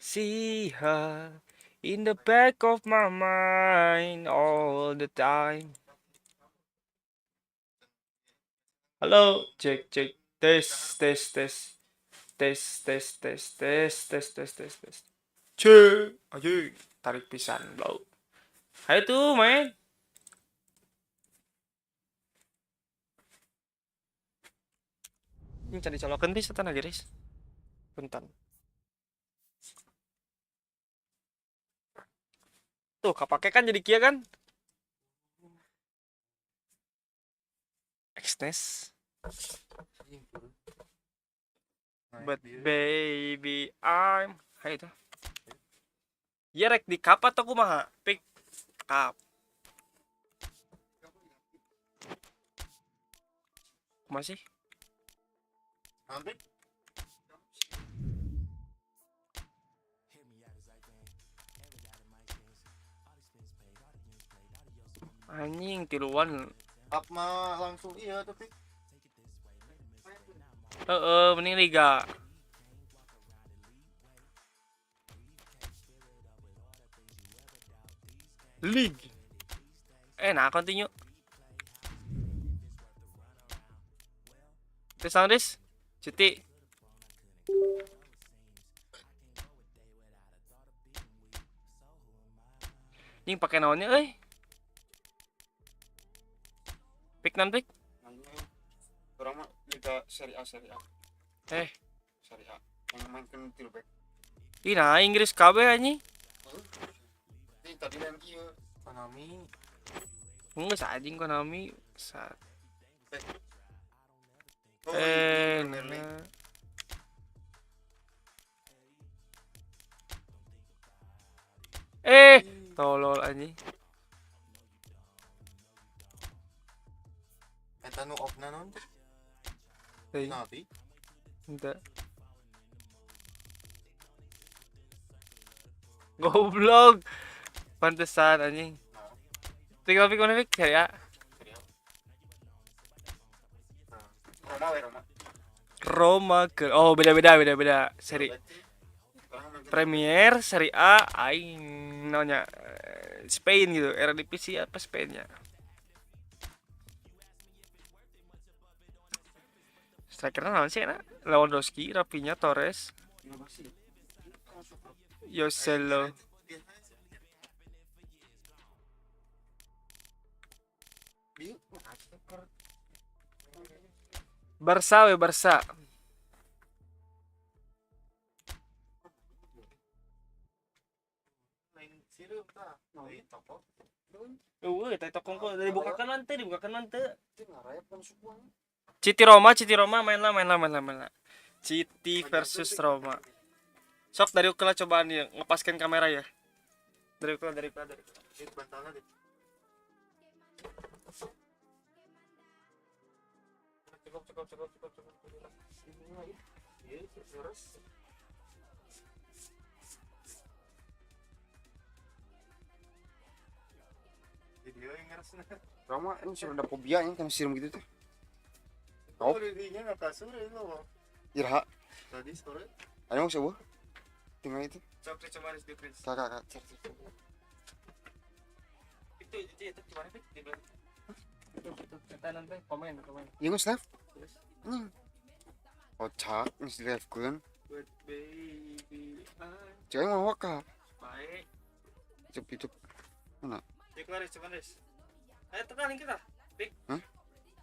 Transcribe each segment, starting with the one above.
See her in the back of my mind all the time. Halo, cek cek tes tes tes tes tes tes tes tes tes tes tes. Cek, ayo tarik pisan, bro. Ayo tuh, main. Ini cari colokan bisa tanah guys. Bentar. Tuh, kapake kan jadi kia kan? Extens. But baby I'm. Hai itu. Ya rek di kap atau kumaha? Pick kap. Masih? Anjing tiluan. Up mah langsung iya tapi Mending liga. League. Nah continue. Tes Andres. Cuti. Ning pakai naonnya euy? Pick non pick. orang mah liga seri A. Seri A yang mainkan tilu back. Ih nah Inggris kabeh anjing. Ini tadi yang kieu Konami. Enggak anjing Konami. Nah. Tolol anjing. Eta nu opna non teh. Hei, Nabi. enggak. Goblok. Pantesan anjing. Tinggal pick mana pick ya. Roma ke beda seri Premier seri A aing namanya Spain gitu era divisi apa Spainnya strikernya naon sih enak Lewandowski, Rafinha, Torres, Yoselo. Barca. Tadi tokong kok dibukakan nanti. Citi Roma main lah. Citi versus Roma. Sok dari ukela cobaan dia ngepaskan kamera ya. Dari ukela. Cukup. Video yang ngeresna. Rama ini sudah ada fobia yang kan sirum gitu tuh. Kau videonya enggak kasur itu loh. Ira. Tadi sore. Ayo coba. Tinggal itu. Coba di print. Kakak. Itu gimana sih? Itu kita nanti komen. Iya nggak live? Kocak nggak live kan? But baby Cewek mau waka. baik. Itu mana? Coba Riz. Ayo tekanin kita. Pick. Hah?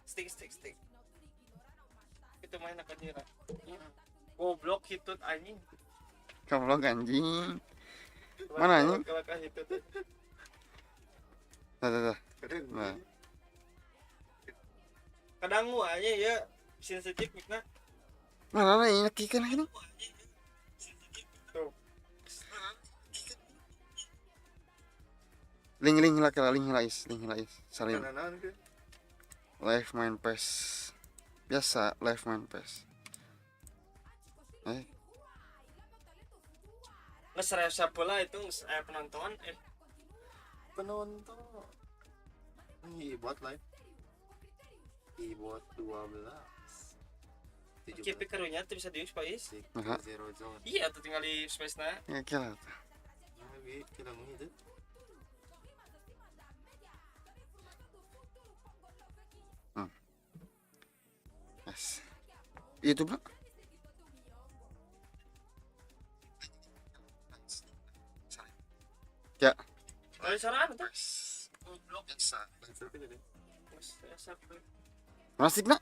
Stick. Itu main akan dira. Goblok hitut anjing. Kamu anjing. Mana anjing? Kalau hitut. Dah. Nah. Kadang gua aja ya sensitif mikna. Mana ini kikan ini? Tuh. Link lah salim. Live main PES. Biasa live main PES. Nge-share pula itu penonton Ini buat live. Buat 12. Keep karunya tuh bisa di space. Aha. Iya tuh tinggal di space na. Ya kira. Yes. YouTube na. Ya. Ay saraan tuh. Masih na.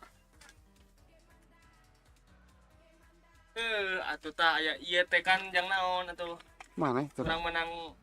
Atuh tah aya ieu teh kan jang naon atuh. Mana itu? Menang-menang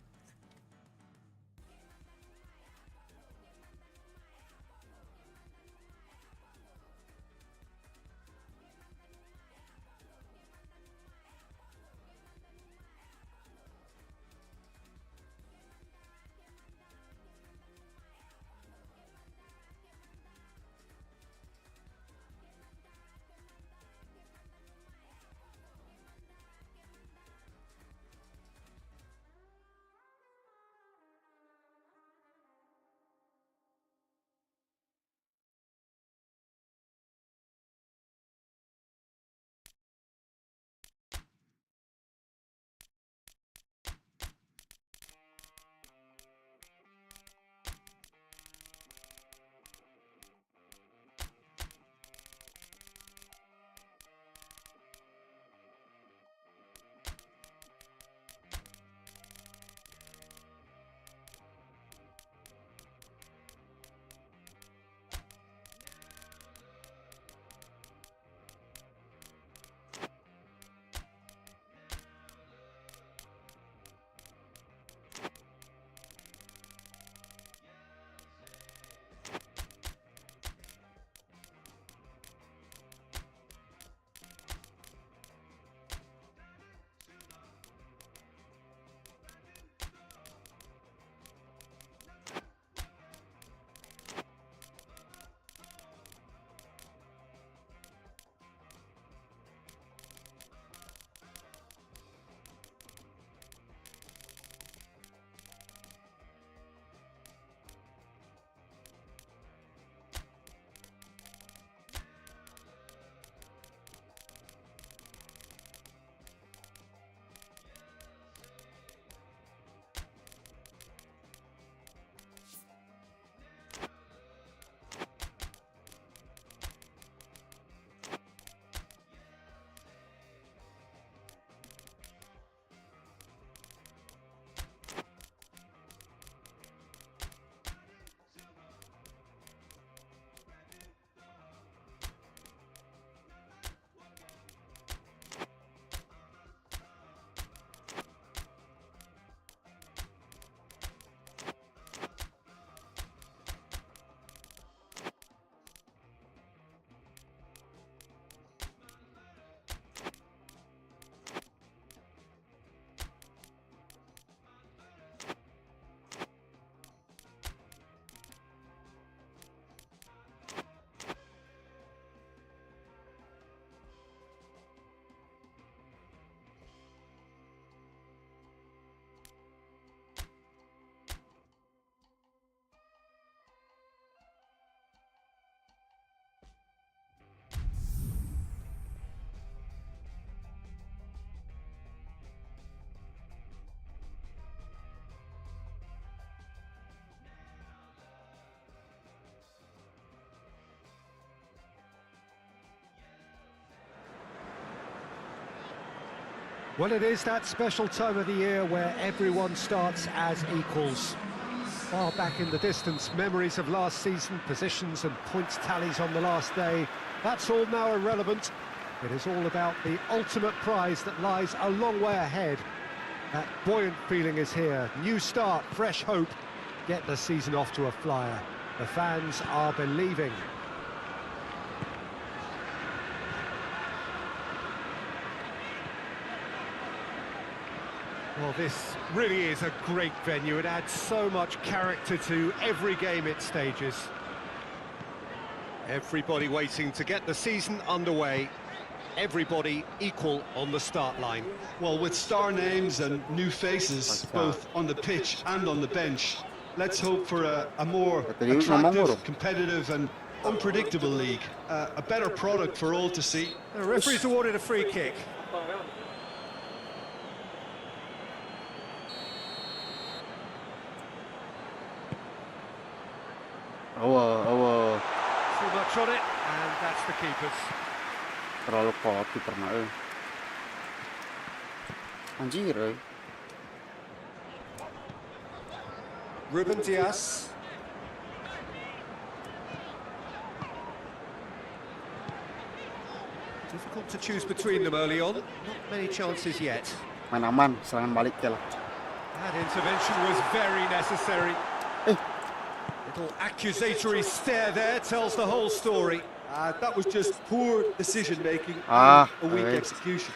Well, it is that special time of the year where everyone starts as equals. Far back in the distance, memories of last season, positions and points tallies on the last day, that's all now irrelevant. It is all about the ultimate prize that lies a long way ahead. That buoyant feeling is here. New start, fresh hope. Get the season off to a flyer. The fans are believing. Well, this really is a great venue. It adds so much character to every game it stages. Everybody waiting to get the season underway. Everybody equal on the start line. Well, with star names and new faces, both on the pitch and on the bench, let's hope for a more attractive, competitive and unpredictable league. A better product for all to see. The referee's awarded a free kick. Awas. Too much on it, and that's the keeper's. Terlalu kuat kiperna euy. Anjir euy. Ruben Diaz. Difficult to choose between them early on. Not many chances yet. Main aman, serangan balik ya lah. That intervention was very necessary. Little accusatory stare there tells the whole story. That was just poor decision making Ah, and a weak right. execution.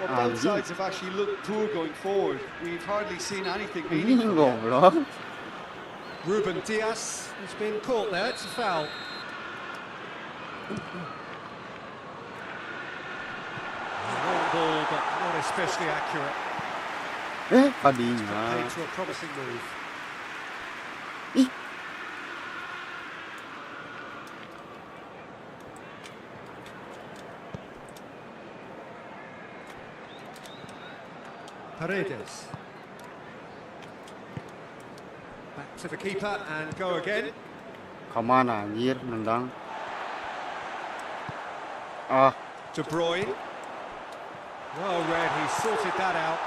Well, both sides have actually looked poor going forward. We've hardly seen anything Ini meaningful. goblok. Ruben Diaz has been caught there. It's a foul. Long ball, but not especially accurate. Tadinya. Played to a promising move. Ih, Paredes. Back to the keeper and go again. kemana anjir nendang? Ah, De Bruyne. Well read, he sorted that out.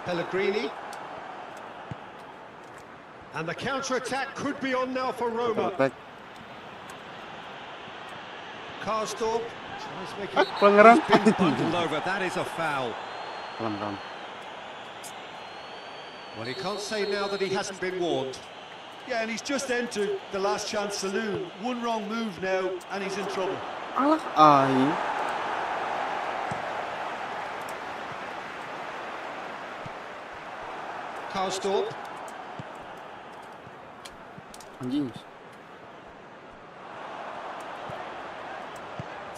Pellegrini. And the counter-attack could be on now for Roma. perfect. Karsdorp tries making Ah, pelanggaran. He's been bundled over. That is a foul. Pelan-pelan. Well, he can't say now that he hasn't been warned. Yeah, and he's just entered the last chance saloon. One wrong move now, and he's in trouble. Alah, aing. Karsdorp. Anjing.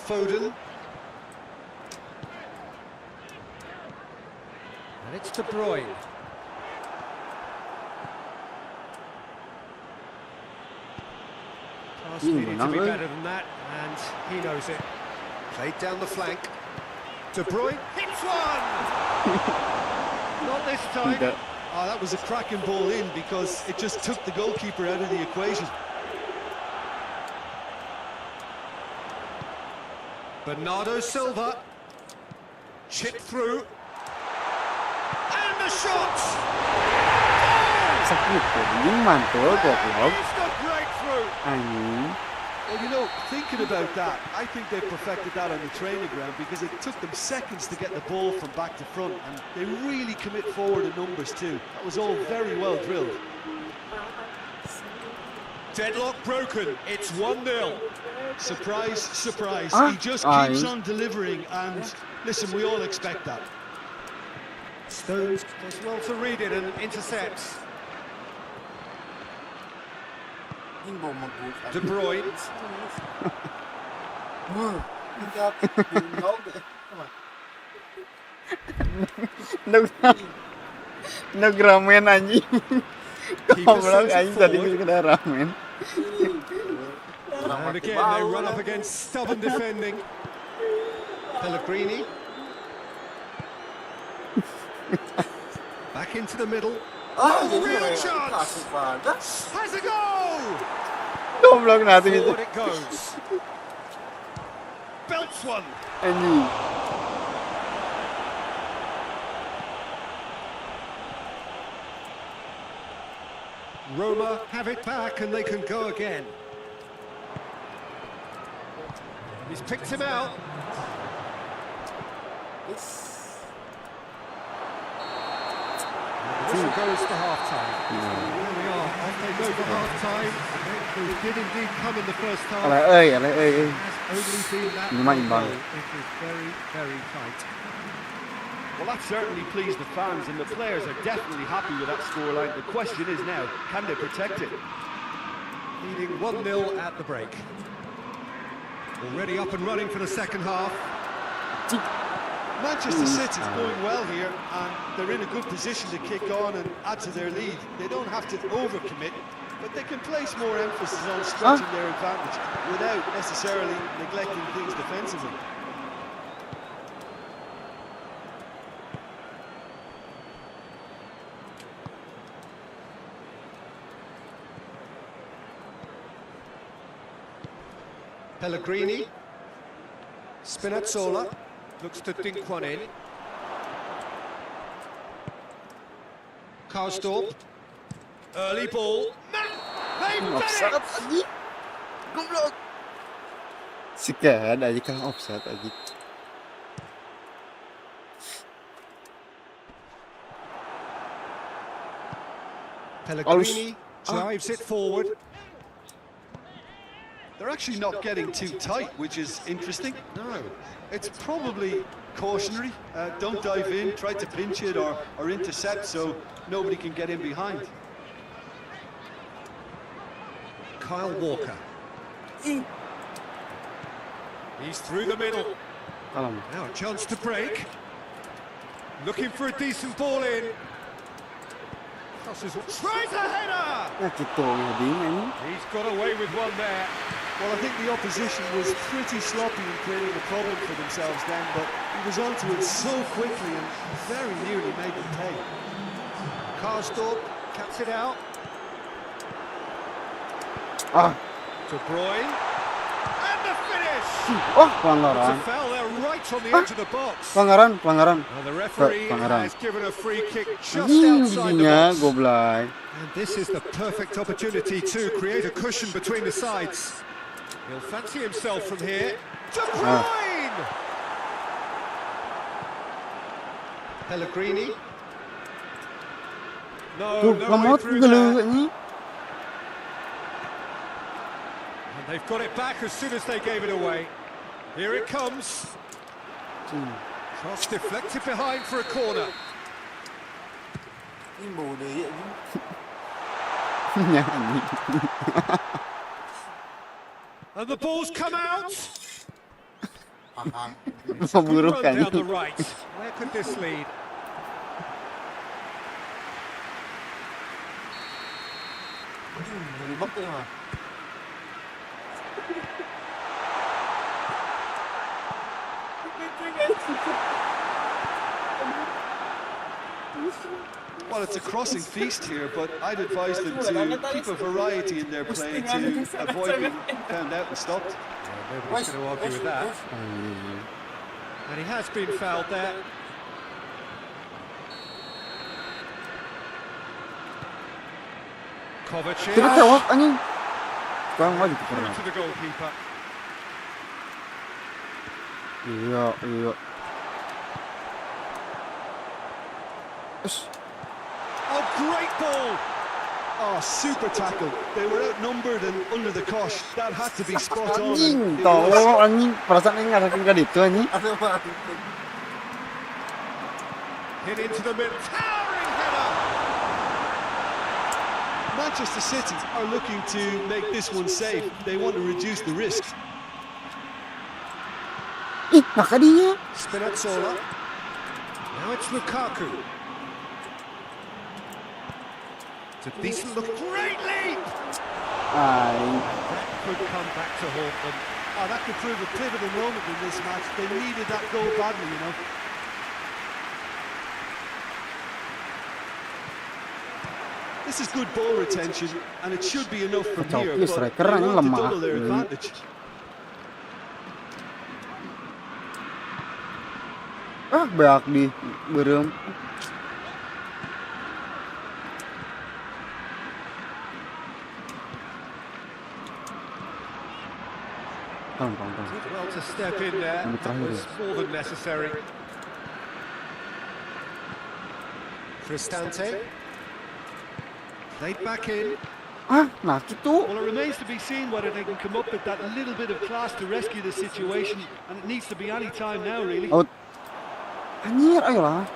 Foden. And it's De Bruyne. Pass needed to be better than that, and he knows it. Played down the flank. De Bruyne hits one! Not this time. Tidak. Oh, that was a cracking ball in because it just took the goalkeeper out of the equation. Bernardo Silva. Chip through. And the shot! Sakit anjing mantul goblok. It's the breakthrough! Anjing. Well, you know, thinking about that, I think they perfected that on the training ground because it took them seconds to get the ball from back to front, and they really commit forward in numbers too. That was all very well drilled. Deadlock broken. It's 1-0. Surprise, surprise. Ah, He just aye. keeps on delivering, and listen, we all expect that. Stones does well to read it and intercepts. De Bruyne. Nug ramen anjing. Goblok anjing tadi forward. sekedar ramen. And again, they run up against stubborn defending. Pellegrini. Back into the middle. Real chance! Has a goal! Goblok nanti gitu. Forward it goes. Belts one. Anjing. Roma have it back and they can go again. He's picked him out. The whistle goes to half-time. Here we are, off they go for half-time. Who did indeed come in the first half. Alay euy, alay euy. Has only been that Ini mah one imbang. goal. It is very, very tight. Well, that certainly pleased the fans, and the players are definitely happy with that scoreline. The question is now, can they protect it? Leading 1-0 at the break. Already up and running for the second half. Manchester City's going well here, and they're in a good position to kick on and add to their lead. They don't have to overcommit, but they can place more emphasis on stretching their advantage without necessarily neglecting things defensively. Pellegrini. Spinazzola looks to dink one in. Karsdorp. Early ball. They've done Offside it! lagi. Goblok. Sikad aja kan offside lagi. Pellegrini drives it forward. They're actually not getting too tight, which is interesting. No. It's probably cautionary. Don't dive in, try to pinch it or intercept so nobody can get in behind. Kyle Walker. He's through the middle. Kalem. Now a chance to break. Looking for a decent ball in. Crosses, tries a header! Nah gitu heading ini. He's got away with one there. Well, I think the opposition was pretty sloppy in creating a problem for themselves then, but he was onto it so quickly and very nearly made them pay. Karsdorp caps it out. Ah, De Bruyne. And the finish! oh It's a pelanggaran. foul there right on the edge of the box. Pelanggaran. Well, the referee Pelanggaran. has given a free kick just Anjing outside the giginya box. goblay. And this is the perfect opportunity to create a cushion between the sides. He'll fancy himself from here. De Bruyne! Pellegrini. No way Lemot through gelu there. ini. And they've got it back as soon as they gave it away. Here it comes. Cross deflected behind for a corner. Ini bau deui anjing. And the ball's come out. Buruk Run kan. down the right. Where could this lead? Well, it's a crossing feast here, but I'd advise them to keep a variety in their play to avoid being found out and stopped. Nobody's going to argue with that. And he has been fouled there. Kovacic. Tidak tewak anjing. Sekarang maju ke Through pernah. to the goalkeeper. Iya, iya. Oh, great ball! Oh, super tackle. They were outnumbered and under the cosh. That had to be spot on. Anjing, and it was. tolong anjing. Perasaan ini nggak ada itu anjing. Hit into the middle. Towering header! Manchester City are looking to make this one safe. They want to reduce the risk. Ih, naka dia. Spinazzola. Now it's Lukaku. It's a decent look. Great leap! Ay, That could come back to haunt them. Oh, that could prove a pivotal moment in this match. They needed that goal badly, you know. This is good ball retention, and it should be enough from Kacau, here, iya, but striker they yang want to lemah. double their advantage. ah beak di beureum. Tolong. Did well to step in there. Menit That terakhir was ya. more than necessary. Cristante. Played back in. Ah, nah gitu. Well, it remains to be seen whether they can come up with that little bit of class to rescue the situation, and it needs to be any time now, really. Out. Anjir, ayolah.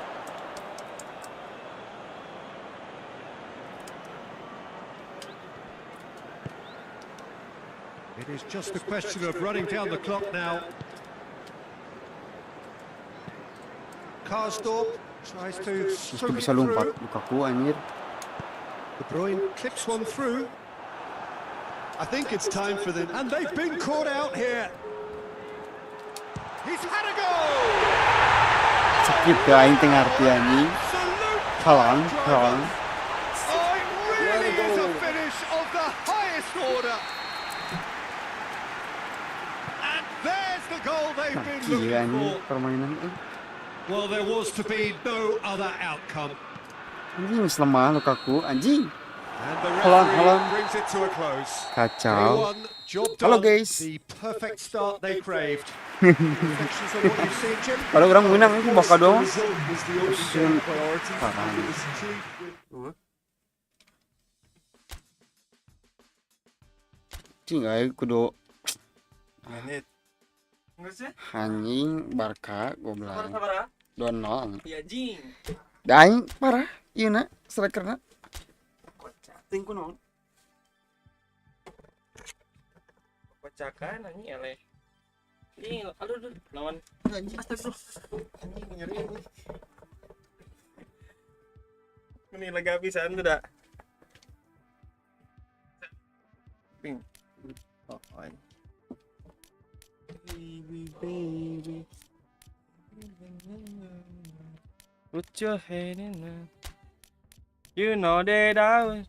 It is just a question of running down the clock now. Karsdorp tries to Itu stroke it bisa lompat through. Lukaku anjir. De Bruyne clips one through. I think it's time for the... And they've been caught out here. He's had a goal! Sakit ke aing teu ngarti anjing. Absolute Halang. Oh, it really is a finish of the highest order. And there's the goal they've been Iya looking anjing for. permainan Well, there was to be no other outcome. anjing lemah Lukaku anjing. And the Halang, referee halang. brings it to a close. Kacau. 3-1, job Halo, done. guys. The perfect start they craved. Reflections on what you've seen, Jim? Kalau orang menang aku bakal The doang. result was the only Soon. priority. Parah. It was achieved with... Cing aing kudu Menit. Enggak sih? anjing Barca goblok. Sabar. 2-0. Ya jing. Da aing parah ieu na strikerna. Ting kunaon? Kocakan anjing eleh. Ih, aduh lawan Anjing astagfirullah. Anjing nyeri anjing. ini lega pisan tuh dah. Ping. Oh, anjing. Baby. Put your head in there. You know that I was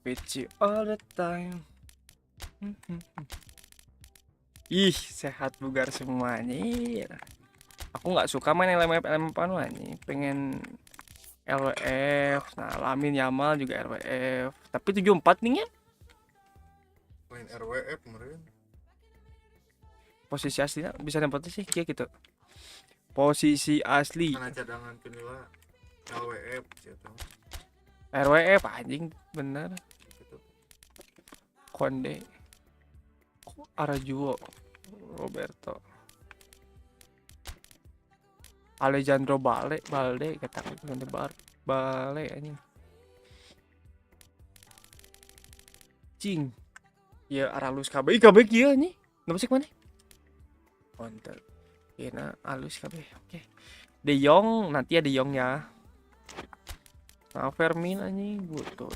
with you all the time. Ih, sehat bugar semuanya. Aku nggak suka main LMF-an nih. Pengen LWF. Nah, Lamin Yamal juga LWF. Tapi 74 nih ya. Main RWF kemarin. Posisi aslinya bisa dapat sih kayak gitu. Posisi asli Karena cadangan penila LWF gitu. RWF anjing bener. Gitu. Konde Arajuo Roberto Alejandro Balde kata Balde anjing cing ya aralus kabeh kieu anjing napa sih mana ontel kena alus kabeh oke De Jong nanti ya De Jong ya nah Fermin anjing butuh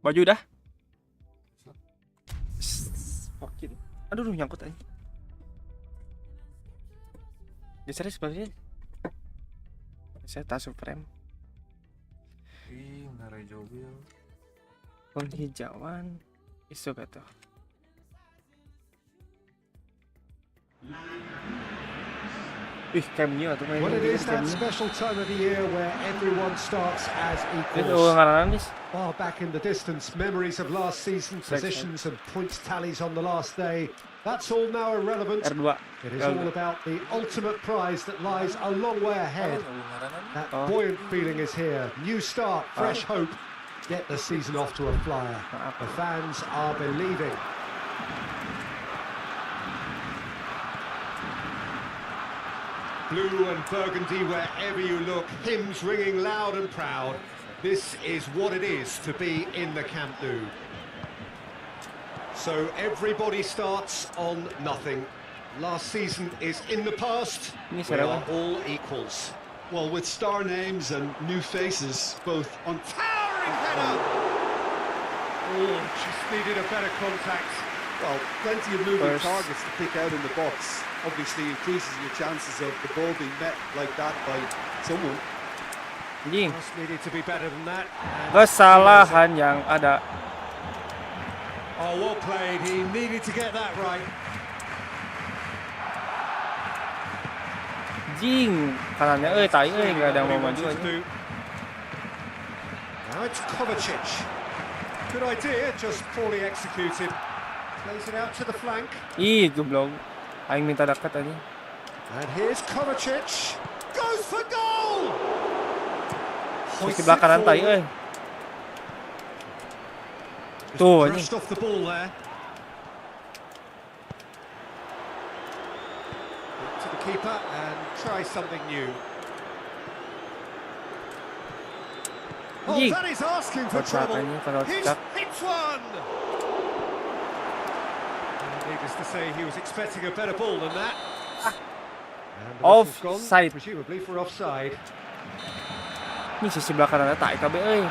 baju dah. Fucking. Aduh nyangkut aja. Geser sebenarnya. Saya tas supreme. Ih, menara jobil. Penghijauan isu kata. Ih, camnya tuh main. Well, it is that special time of the year where everyone starts as Itu equals. ngaran nis. Far back in the distance, memories of last season, positions and points tallies on the last day. That's all now irrelevant. R2. It is all about the ultimate prize that lies a long way ahead. That buoyant feeling is here. New start, fresh hope. Get the season off to a flyer. The fans are believing. Blue and burgundy wherever you look, hymns ringing loud and proud. This is what it is to be in the Camp Nou. So everybody starts on nothing. Last season is in the past. Ini We are siapa? all equals. Well, with star names and new faces, both on... Towering header! Oh, just needed a better contact. Well, plenty of moving First. targets to pick out in the box. Obviously increases your chances of the ball being met like that by someone. Anjing. Just needed to be better than that. And Kesalahan yang ada. oh, well played. He needed to get that right. Jing, kanannya tai enggak ada yang mau maju aja. Now it's Kovacic. Good idea, just poorly executed. Plays it out to the flank. Ih, goblok. Aing minta dekat aja. And here's Kovacic. Goes for goal! Di belakang tai euy. Tuh anjing. Brushed off the ball there. To the keeper and try something new. Oh, Yee. that is asking for Kocak trouble. ini kalau He's cak. hit one. Needless to say, he was expecting a better ball than that. And the whistle's gone, Offside. presumably for offside. Ini sisi sebelah kanan tak IKB euy.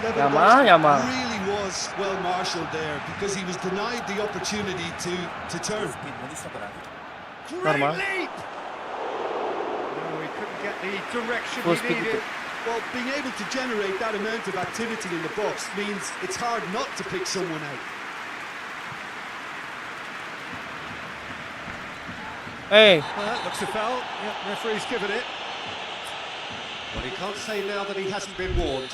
Yamal. Really was well marshaled there because he was denied the opportunity to turn. Normal. Great leap. No, he couldn't get the direction Full he speed needed. Well, being able to generate that amount of activity in the box means it's hard not to pick someone out. Hey, That looks a foul. Yep, referee's given it. Well, he can't say now that he hasn't been warned.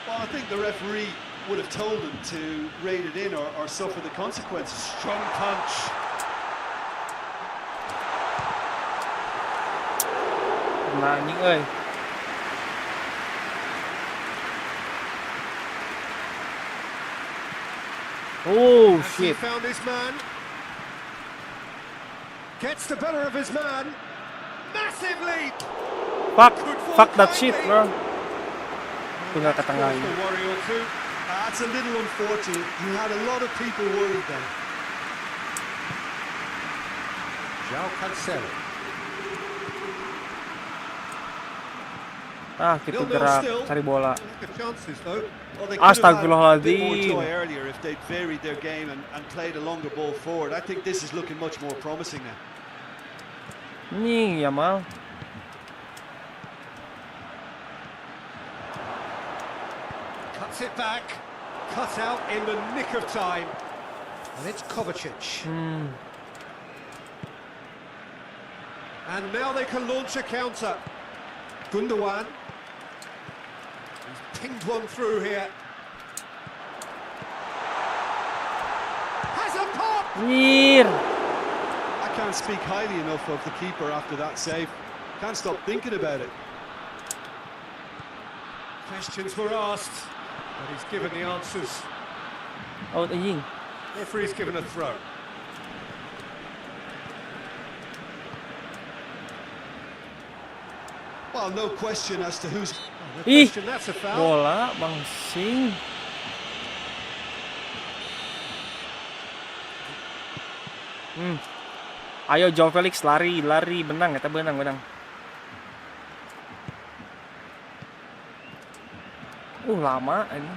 Well, I think the referee would have told him to rate it in or suffer the consequences. Strong punch. kena anjing euy. Oh Has he shit. found his man? Gets the better of his man. Massive leap. Fuck that shit, bro. Tinggal ke tengah Caused ini. a worry or two. That's a little unfortunate. You had a lot of people worried then. João Cancelo. Ah, kita 0-0 gerak still. cari bola. Look at chances though. Well, they could have had a bit more Astagfirullahaladzim. joy earlier if they'd varied their game and played a longer ball forward. I think this is looking much more promising now. Nih, Yamal. Cuts it back. Cut out in the nick of time. And it's Kovacic. And now they can launch a counter. Gundogan. He's pinged one through here. Has a pop! Nyir. I can't speak highly enough of the keeper after that save. Can't stop thinking about it. Questions were asked, but he's given the answers. Out anjing. Referee's given a throw. Well, no question as to who's... No Ih, question, that's a foul. bola bangsing. Ayo Joao Felix lari, benang, kata benang. Lama ini.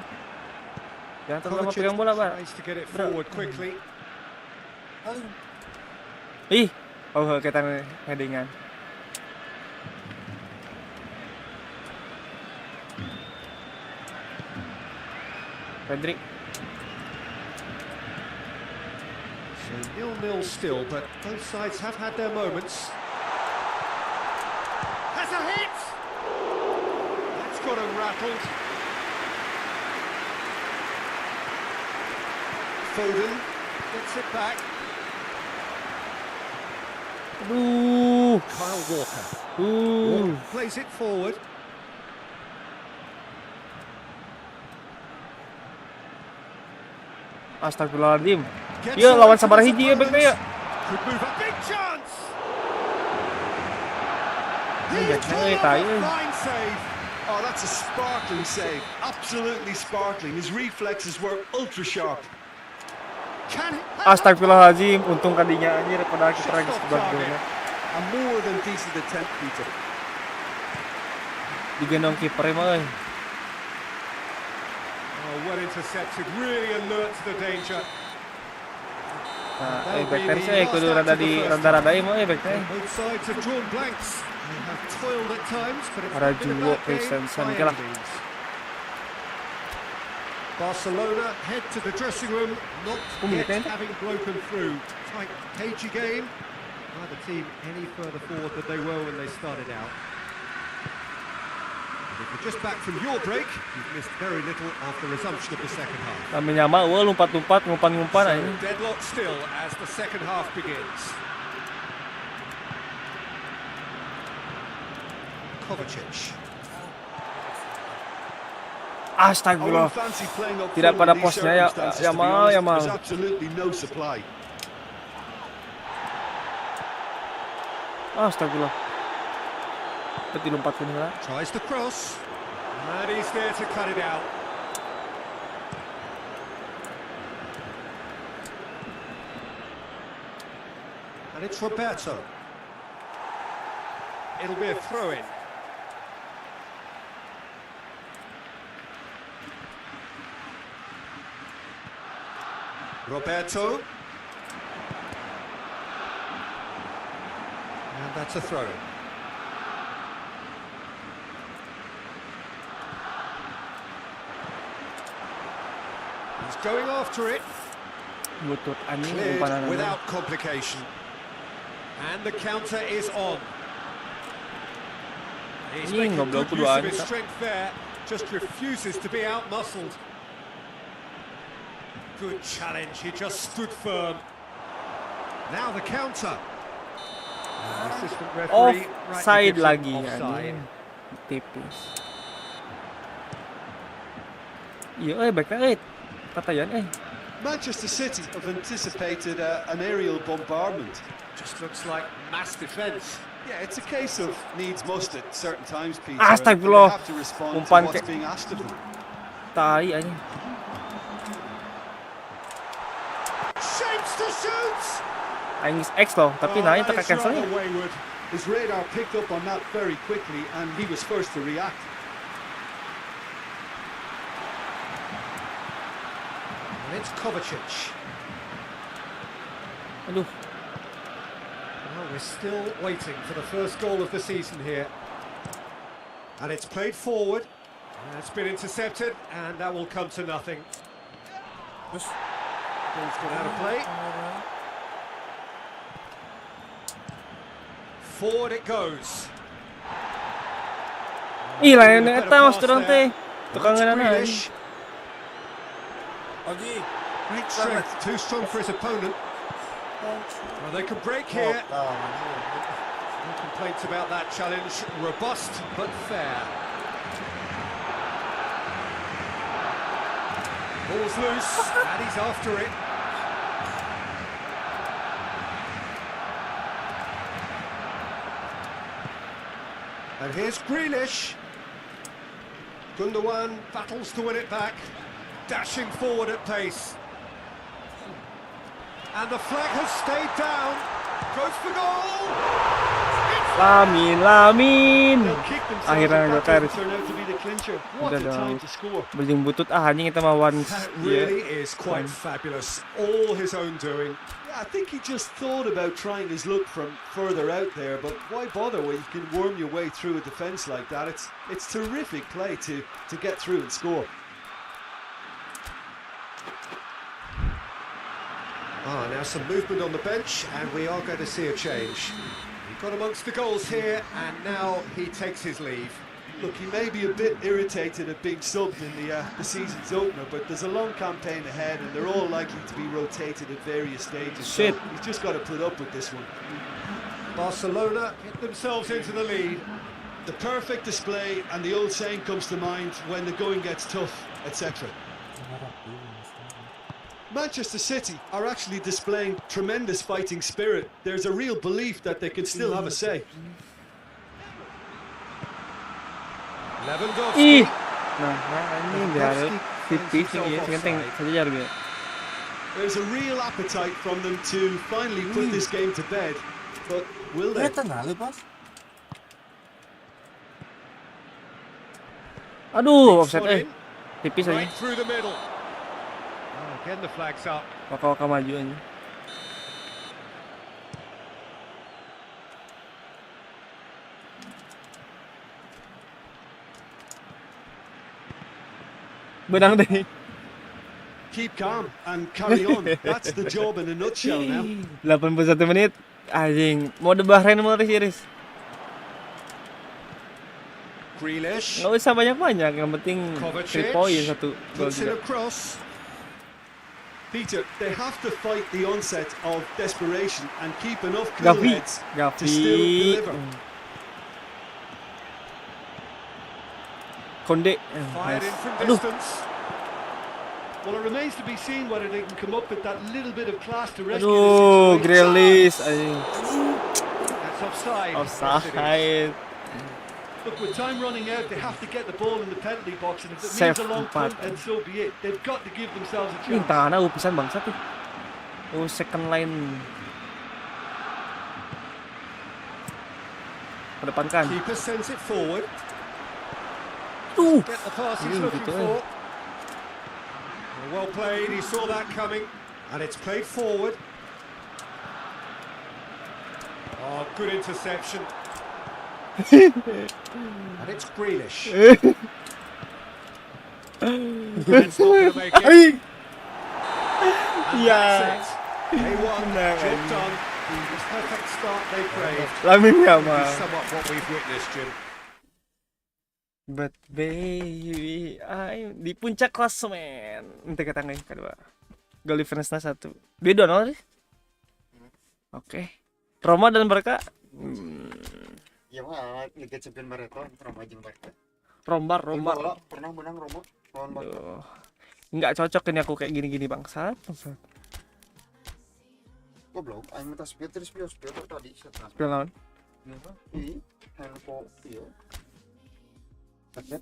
Jangan terlalu lama pegang bola, Pak. Tries to get it forward quickly. Ih, kita headingan. Pedri. So 0-0 still, but both sides have had their moments. Has a hit! That's got him rattled. Foden gets it back. Aduh. Kyle Walker. Plays it forward. Astagfirullahaladzim. Ya lawan sabar hiji ya baiknya ya. Could move a big chance. Fine save. Oh, that's a sparkling save. Absolutely sparkling. His reflexes were ultra sharp. Astagfirullahaladzim, untung kadinya anjir padahal kita lagi sebelah gol. A more than decent attempt, Peter. Digendong kiper emang euy. Oh, well intercepted, really alert to the danger. Nah, back tadi saya kudu rada emang back tadi. Both sides have drawn blanks. They have toiled at times, but it's Ada been a Juwo bad game Christensen by ke lah. any means. Barcelona head to the dressing room, not yet having broken through. Tight, cagey game. Neither team any further forward than they were when they started out. And if you're just back from your break, you've missed very little of the resumption of the second half. Kami nyama lompat-lompat, ngumpan-ngumpan So, anjing. deadlock still as the second half begins. Kovacic. Astagfirullah. I wouldn't fancy playing up Tidak front pada in these posnya ya, circumstances, to be Yamal, honest. Yamal. There's absolutely no supply. Astagfirullah. Berarti lompatkan nila. Tries the cross. And he's there to cut it out. And it's Roberto. It'll be a throw-in. Roberto. And that's a throw. He's going after it. Butut anjing Cleared umpanan. without complication. And the counter is on. He's making goblok good use of keduaan. his strength there. Just refuses to be out-muscled. Good challenge, he just stood firm. Now the counter. And the assistant referee Offside rightly gives him lagi offside. anjing. Tipis. Iya baik Patayan Manchester City have anticipated an aerial bombardment. Just looks like mass defence. Yeah, it's a case of needs must at certain times, Peter. Astagfirullah. They have to respond to Umpan what's ke- being asked of them. Tai anjing. Shapes to shoot! Aing X loh, tapi nah itu That is cancelnya. rather wayward. His radar picked up on that very quickly, and he was first to react. And it's Kovacic. Aduh. Well, we're still waiting for the first goal of the season here. And it's played forward. And it's been intercepted, and that will come to nothing. Ball's gone out of play. Forward it goes. Ih lain Better eta mas pass turun there. teh. Tukangan It's Grealish. Lagi. Great strength, too strong for his opponent. Well, they could break here. No complaints about that challenge. Robust but fair. Ball's loose, and he's after it. And here's Grealish. Gundogan battles to win it back, dashing forward at pace. And the flag has stayed down. Goes for goal. Lamin. They'll kick themselves Akhirnya if that gol doesn't turn out to be the clincher. What a Udah time dong. to score. Beling butut anjing kita mah one. That Iya. really is quite fabulous. All his own doing. Yeah, I think he just thought about trying his luck from further out there, but why bother when you can worm your way through a defence like that? It's terrific play to get through and score. Now some movement on the bench, and we are going to see a change. He got amongst the goals here, and now he takes his leave. Look, he may be a bit irritated at being subbed in the season's opener, but there's a long campaign ahead, and they're all likely to be rotated at various stages. Shit. So he's just got to put up with this one. Barcelona get themselves into the lead. The perfect display, and the old saying comes to mind: when the going gets tough, etc. Manchester City are actually displaying tremendous fighting spirit. There's a real belief that they can still have a say. Lewandowski. Ih. Nah, anjing dia ada tipis tinggi, seganteng saja dia. There's a real appetite from them to finally put this game to bed, but will they? Aduh, offset tipis aja. Right through the middle. Again the flag's up. Waka-waka maju aja. Benang deh. Keep calm and carry on. That's the job in a nutshell now. 81 menit. Anjing, mode Bahrain mulai series. Grealish. Nggak usah banyak-banyak, yang penting 3 Kovacic. poin 1 gol Puts it juga. across. Peter, they have to fight the onset of desperation and keep enough cool Gavi, heads to still Gavi. deliver. Konde. Fired in from Aduh, distance. Well, it remains to be seen whether they can come up with that little bit of class to rescue aduh, the situation. Grealish anjing. That's a offside. Offside. Look, with time running out, they have to get the ball in the penalty box, and if it Save means a long 4. punt, then so be it. They've got to give themselves a Ini chance. tangannya pisan bangsat tuh. Oh, second line. Kedepankan. Keeper sends it forward. Get the pass he's looking gitu for. Well played, he saw that coming. And it's played forward. Oh, good interception. And it's Grealish. It's not going to make it. And Iya. that's it. They won, job done. The perfect start they craved. Lamin ya, To Mal. sum up what we've witnessed, Jim. But baby, di puncak klasemen. Nanti kata nggak kedua. Gol difference-nya 1. Beda nol sih. Oke. Roma dan Barca. Ya mah Liga Champions Marathon Roma jeung Barca. Rombar. Pernah menang Roma lawan Barca. Aduh. Nggak cocok ini aku kayak gini-gini bangsat. Goblok, aing minta spill tadi setan. Spill naon? Ih, handphone iya. Paket.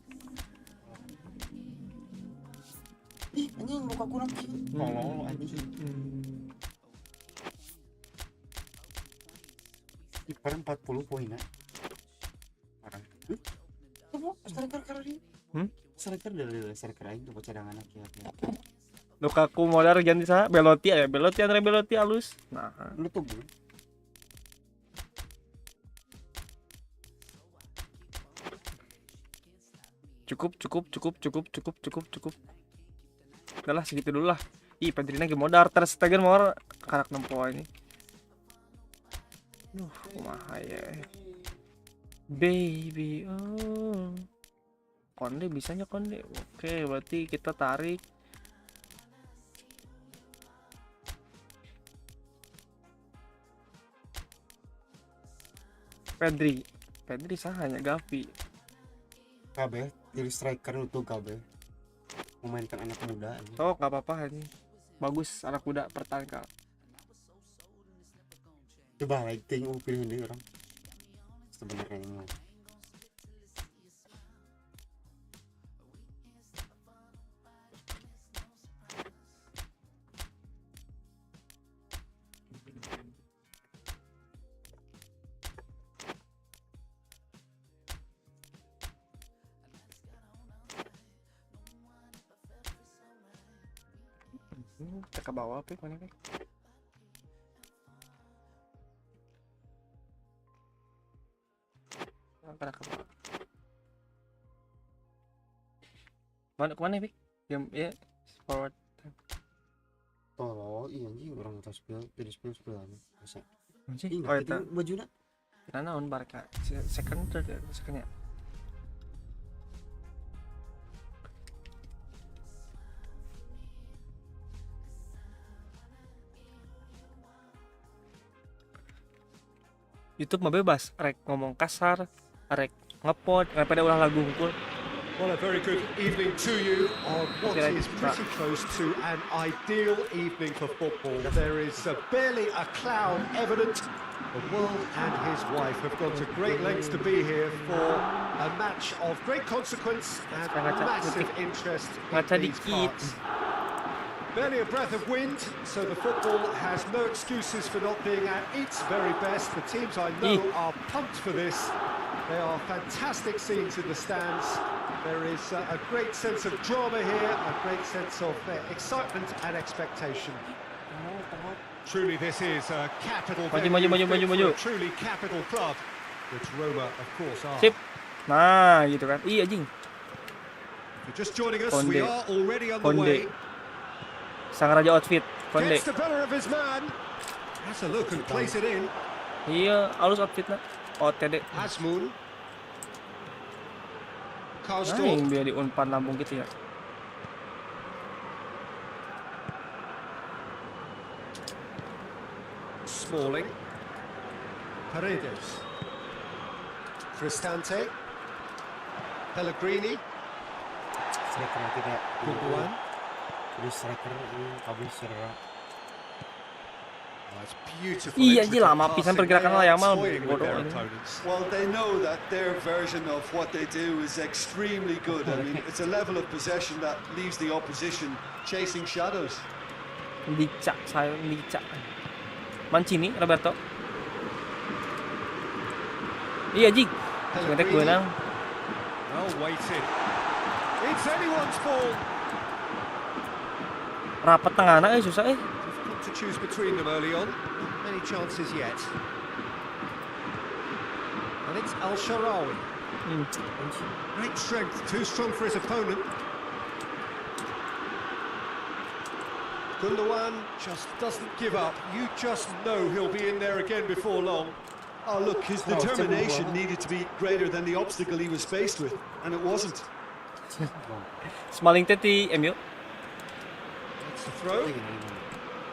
Ih, anjing muka kurang kieu. Tolol anjing. Kiper 40 poinnya. Parah. Coba striker karari. Striker dari striker aing tuh cadangan kieu. Lukaku modal ganti sa Belotti ya. Andre Belotti halus. Nah, Lu tuh Bu. cukup. Udah lah segitu dulu lah. Ih, Pedrina ge modal Ter Stegen mau karak nempo ini. Kumaha ya. Baby, oh. Konde bisanya Konde. Oke, berarti kita tarik. Pedri sahanya Gavi. KB jadi striker untuk KB. Memainkan anak muda ini. Oh, nggak apa-apa ini. Bagus anak muda pertahankan. Coba like tengok pilih ini orang. Sebenarnya ini. Kita ke bawah apa mana nih? Pada ke bawah. Kemana Pik? Ya, forward. Oh iya anjing orang atas spill jadi spill aja. Masa. Anjing. Oh itu bajuna. Kita naon Barca. Secondnya. YouTube mah bebas, rek ngomong kasar, rek ngepot, pada ulah lagu hungkul. Well, a very good evening to you on what is pretty close to an ideal evening for football. There is barely a cloud evident. The world and his wife have gone to great lengths to be here for a match of great consequence and massive interest in these parts. Barely a breath of wind, so the football has no excuses for not being at its very best. The teams I know are pumped for this. They are fantastic scenes in the stands. There is a great sense of drama here, a great sense of excitement and expectation. Truly, this is a capital venue for a truly capital club, which Roma, of course, are. Sip. Nah, gitu kan. Iya, anjing. If you're just joining us, we are already on the way. Sang Raja outfit, Konde. Gets the better of his man. Has a look and place it in. Iya, halus outfitnya. OTD. Asmoon. Nah, Karlsdorff. yang biar di Unpan Lampung gitu ya. Smalling. Paredes. Cristante. Pellegrini. Striker tidak. Gundogan. Terus striker ini kabur secara That's beautiful. Iya sih, intricate lama pisan passing pergerakan there, Yamal, toying with bodoh their ini. opponents. Well, they know that their version of what they do is extremely good. I mean, it's a level of possession that leaves the opposition chasing shadows. Dicak, saya dicak. Mancini, Roberto. Iya Jik. Sebentar gue nang. Well weighted. It's anyone's ball. Rapat tengah anak susah Difficult to choose between them early on. Many chances yet. And it's Al-Sharawi. Great strength, too strong for his opponent. Gundogan just doesn't give up. You just know he'll be in there again before long. Oh, look, his determination needed to be greater than the obstacle he was faced with, and it wasn't. Smalling teti MU. That's the throw.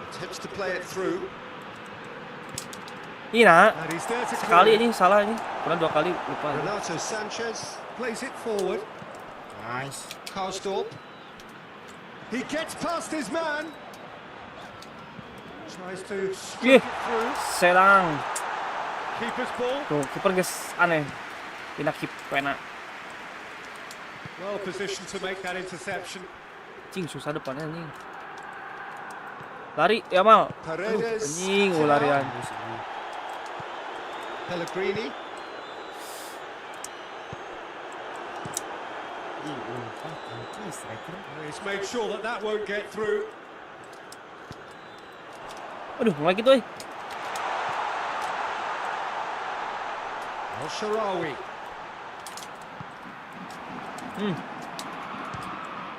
Attempts to play it through. Iya, And he's there to sekali clear. ini salah ini. Pernah 2 kali lupa. Renato Sanchez plays it forward. Nice. Karsdorp. He gets past his man. Tries to Ih, strike it through. Senang. Keeper's ball. Tuh, kiper guys aneh. Pindah kip pena. Well positioned to make that interception. Cing susah depannya anjing. Lari, Yamal. Paredes. Anjing, larian. Pellegrini. He's made sure that that won't get through. Aduh, mulai gitu Al-Sharawi.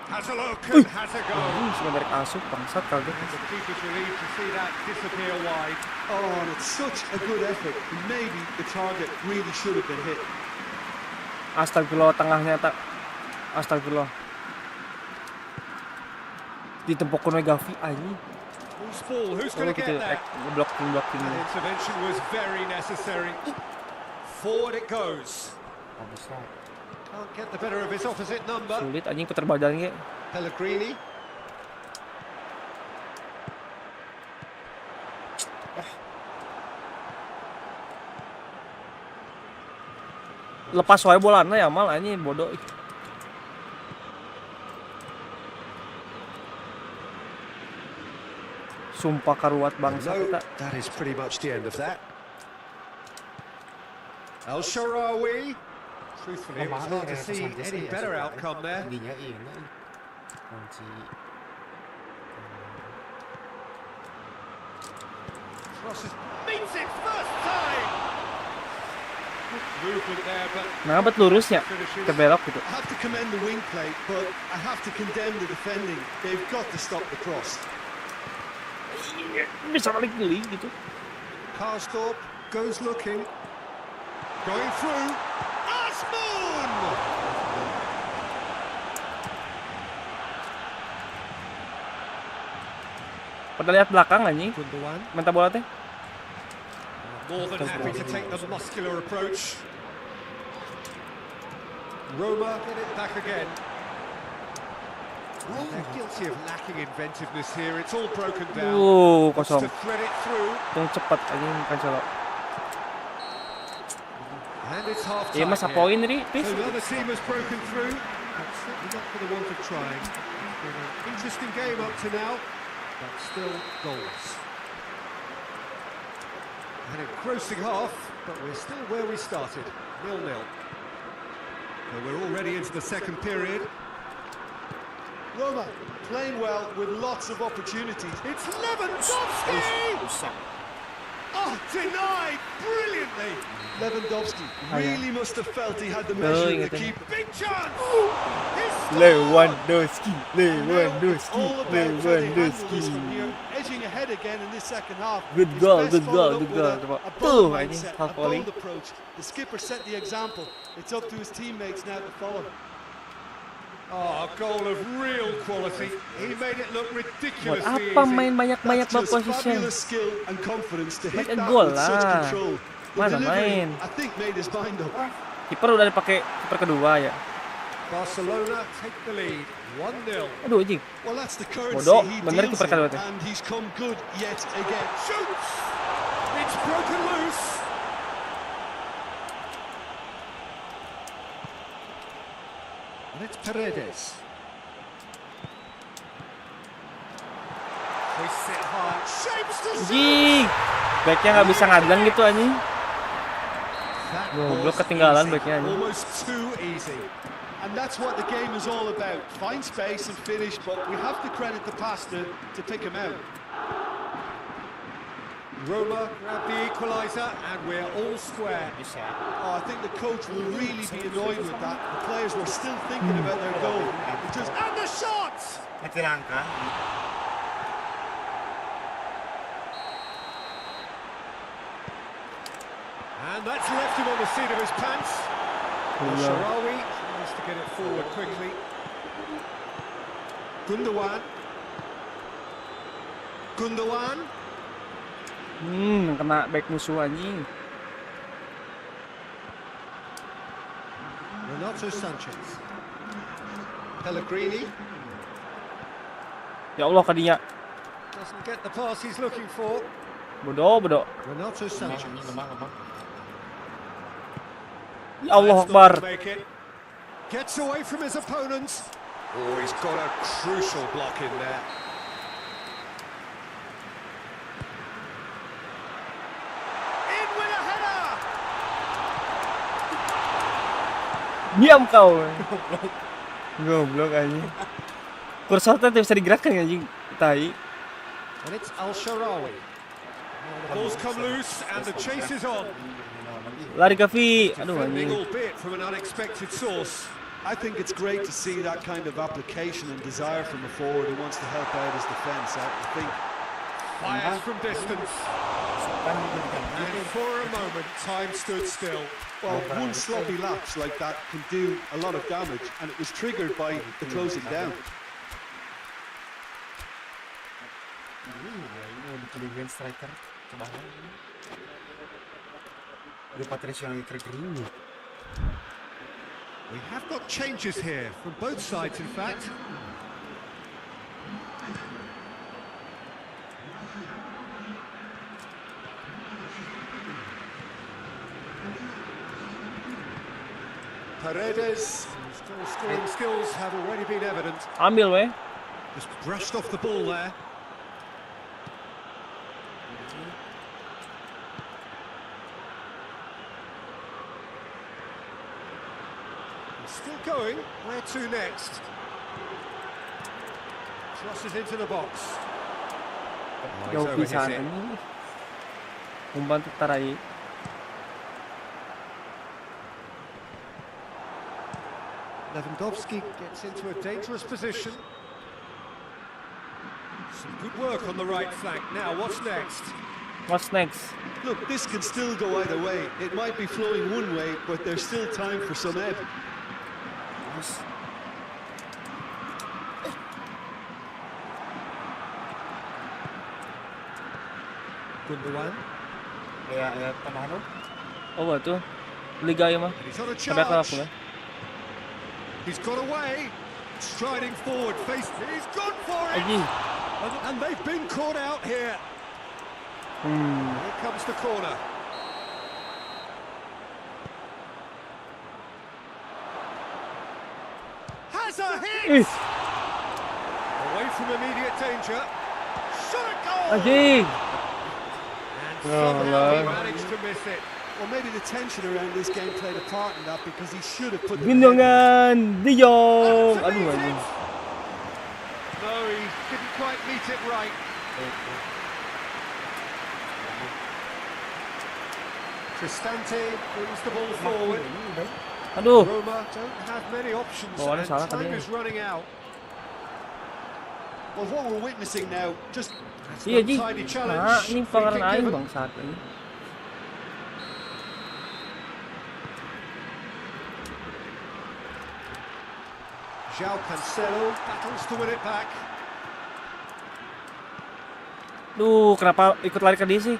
Has a look and has a go. Sudah dari asup, bangsat kaget. The keeper's relieved to see that disappear wide. Oh, and it's such a good effort. Maybe the target really should have been hit. Astagfirullah, tengahnya tak. Astagfirullah. Ditempokkan oleh Gavi anjing. Who's ball? Who's Oh going to gitu, get that? blocking. That intervention was very necessary. Forward it goes. Can't get the better of his opposite number. Sulit anjing puter badannya. Pellegrini. Lepas wae bolana ya mal anjing bodoh. Sumpah karuat bangsa No, kita. that is pretty much the end of that. Al-Sharawi. Truthfully, it was hard to see any better outcome there. Crosses, meets it first time. Movement there, but Nah, bet lurusnya finishes. kebelok gitu. I have to commend the wing play, but I have to condemn the defending. They've got to stop the cross. Bisa balik geli gitu. Karsdorp goes looking. Going through. Asmun! Pada lihat belakang anjing. Gundogan. Minta bola teh. More than happy to take the muscular approach. Roma get it back again. They're guilty of lacking inventiveness here. It's all broken down. Wants Kosong. to thread it through. Yang cepat anjing Cancelo. And it's half Iya time. masa poin ri, So please. the other team has broken through. But certainly not for the want of trying. Been an interesting game up to now, but still goals. An engrossing half, but we're still where we started, 0-0. So we're already into the second period. Roma playing well with lots of opportunities. It's Lewandowski! Oh, denied brilliantly! Lewandowski really must have felt he had the Oh, measure of ingat the ya. keeper. Big chance! His style! Lewandowski, Now, all about how they handle this from here, edging ahead again in this second half. Good It's goal, best good goal, followed up good with goal. A Tuh, bold anjing, mindset, half a volley. bold approach. The skipper set the example. It's up to his teammates now to follow. Oh, a goal of real quality. He made it look Buat ridiculously apa easy. main banyak-banyak That's just position? fabulous skill and confidence to hit Make a that goal with such lah. control. The Mana delivery, main? I think, made his mind up. Kiper udah dipakai kiper kedua ya. Barcelona take the lead, 1-0. Aduh anjing. Well, that's the currency Bodoh, he bener deals kiper in, Kalwatnya. and he's come good yet again. Shoots! It's broken loose. And it's Paredes. Twists it hard. Shapes to Anjing. Backnya nggak bisa ngadlan gitu anjing. That Goblok was ketinggalan easy. backnya anjing. Almost too easy. And that's what the game is all about. Find space and finish, but we have to credit the passer to pick him out. Roma grab the equaliser and we're all square. Oh, I think the coach will really be annoyed with that. The players were still thinking about their goal. And the shot! Mati langka. And that's left him on the seat of his pants. Sharawi tries to get it forward quickly. Gundogan. Kena back musuh anjing. Renato Sanchez. Pellegrini Ya Allah kadinya. doesn't get the pass he's looking for. Bodoh. Renato Sanchez. Lemah. Ya Allah That's not Akbar. to make it. Gets away from his opponents. Oh, he's got a crucial block in there. In with a header. Diam kau. Goblok anjing. Kursornya tidak bisa digerakkan anjing. Tai. And it's Al-Sharawi. The ball's come loose and the chase is on. Lari ke V. Aduh Defending anjing. albeit from an unexpected source. I think it's great to see that kind of application and desire from a forward who wants to help out his defence. I think Fires from distance. And for a moment, time stood still. well, one sloppy lapse like that can do a lot of damage, and it was triggered by the closing down. Ini striker kebangan. Udah Patricio yang tergini. We have got changes here from both sides, in fact. Paredes, whose goal scoring skills have already been evident, Ambil weh. just brushed off the ball there. He's still going. Where to next? Crosses into the box. Oh, he's Jauh over his pisan head. anjing. Umpan tarai. Lewandowski gets into a dangerous position. Some good work on the right flank. Now, what's next? What's next? Look, this can still go either way. It might be flowing one way, but there's still time for some ebb. Gundogan. Ya tambahan lo. Oh tuh. Liga ya mah. And he's on a Sampai ke aku charge. lah. He's got away. Striding forward. He's gone for it. Anjing. And they've been caught out here. Here comes the corner. Has a hit. Away from immediate danger. Shot a goal. Anjing. And somehow he managed to miss it. Well, maybe the tension around this game played a part in that because he should have put the Gundogan, De Jong. To Aduh meet anjing. it. No, he didn't quite meet it right. Cristante brings the ball forward. Aduh. Roma don't have many options Oh, ano, and salah time tadi. is running out. Well, what we're witnessing now, just Iya Ji. Tiny challenge. Nah, ini Free pangaran kick aing given. bang saat ini. João Cancelo battles to win it back. Duh, kenapa ikut lari ke dia sih?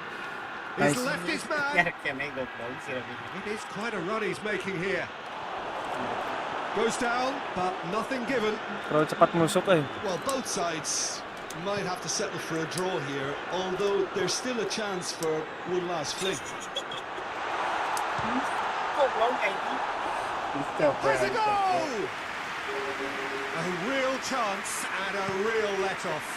He's Nice. left his man. Kena goblok sih. It is quite a run he's making here. Goes down, but nothing given. Terlalu cepat menusuk Well, both sides might have to settle for a draw here, although there's still a chance for one last fling. Has a goal! A real chance and a real let-off.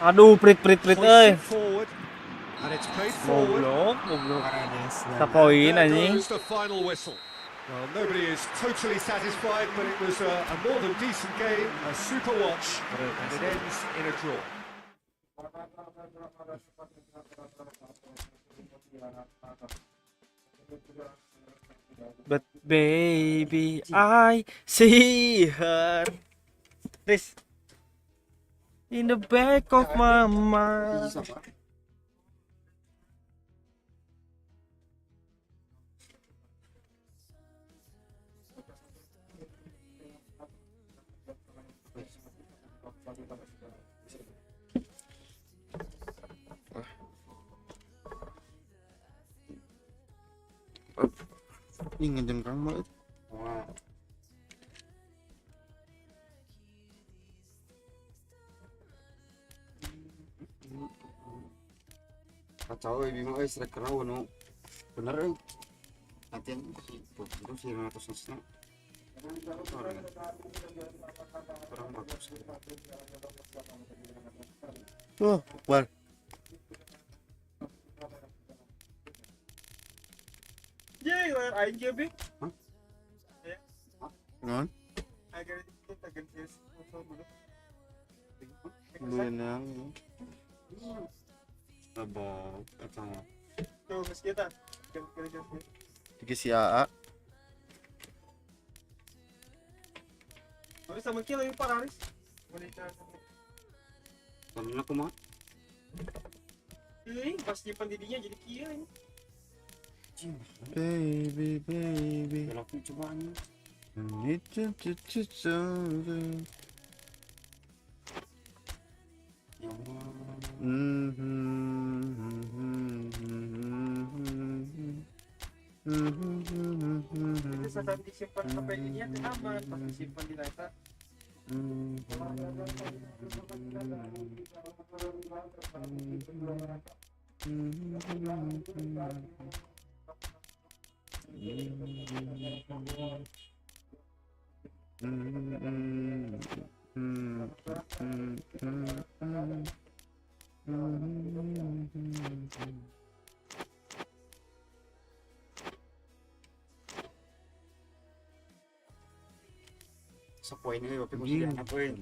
Aduh, prit. Hoisted forward, and it's played forward. Goblok. Parades. Kita poin There anjing. goes the final whistle. Well, nobody is totally satisfied, but it was a more than decent game, a super watch, and it ends in a draw. But baby, I see her. This in the back of my mind. Ini ngejeng kang banget. Wah. Kacau bima striker no. Bener latihan terus sih ratus senang. Kurang bagus. Wal. Jeng, aing kieu bi. Non? Agar kita geus dulu. Menang. Abang, kacau. Tuh, geus kita. Tiga si AA. Terus sama kieu lagi pararis. Temen aku mah. Ini pas nyimpan didinya jadi kieu ini. Baby. Beloknya coba nih. Ya Itu saat disimpan sampai ini aman, pas disimpan di data. Sepoin ini tapi mesti diapain?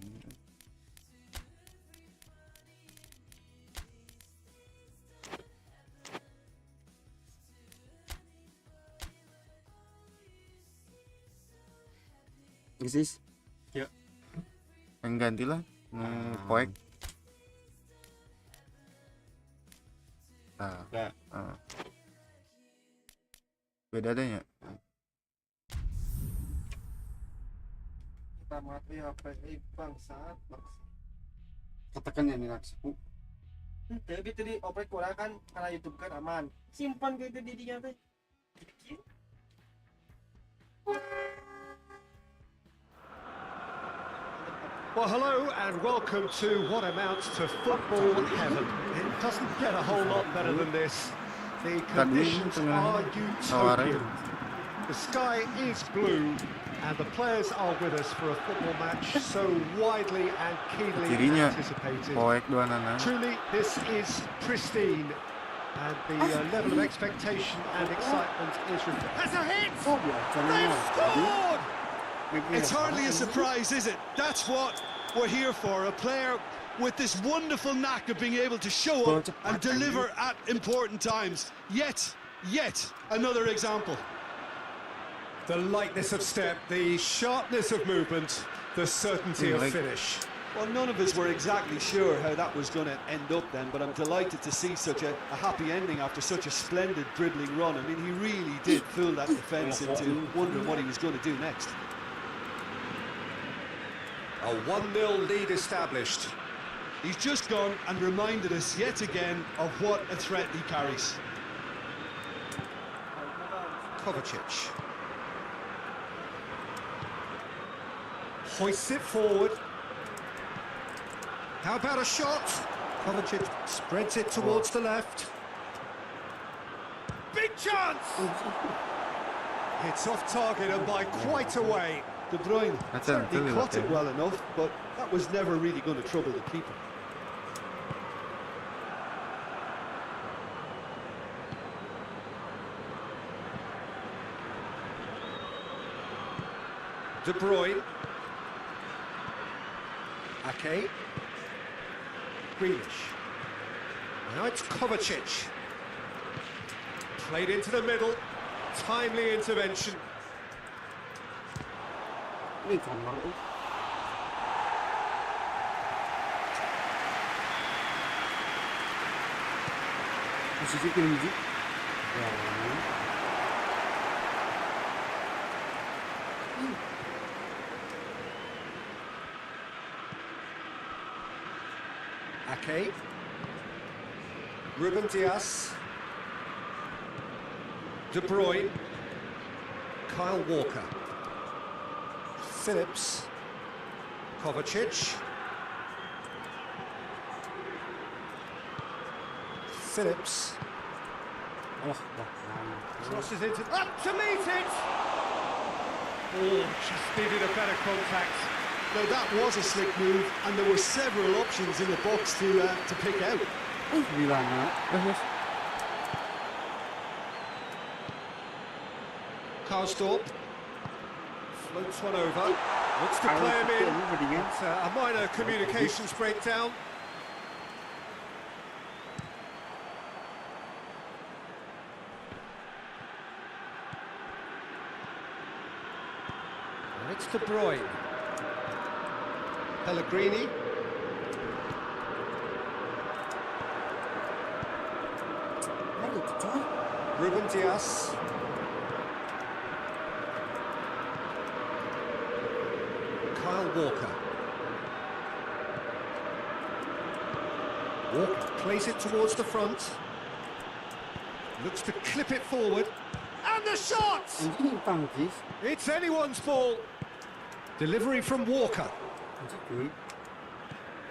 Isis. Ya. Ganti lah. Poek. Nah. Ya. Beda adanya. Kita mati apa bangsat. Katakan ya nih naksu. Tapi tadi oprek kurang kan karena YouTube kan aman. Simpan ke itu didinya teh. Well, hello and welcome to what amounts to football heaven. It doesn't get a whole lot better than this. The conditions are utopian. The sky is blue and the players are with us for a football match so widely and keenly Kirinya anticipated. Poek dua nana. Truly, this is pristine, and the level of expectation and excitement is... Has a hit! They've scored! It's hardly a surprise, is it? That's what we're here for, a player with this wonderful knack of being able to show up and deliver at important times. Yet another example. The lightness of step, the sharpness of movement, the certainty of finish. Well, none of us were exactly sure how that was going to end up then, but I'm delighted to see such a happy ending after such a splendid dribbling run. I mean, he really did fool that defence into wondering what he was going to do next. A 1-0 lead established. He's just gone and reminded us yet again of what a threat he carries. Kovacic. Hoists it forward. How about a shot? Kovacic spreads it towards the left. Big chance! It's off target and by quite a way. De Bruyne That's certainly it, caught it okay. well enough, but that was never really going to trouble the keeper. De Bruyne. Ake. Grealish. Now it's Kovacic. Played into the middle. Timely intervention. Ini kamar tuh. Posisi tinggi. Ya. Ake. Ruben Dias. De Bruyne. Kyle Walker. Phillips. Kovacic. Phillips. Oh, Crosses it up to meet it! Oh, just needed a better contact. Now that was a slick move, and there were several options in the box to pick out. bilang ya. Karsdorp. Floats one over. Looks to play him in. It's a minor communications breakdown. And it's De Bruyne. Pellegrini. Ruben Dias. Kyle Walker. Walker plays it towards the front. Looks to clip it forward. And the shot! Ini tangkis. It's anyone's ball. Delivery from Walker.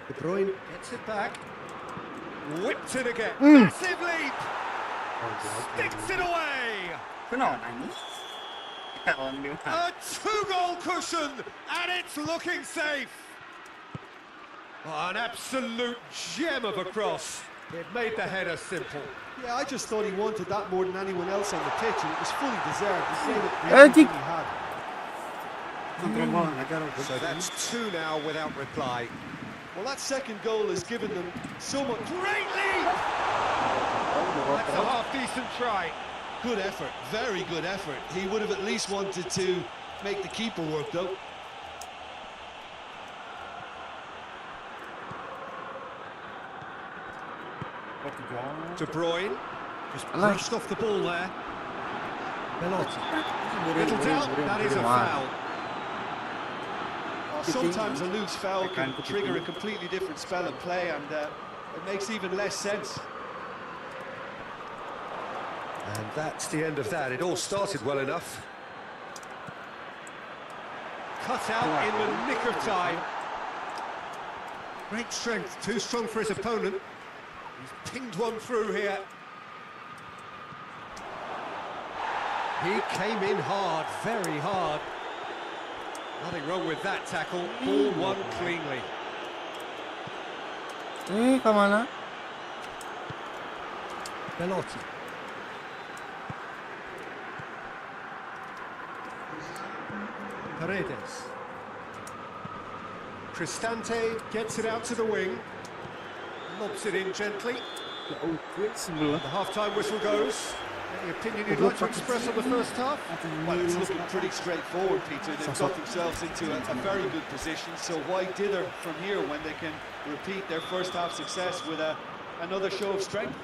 De Bruyne gets it back. Whipped it again. Massive leap! Sticks it away! Kenapa nangis? Kawan dia. A two-goal cushion, and it's looking safe. Oh, an absolute gem of a cross. It made the header simple. Yeah, I just thought he wanted that more than anyone else on the pitch, and it was fully deserved. He gave it everything he had. So that's two now without reply. Well, that second goal has given them so much. Great leap! That's a half-decent try. Good effort, very good effort. He would have at least wanted to make the keeper work, though. De Bruyne just brushed off the ball there. Belotti. Little doubt, that is a foul. Sometimes a loose foul can trigger a completely different spell of play, and it makes even less sense. And that's the end of that. It all started well enough. Cut out in the nick of time. Great strength, too strong for his opponent. He's pinged one through here. He came in hard, very hard. Nothing wrong with that tackle. Ball won cleanly. Kemana? Belotti. Paredes. Cristante gets it out to the wing. Lobs it in gently. The half-time whistle goes. Any opinion you'd like to express on the first half? Well, it's looking pretty straightforward, Peter. They've got themselves into a very good position, so why dither from here when they can repeat their first half success with another show of strength?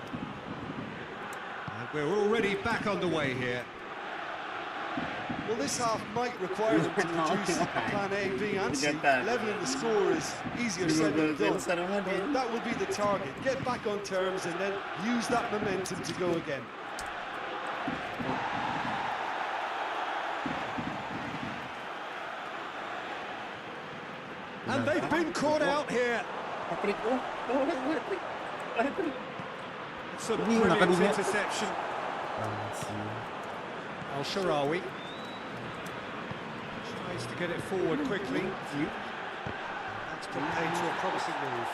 And we're already back underway here. Well, this half might require them to produce plan A, B and C. Leveling the score is easier said than done. But that will be the target. Get back on terms and then use that momentum to go again. And they've been caught out here. It's a brilliant interception. Al-Sharawi tries to get it forward quickly. That's put paid to a promising move.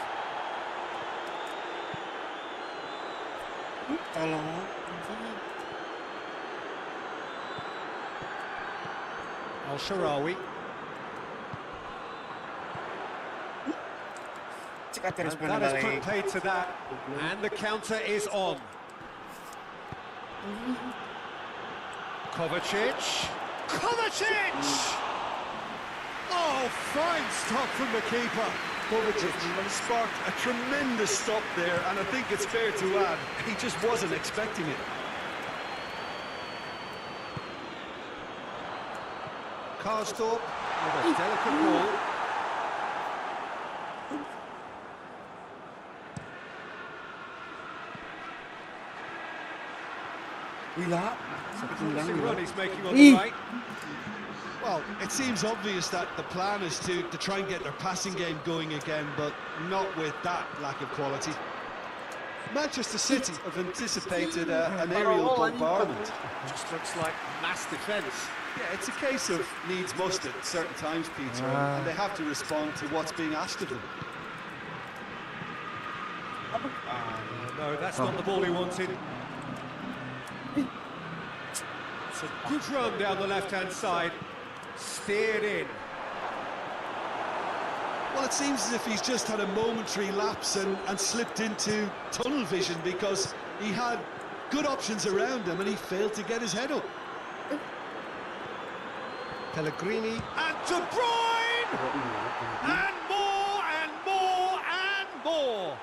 Al-Sharawi. And that has put paid to that. And the counter is on. Kovacic. Kovacic! Oh, fine stop from the keeper. Kovacic sparked a tremendous stop there, and I think it's fair to add, he just wasn't expecting it. Karsdorp with a delicate ball. Promising run he's making on the right. Well, it seems obvious that the plan is to try and get their passing game going again, but not with that lack of quality. Manchester City have anticipated an aerial bombardment. Just looks like mass defence. Yeah, it's a case of needs must at certain times, Peter, and they have to respond to what's being asked of them. No, that's not the ball he wanted. It's a good run down the left-hand side. Steered in. Well, it seems as if he's just had a momentary lapse and slipped into tunnel vision because he had good options around him and he failed to get his head up. Pellegrini and De Bruyne! And more and more and more!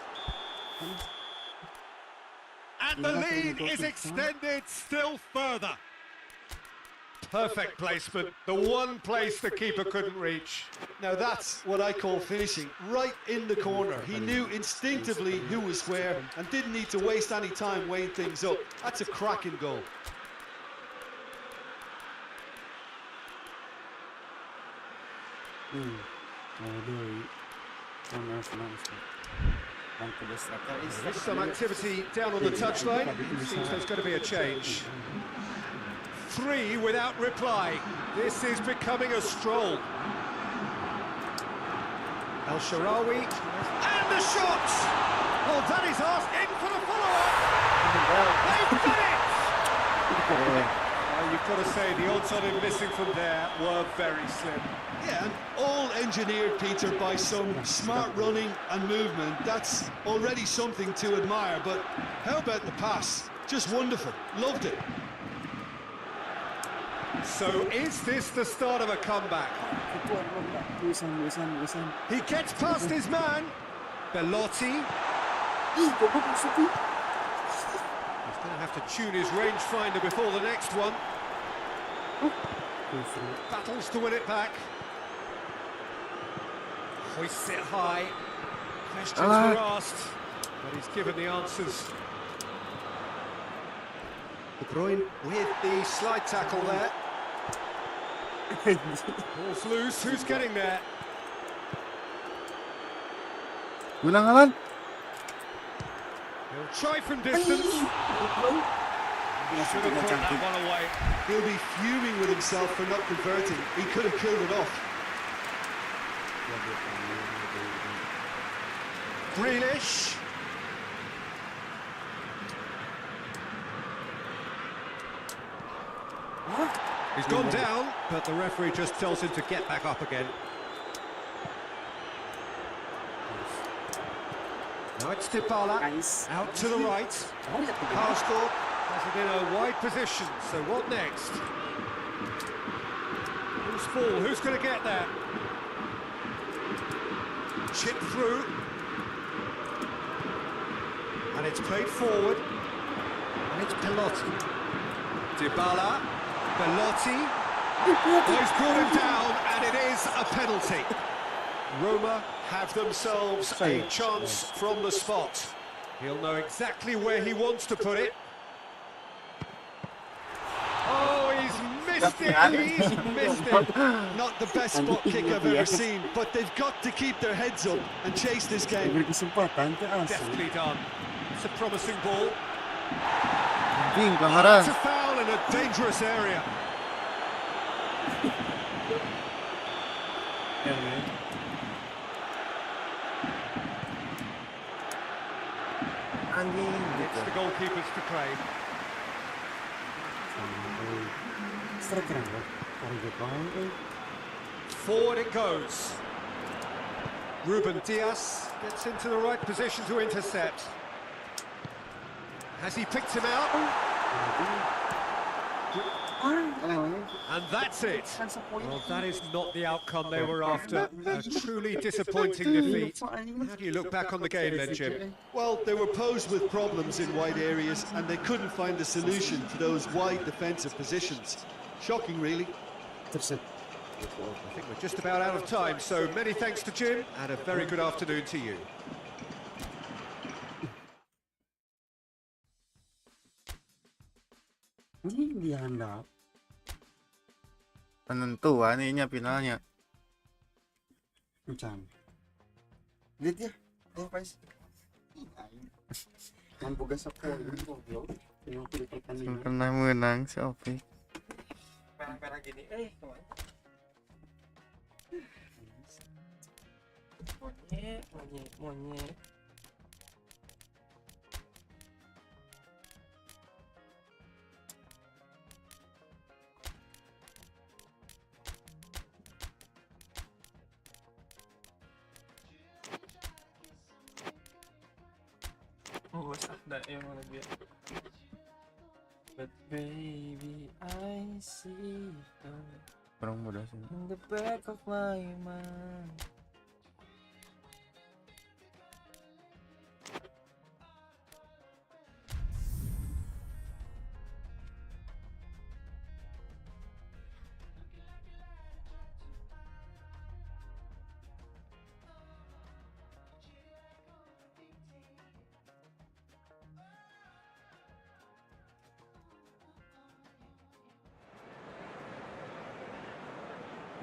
And the lead is extended still further. Perfect placement, the one place the keeper couldn't reach. Now that's what I call finishing, right in the corner. He knew instinctively who was where and didn't need to waste any time weighing things up. That's a cracking goal. There's some activity down on the touchline. Seems there's going to be a change. 3 without reply. This is becoming a stroll. El-Sharawi. And the shot! Oh, that is asked in for the follow-up. They've done it! You've got to say, the odds on him missing from there were very slim. Yeah, and all engineered, Peter, by some smart running and movement. That's already something to admire, but how about the pass? Just wonderful. Loved it. So is this the start of a comeback? He gets past his man. Belotti. He's going to have to tune his rangefinder before the next one. Battles to win it back. Hoists it high. Questions were asked, but he's given the answers. De Bruyne with the slide tackle there. Ball's loose, who's getting there? Ulang. He'll try from distance. He should have put that one away. He'll be fuming with himself for not converting. He could have killed it off. Grealish. He's gone down, but the referee just tells him to get back up again. Now it's Dybala, out to the right. Karsdorp has it in a wide position, so what next? Who's full? Who's going to get that? Chip through. And it's played forward. And it's Belotti. Dybala. Belotti. he's brought him down, and it is a penalty. Roma have themselves a chance from the spot. He'll know exactly where he wants to put it. Oh, he's missed it, he's missed it. Not the best spot kick I've ever seen, but they've got to keep their heads up and chase this game. Diberi kesempatan ke asli. Deftly done. It's a promising ball. Ding, pelanggaran. It's a foul in a dangerous area. Anjing. It's the goalkeepers to claim. Striker kan. Target banget. Forward it goes. Ruben Diaz gets into the right position to intercept. Has he picked him out? And that's it. Well, that is not the outcome they were after. A truly disappointing defeat. How do you look back on the game then, Jim? Well, they were posed with problems in wide areas and they couldn't find a solution to those wide defensive positions. Shocking, really. Terset. I think we're just about out of time, so many thanks to Jim and a very good afternoon to you. Ini dihandap. Penentuan ininya finalnya. Macam. Lihat ya. Guys. Mampu gasak ko. Yung pilih kanina. Pernah menang si Opi. Merah-merah gini. Kemana? Monyet. Oh, ada yang mana dia? But baby, I see Kurang mudah sih. in the back of my mind.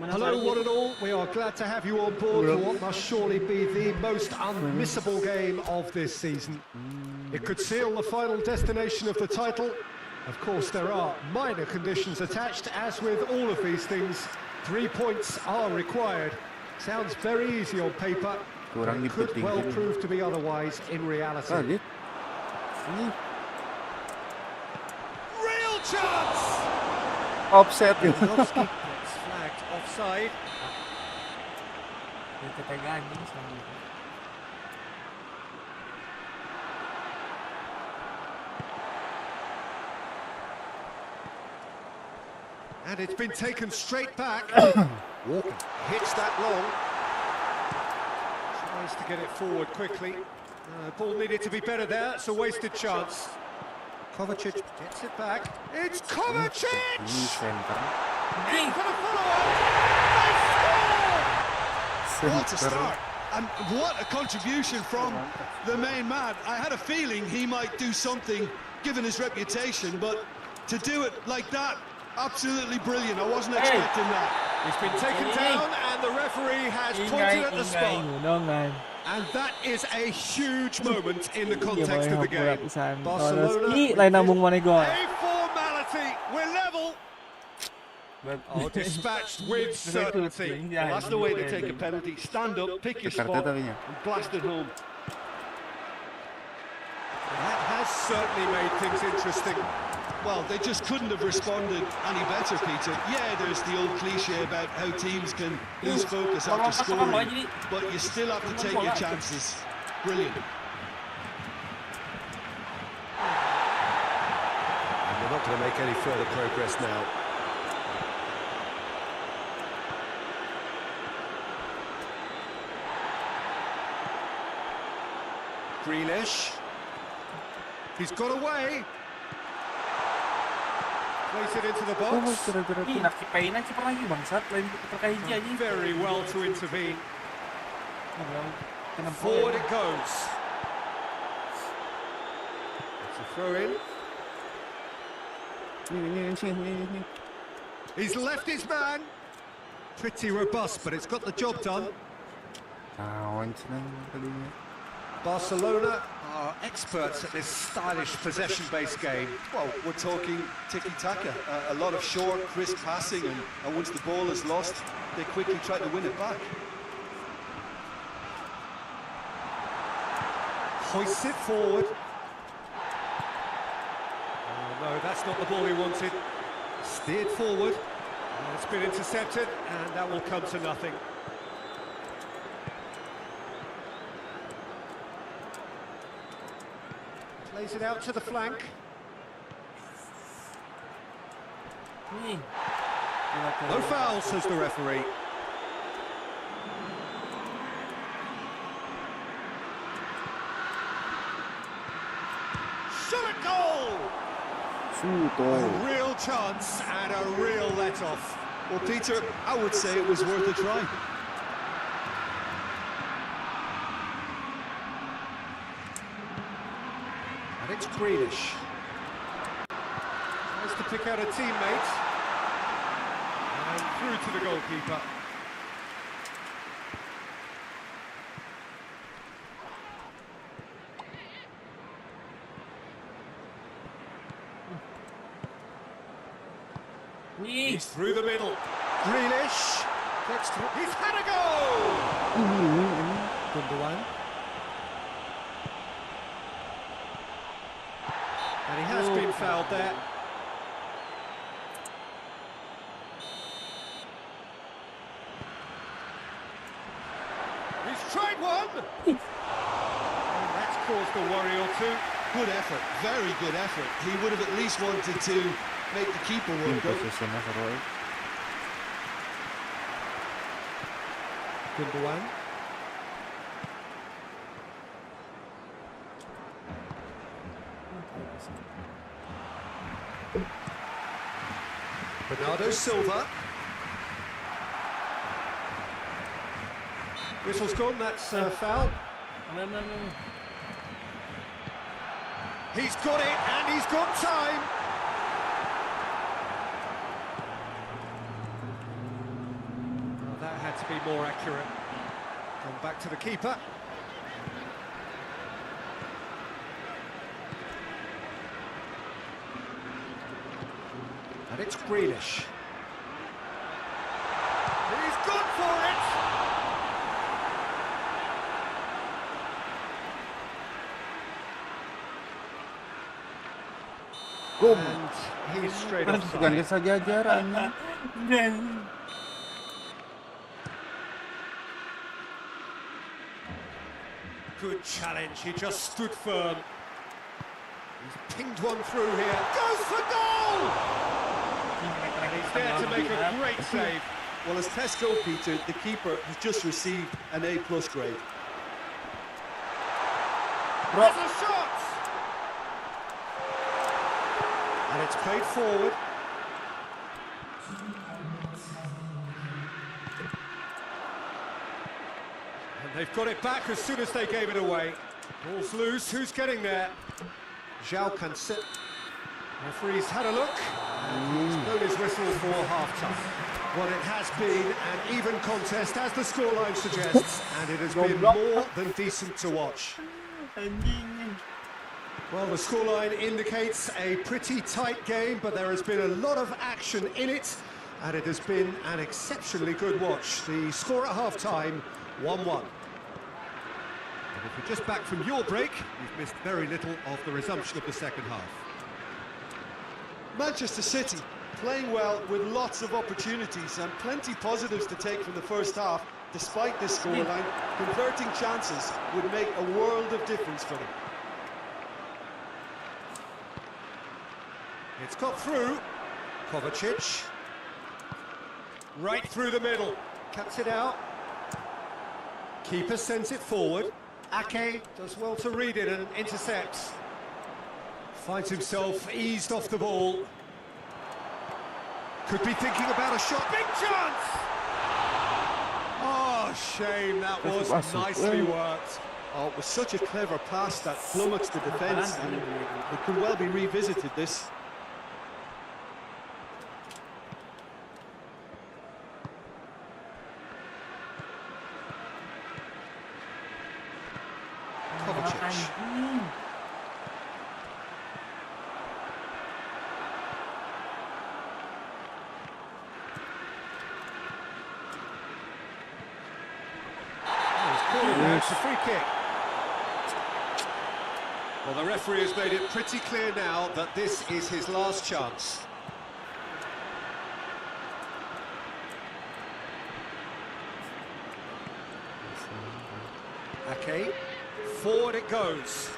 Hello, one and all. We are glad to have you on board for what must surely be the most unmissable game of this season. It could seal the final destination of the title. Of course, there are minor conditions attached, as with all of these things. 3 points are required. Sounds very easy on paper, but it could well prove to be otherwise in reality. Real chance! Offset. It's flagged offside. And it's been taken straight back. Walker hits that long. Tries to get it forward quickly. Ball needed to be better there. It's a wasted chance. Kovacic gets it back. It's Kovacic! In for the follow-up. They score! What a start! And what a contribution from the main man. I had a feeling he might do something, given his reputation, but to do it like that, absolutely brilliant. I wasn't expecting that. He's been taken down and the referee has pointed at the spot. And that is a huge moment in the context of the game. Barcelona, a formality, we're level. Oh, dispatched with certainty. Well, that's the way they take a penalty. Stand up, pick your spot, and blast it home. That has certainly made things interesting. Well, they just couldn't have responded any better, Peter. Yeah, there's the old cliche about how teams can lose focus after scoring, but you still have to take your chances. Brilliant. And we're not going to make any further progress now. Grealish. He's got away. Place it into the Oh, box. gara-gara Ih, tuh. nakipain aja pernah lagi bangsat. Lain terkait dia aja. Very well to intervene. Kenapa? Forward it goes. It's a throw in. Ini. He's left his man. Pretty robust, but it's got the job done. Kawan senang kalinya. Barcelona are experts at this stylish possession-based game. Well, we're talking tiki-taka. A lot of short, crisp passing, and once the ball is lost, they quickly try to win it back. Hoists it forward. Oh, no, that's not the ball he wanted. Steered forward. And it's been intercepted, and that will come to nothing. Plays it out to the flank. Nih. No foul, says the referee. Shot at goal! Shoot, A oh. real chance and a real let-off. Well, Peter, I would say it was worth a try. And it's Grealish. Tries to pick out a teammate. And through to the goalkeeper. Nih. He's through the middle. Grealish gets through. He's had a goal! Gundogan. And he has been fouled there. He's tried one! And that's caused a worry or two. Good effort, very good effort. He would have at least wanted to make the keeper Ini work out. posisinya seru. Gundogan. Bernardo Silva. Whistle's gone, that's a foul. No. He's got it, and he's got time. Well, that had to be more accurate. Gone back to the keeper. And it's Grealish. He's gone for it! Boom. And he's straight Bukan offside. kesejajarannya. Good challenge, he just stood firm. He's pinged one through here. Goes for goal! And he's there to make a great save. Well, as Tesco, Peter, the keeper has just received an A+ grade. There's a shot! And it's played forward. And they've got it back as soon as they gave it away. Ball's loose, who's getting there? João Cancelo. Referee's had a look, and he's blown his whistle for half-time. Well, it has been an even contest, as the scoreline suggests, and it has been more than decent to watch. Well, the scoreline indicates a pretty tight game, but there has been a lot of action in it, and it has been an exceptionally good watch. The score at half-time, 1-1. And if you're just back from your break, you've missed very little of the resumption of the second half. Manchester City playing well with lots of opportunities and plenty positives to take from the first half. Despite this scoreline, converting chances would make a world of difference for them. It's got through. Kovacic. Right through the middle. Cuts it out. Keeper sends it forward. Ake does well to read it and intercepts. Finds himself eased off the ball. Could be thinking about a shot. Big chance! Oh, shame. That was nicely worked. Oh, it was such a clever pass that flummoxed the defence, and it could well be revisited, this. Kovacic. It's a free kick. Well, the referee has made it pretty clear now that this is his last chance. Okay, forward it goes.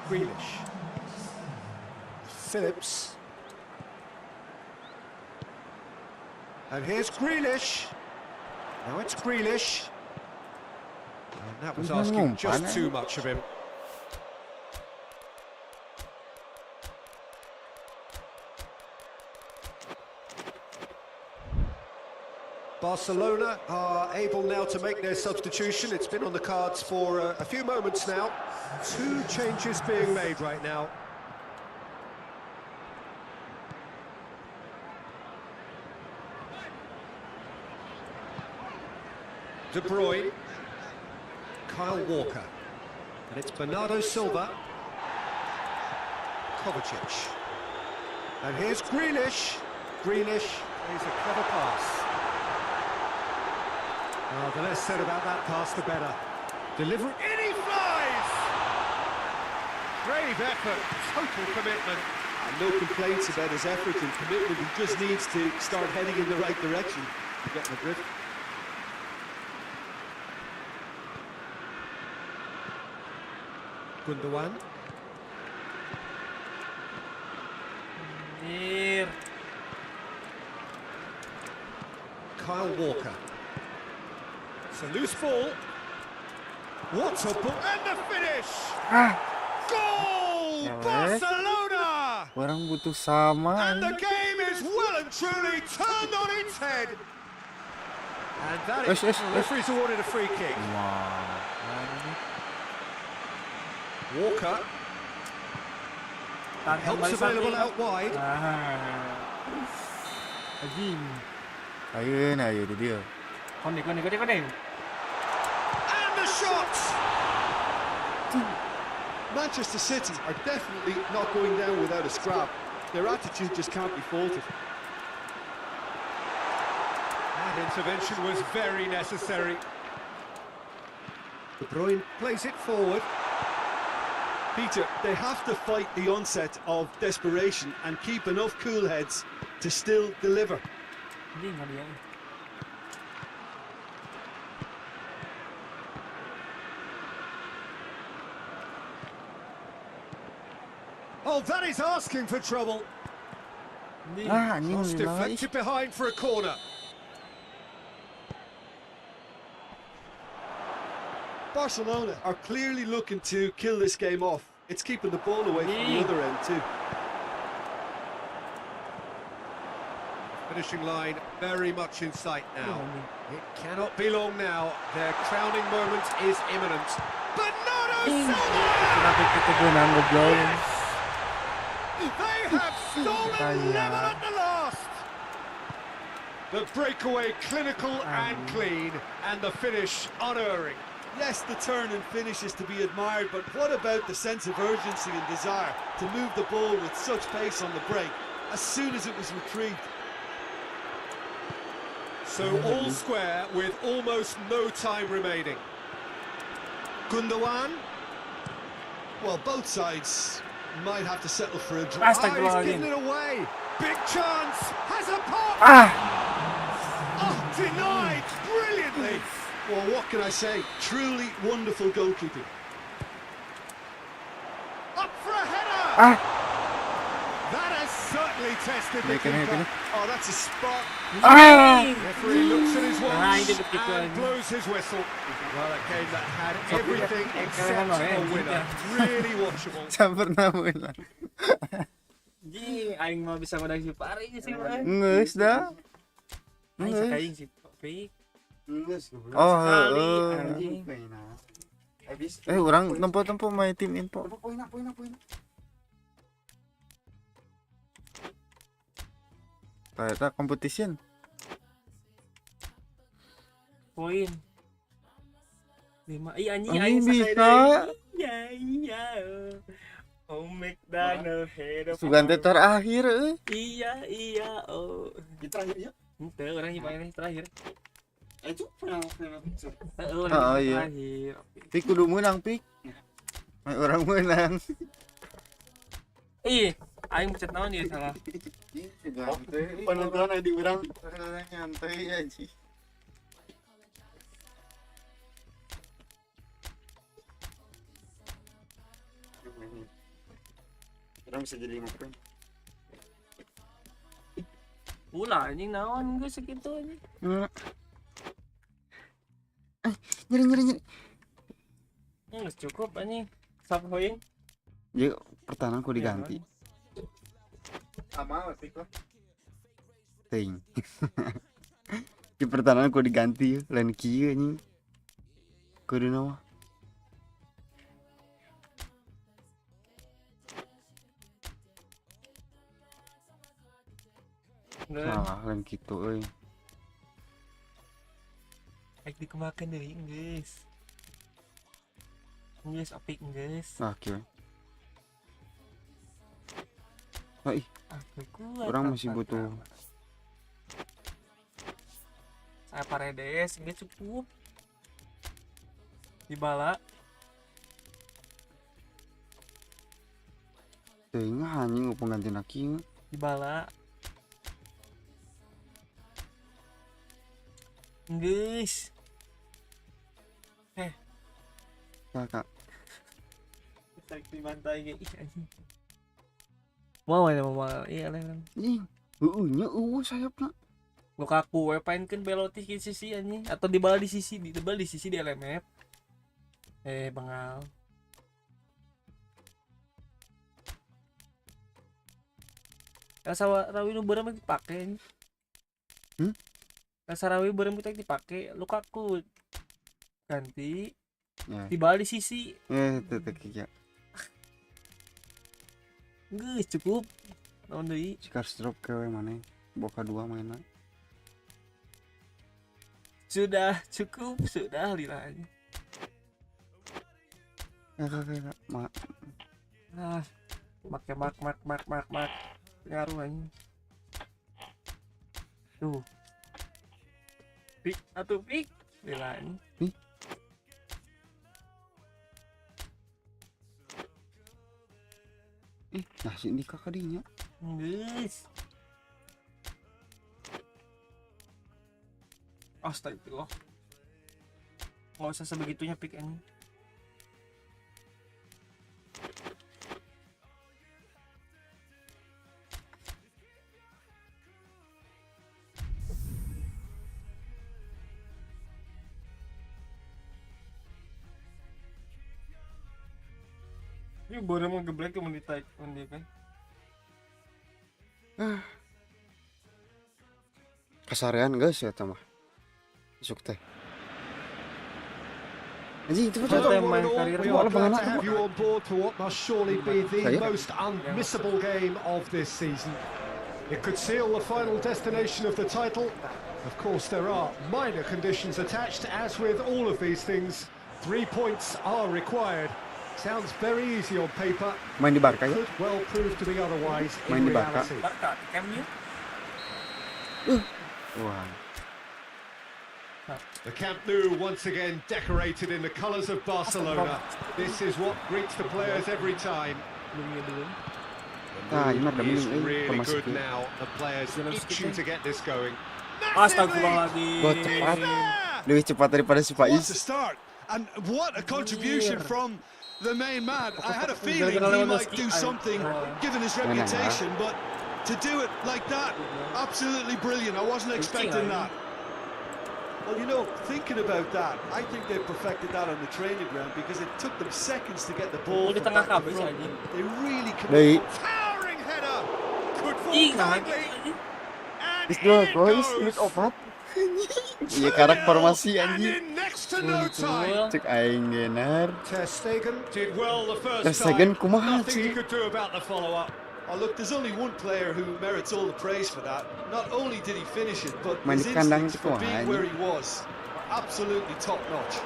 Grealish. Phillips. And here's Grealish. Now it's Grealish. And that was asking just too much of him. Barcelona are able now to make their substitution. It's been on the cards for a few moments now. 2 changes being made right now. De Bruyne, Kyle Walker, and it's Bernardo Silva, Kovacic, and here's Grealish. Grealish is a clever pass. Oh, the less said about that pass, the better. Delivery, in he flies! Brave effort, total commitment. And no complaints about his effort and commitment. He just needs to start heading in the right direction to get the drift. Gundogan. Kyle Walker. It's a loose ball. What a ball! And the finish! Goal! Barcelona! Orang butuh sama. And the game is well and truly turned on its head. And that is, the referee's awarded a free kick. Walker. Helps available out wide. Ayo dia. And the shot! Manchester City are definitely not going down without a scrap. Their attitude just can't be faulted. That intervention was very necessary. De Bruyne plays it forward. Peter, they have to fight the onset of desperation and keep enough cool heads to still deliver. Oh, that is asking for trouble. Cross deflected behind for a corner. Barcelona are clearly looking to kill this game off. It's keeping the ball away from the other end too. Finishing line very much in sight now. It cannot be long now. Their crowning moment is imminent. Bernardo Silva! They have stolen level at the last. The breakaway clinical and clean, and the finish unerring. Yes, the turn and finish is to be admired, but what about the sense of urgency and desire to move the ball with such pace on the break as soon as it was retrieved? So all square with almost no time remaining. Gundogan. Well, both sides might have to settle for a draw. He's getting it away. Big chance. Has a pop. Oh, denied brilliantly. Well, what can I say? Truly wonderful goalkeeping. Up for a header. That has certainly tested the keeper. Oh, that's a spot. Referee looks at his watch and blows his whistle. Well, a game that had everything except a winner. Really watchable. Saya pernah bilang. Ji, aing mah bisa menang si Pari sih mah. Geus dah. Aing Geus. sakaing si Pik. Geus. Oh, Sekali, heeh. anjing. Habis. Orang tempo main tim info. Poin. Ternyata competition. Poin. 5. Iya anjing Anjing aing bisa. sakaing. Iya. Oh McDonald head of Sugan teh terakhir Iya. Oh. Di terakhir ya. Ente orang yang paling terakhir. Itu final picture. Orang iya. terakhir. Pik kudu menang pik. Orang menang. Ih, aing pencet naon dia salah. Penonton ada di urang. Nyantai aja. Orang bisa jadi 5 poin. Ulah anjing naon geus segitu anjing. Nyeri. Geus cukup anjing. 1 poin. Ya pertahanan ku diganti. Sama pik lah. Ting. Di pertahanan ku diganti lain kieu anjing. Kudu naon? Salah lain kitu euy. Aik dikemakeun deui geus. Geus apik geus. Nah, kieu. Ih, Kuat. orang masih butuh. Saya Paredes geus cukup. Dibala Teuing anjing penggantina kieu. dibala. Geus. Kakak. Kita dibantai ge ih anjing. Mau iya lah. Anjing. Nya sayapna. Lukaku we paenkeun beloti ke sisi anjing atau dibala di sisi di LMF. Bengal. Sarawi nu beureum dipake. Sarawi beureum kita dipake, Lukaku ganti Ya. dibala di sisi. Teu kieu. Geus cukup. Naon deui? Cikar stroke kewe maneh. Boka 2 mainna. Sudah cukup, sudah lila. Kakak. Make mak ngaruh anjing. Tuh. Pik atuh pik lila anjing. Nasi di kakak dinya. Geus. Astagfirullah. Nggak usah sebegitunya pik anjing. Ini baru mau geblek ke Menit kan. Kasarean guys ya mah. Isuk teh. Anjing itu Well, Betul. all in all, we are glad to have you on board for what must surely be the Saya? most unmissable game of this season. It could seal the final destination of the title. Of course, there are minor conditions attached, as with all of these things. 3 points are required. Sounds very easy on paper. Main di Barca ya? Could well prove to be otherwise Main in di Barca. reality. Barca, MU. Wah. The Camp Nou once again decorated in the colours of Barcelona. This is what greets the players every time. Nah, ini mah He is demi really informasi good now. The players itching to get this going. Astagfirullahaladzim. Gua cepat. Lebih cepat daripada si What a Faiz. start, and what a contribution from the main man. I had a feeling he might do something given his reputation, but to do it like that, absolutely brilliant. I wasn't expecting that. Well, you know, thinking about that, I think they perfected that on the training ground because it took them seconds to get the ball Di from tengah back to kabel front. anjing. They really Dari committed. Towering header. fall kindly. And Is dua in it guys, goes. menit opat. Iya karak formasi And anjing. in next to no time. Cek aing genar. Ter Stegen did well the Ter first Stegen time. kumaha, Nothing he Ci? could do about the follow-up. Oh, look, there's only one player who merits all the praise for that. Not only did he finish it, but Main his di kandang instincts itu for being aja. where he was are absolutely top-notch.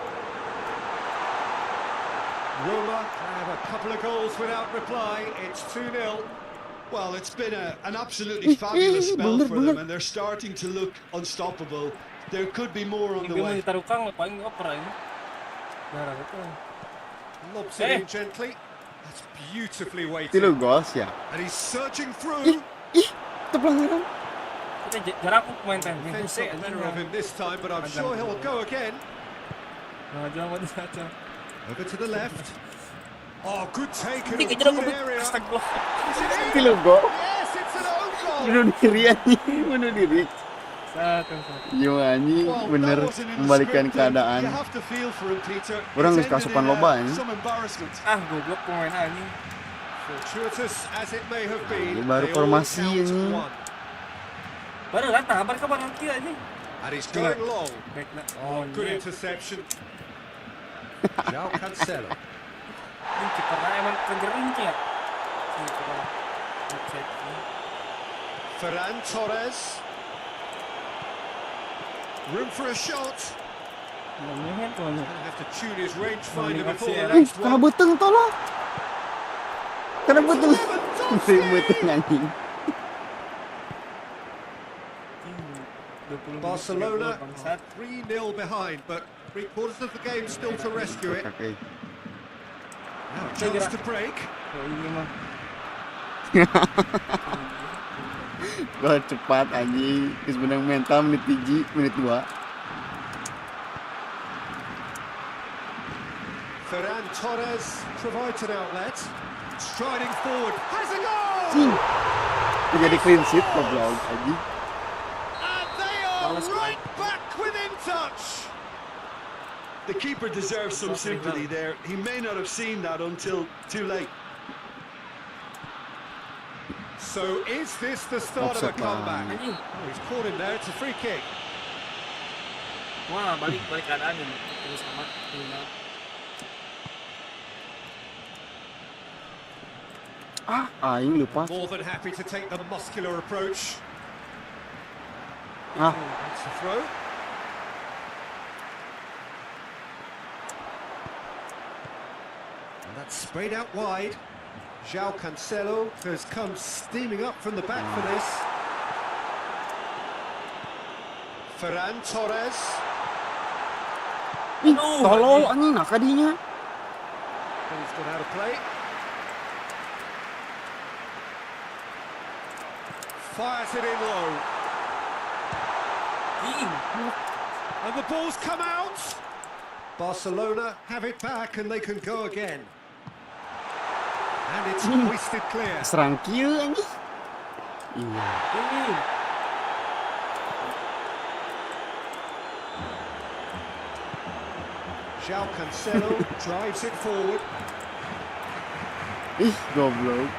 Roma have a couple of goals without reply. It's 2-0. Well, it's been an absolutely fabulous spell for them, and they're starting to look unstoppable. There could be more on the way. Lobs it in gently. That's beautifully Itu weighted. lo goals ya. And he's searching through. Itu pelanggaran. Jarang aku main time. Defense got the better of him this time, but I'm sure he'll go again. Over to the left. Oh, good take in a good area. Itu lo gol. Yes, it's an own goal. Bunuh diri anjing, bunuh diri. Yo anjing Well, bener that wasn't in the membalikkan script, and keadaan. You have to feel for him, Peter. Orang It's geus ended kasukan in, loba, ini. some embarrassment. Goblok pemain anjing. Fortuitous as it may have been, Ini baru they all formasi count ini. one. Baru datang, kabar kabar nanti anjing. And he's going long. Oh, Good interception. João Cancelo. Ini kipernya emang kegering ya. Ferran Torres. Room for a shot. Gonna have to tune his rangefinder before the next Kena one. beteng tolong. Kena beteng. Beteng anjing. Barcelona are 3-0 behind, but 3/4 of the game still to rescue it. Oke. Now a chance to break. Gol cepat anjing. Geus menang mental menit 1, menit 2. Ferran Torres provides an outlet. Striding forward. Has a goal! Itu jadi clean sheet goblok anjing. And they are right back within touch. The keeper deserves some sympathy there. He may not have seen that until too late. So is this the start of a Offset lah. comeback? Anjing. Oh, he's caught him there. It's a free kick. Wah, balik keadaan ini. Terus amat. Aing lupa. More than happy to take the muscular approach. That's the throw. And that's sprayed out wide. João Cancelo has come steaming up from the back for this. Ferran Torres. Ih, tolol anjing nah kadinya. He's got out of play. Fires it in low. And the ball's come out. Barcelona have it back and they can go again. And it's hoisted clear. Serang kieu anjing. Iya. João Cancelo drives it forward. Ih, goblok.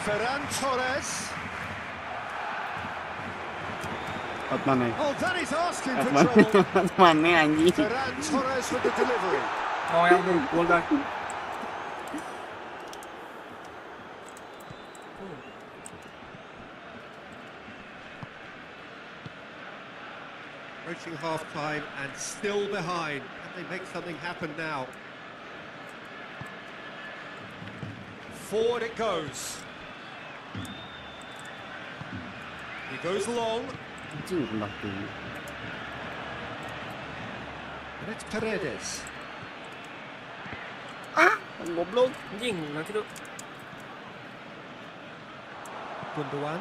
Ferran Torres. Out mana? Oh, that is asking Out for mana? trouble. Out mana anjing? Ferran Torres with the delivery. Mau yang gol dah. Approaching half-time and still behind. Can they make something happen now? Forward it goes. He goes long. Anjing rendah tuh. And it's Paredes. Goblok. Anjing, nanti tuh. Gundogan.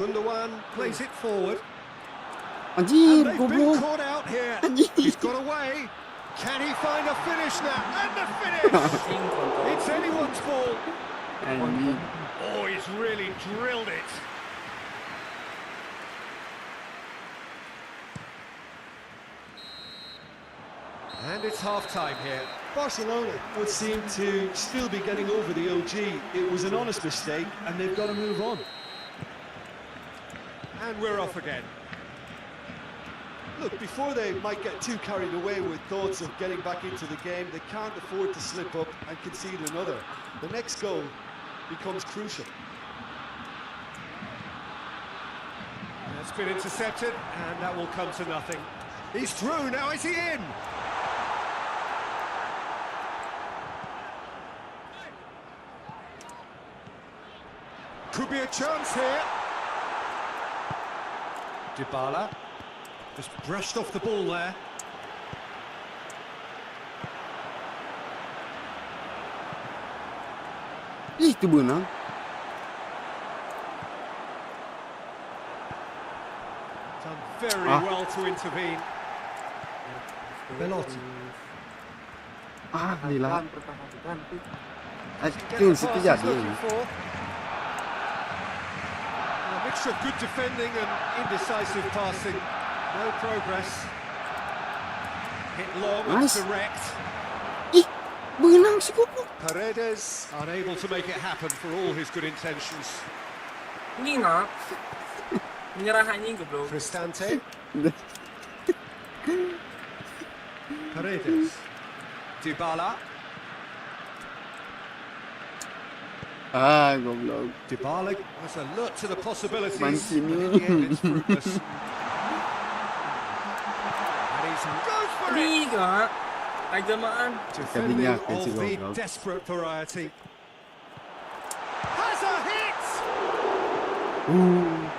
Gundogan plays it forward. Anjir, And they've been goblok. caught out here. Anjing. He's got away. Can he find a finish now? And the finish! It's anyone's ball. Anjing. Oh, he's really drilled it. And it's half-time here. Barcelona would seem to still be getting over the OG. It was an honest mistake, and they've got to move on. And we're off again. Look, before they might get too carried away with thoughts of getting back into the game, they can't afford to slip up and concede another. The next goal becomes crucial. That's been intercepted, and that will come to nothing. He's through, now is he in? Could be a chance here. Dybala just brushed off the ball there. Ih, itu benang. Done very well to intervene. Belotti. Hilang. Get Itu the situ pass he's jadi. looking for. A mixture of good defending and indecisive passing. No progress. Hit long and Nice. direct. Ih, benang si Kuku. Paredes unable to make it happen for all his good intentions. Ini nggak menyerah anjing goblok. Cristante. Paredes. Dybala. Goblok. Dybala was alert to the possibilities. Mancini. But in the end, it's fruitless. And he goes for it. Ini nggak keagamaan. Defending Kadinya, of kasi the goblok. desperate variety. Has a hit!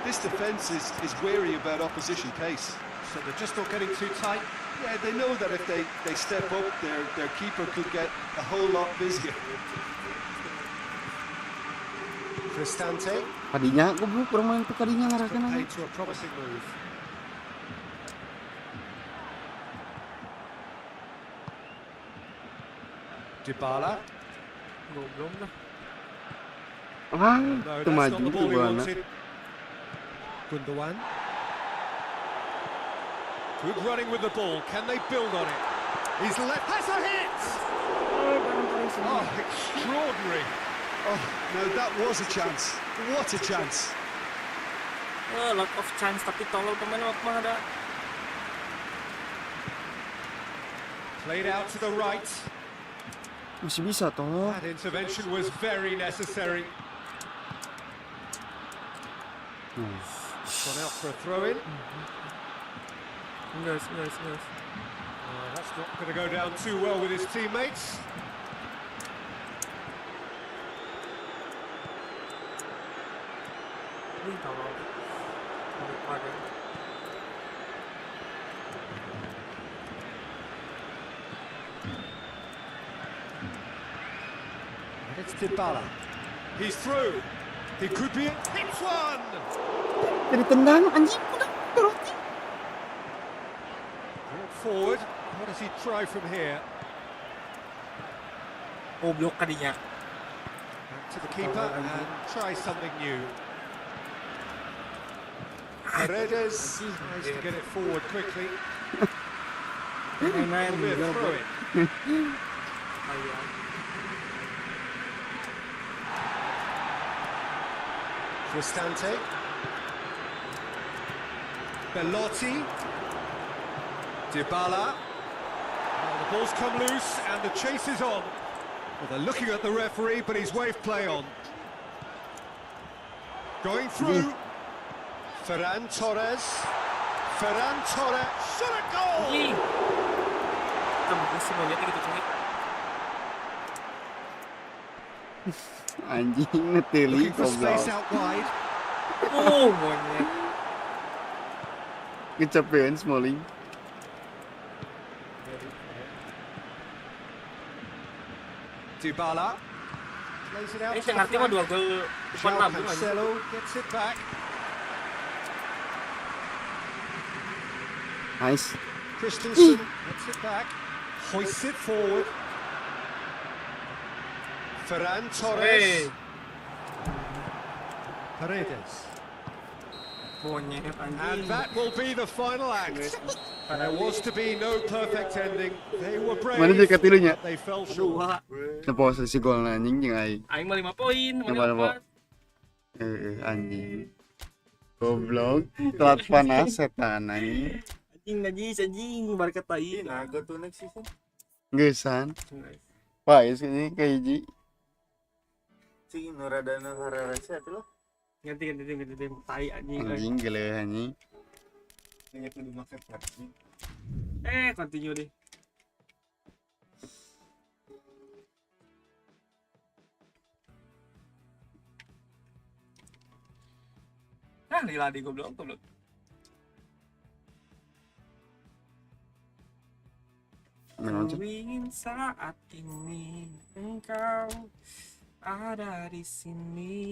This defence is wary about opposition pace. So they're just not getting too tight. Yeah, they know that if they step up, their keeper could get a whole lot busier. Cristante. Kadinya goblok bermain tuh kadinya ngarakan aja. Paid to a promising move. Dybala. Goblok dah. No, Itu that's not maju the tuh ball he bana. wanted. Gundogan. Good running with the ball. Can they build on it? He's left. Has a hit! Oh, extraordinary. Oh, no, that was a chance. What a chance. Lot of chance tapi tolol pemain mah ada. Played out to the right. Masih bisa toh. That intervention was very necessary. Gone out for a throw-in. Enggak. That's not going to go down too well with his teammates. Ini tolol. Ada. It's Dybala. He's through. He could be. Hits one. Jadi tendang anjing udah berhenti. Brought forward. What does he try from here? Goblok kadinya. Back to the keeper and try something new. Paredes tries to get it forward quickly. Main-main It'll be a goblok. throw-in. Cristante. Belotti. Dybala. Well, the ball's come loose and the chase is on. Well, they're looking at the referee, but he's waved play on. Going through. Ferran Torres. Shot a goal! Ih. Tembus semuanya gitu cengit. Anjing ngeteli Looking for goblok. space out wide. Oh, monyet. Kecapean Smalling. Dybala. Plays it out to Saya the ngerti mah 2 flank. gol depan João lambung aja. Cancelo gets it back. Nice. Christensen gets it back. Hoists it forward. Ferran Torres. Hey. Paredes. Monyet And anjing. that will be the final act. There was to be no perfect ending. They were brave, Mana dia katilunya? but they fell short. Dua. Napa posisi gol anjing jeung aing. Aing mah 5 poin, mana Napa? 4. Anjing. Goblok, telat panas setan anjing. Anjing najis anjing, bar katain. Nah, go to next season. Geusan. Pak, ini kayak hiji. Si Nurada Hararese atuh lo. Ganti tim tai anjing. Anjing gele anjing. Nya kudu make versi. Continue deh. Lila di goblok. Gimana sih? Ku ingin saat ini engkau ada di sini.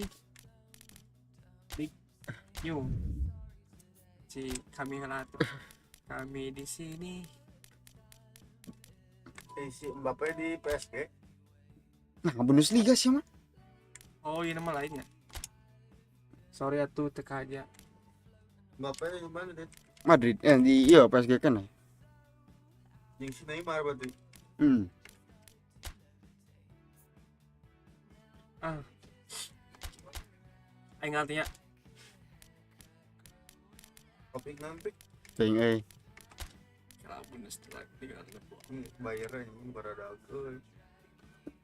Big you. Kami ngelatih. Kami di sini. Si Mbappe di PSG. Nah, Bundesliga sih mah. Oh, ini nama lainnya. Sorry atuh teka aja. Mbappe di mana deh? Madrid di iya PSG kan. Yang si Neymar berarti. Aing ngartinya. Topik nanti Teuing Kalau Bundesliga 3 bayarnya ini berada euy.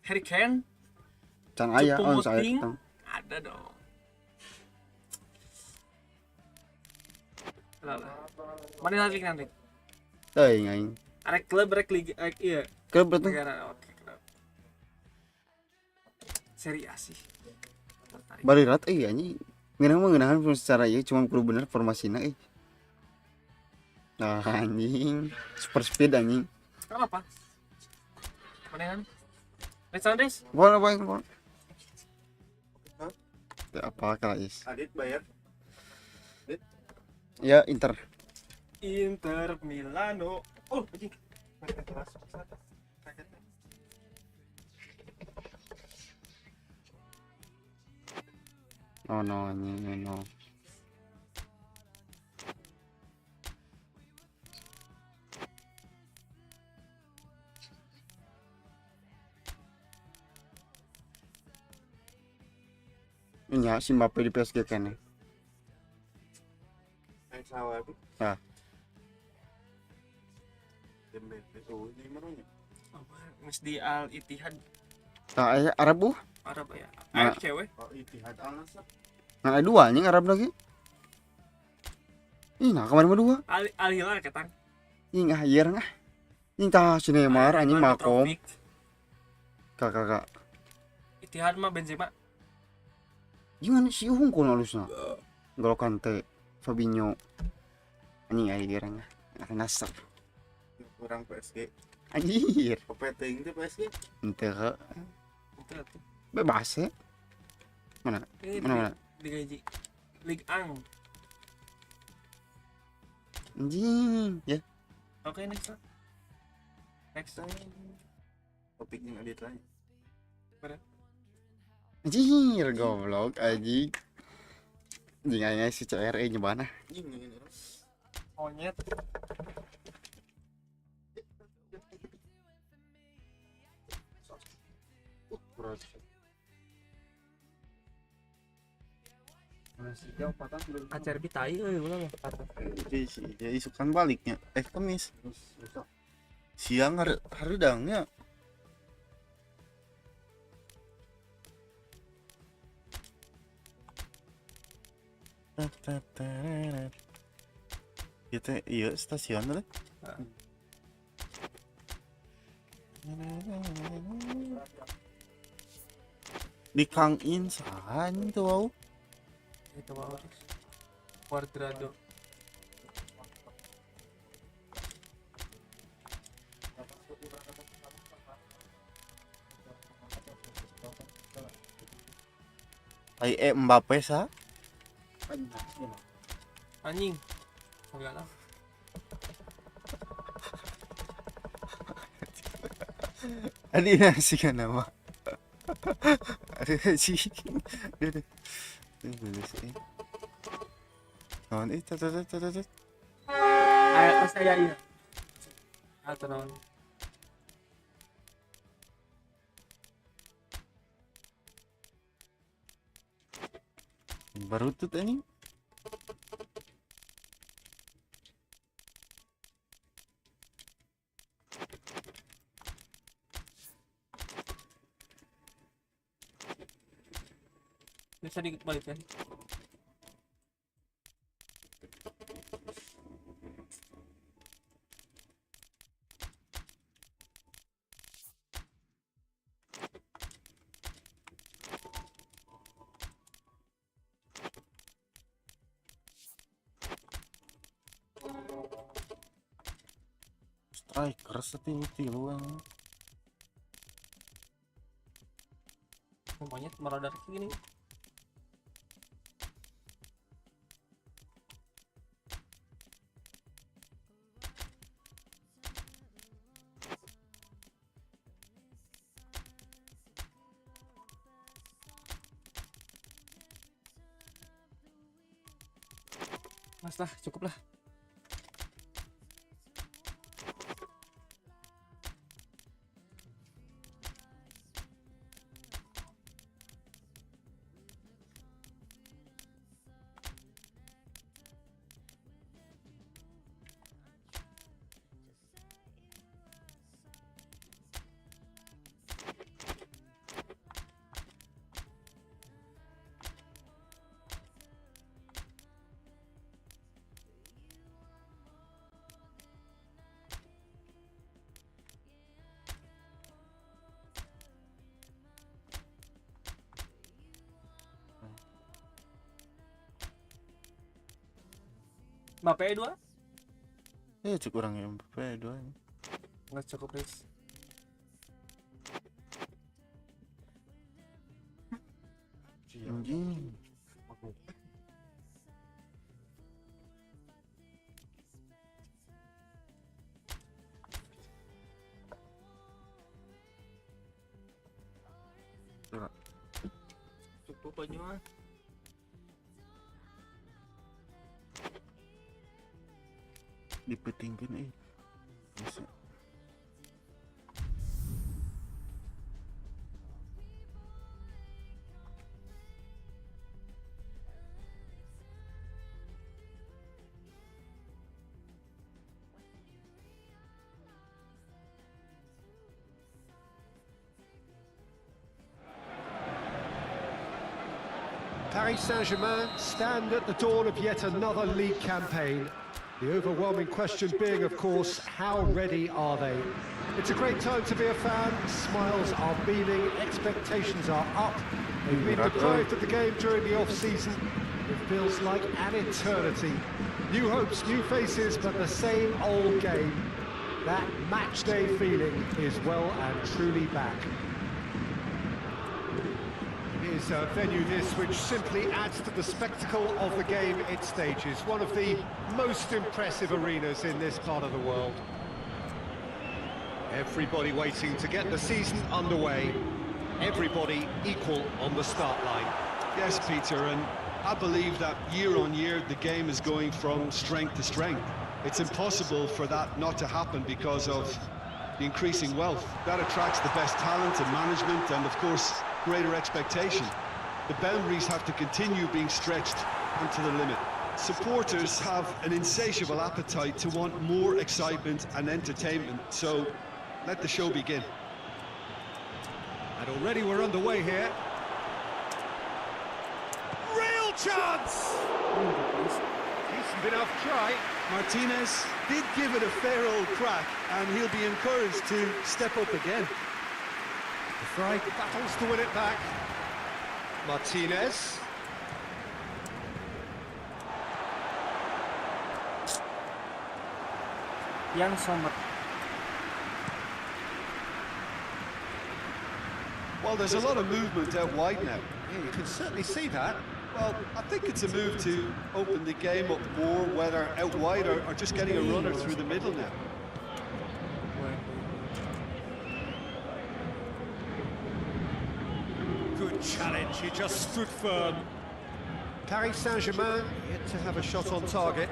Harry Kane can aya Cukup saya voting. ketang. ada dong. Lala. Mana nanti? Teuing aing. Arek klub rek liga iya. Klub berarti Negara oke klub. Seri A sih. barirat anjing. Ngeunang secara ieu cuma kudu bener formasina Nah, anjing. Super speed anjing. Apa? Mana kan? Let's Andes. Boleh. Apa kala is? Adit bayar. Ya, Inter. Inter Milano. Oh, anjing. Oh no, anjing, no. Ini ya, si Mbappe di PSG kan ya. Yang sawa itu. Ah. Dembele ini mana? Mis di Al Ittihad Nah, Arab bu? Arab ya. Nah. Arab cewek. Oh, Ittihad Al-Nassr. Nah, ada dua anjing Arab lagi. Ih, nah kemarin mah dua. Al Hilal ketang. Ih, ngahir ngah. Ih, tah si Neymar anjing makom. Kakak. Ittihad mah Benzema. Gimana sih hungkul halusna? Golo Kante, Fabinho. Anjing ngahir ngah. Nasr. Kurang PSG. Anjir. Kepeting itu PSG. Ente ke Itu tuh. bebas ya. Mana? Mana? Digaji. Ligue 1. Anjing, ya. Oke, next. Next. Topiknya Adit lain. Anjir, goblok anjing. Anjing aing si CRE nyebana. Ini. Monyet. Acar bitai ulah mah. Dia isukan baliknya. Kemis. Siang hareudangnya. Kita iya stasiun teh. Di Kang Insan tuh wow. Itu mau. Quadrado. Ai Mbappe sa? Anjing. Enggak lah. Adi nasi kan nama. Ada sih. Naon itu tut. Aya saya iya. Atau naon? Barutut anjing. Bisa dibalik kan? Striker setilu-tilu anjing. Monyet meradar gini. Mas lah, cukup lah. Mbappe 2? Cukup orang yang Mbappe 2 anjing. Nggak cukup, guys. Anjing. Cukup aja mah. Dipetingkeun bisa. Paris Saint-Germain stand at the dawn of yet another league campaign. The overwhelming question being, of course, how ready are they? It's a great time to be a fan. Smiles are beaming, expectations are up. They've been deprived of the game during the off-season. It feels like an eternity. New hopes, new faces, but the same old game. That match day feeling is well and truly back. It is a venue this which simply adds to the spectacle of the game it stages. One of the most impressive arenas in this part of the world. Everybody waiting to get the season underway. Everybody equal on the start line. Yes, Peter, and I believe that year on year the game is going from strength to strength. It's impossible for that not to happen because of the increasing wealth. That attracts the best talent and management and, of course, greater expectation. The boundaries have to continue being stretched unto the limit. Supporters have an insatiable appetite to want more excitement and entertainment, so let the show begin. And already we're underway here. Real chance! Decent enough try. Martinez did give it a fair old crack, and he'll be encouraged to step up again. The Fry battles to win it back. Martinez. Yang Sommer. Well, there's a lot of movement out wide now. Yeah, you can certainly see that. Well, I think it's a move to open the game up more, whether out wide or just getting a runner through the middle now. Good challenge, he just stood firm. Paris Saint-Germain yet to have a shot on target.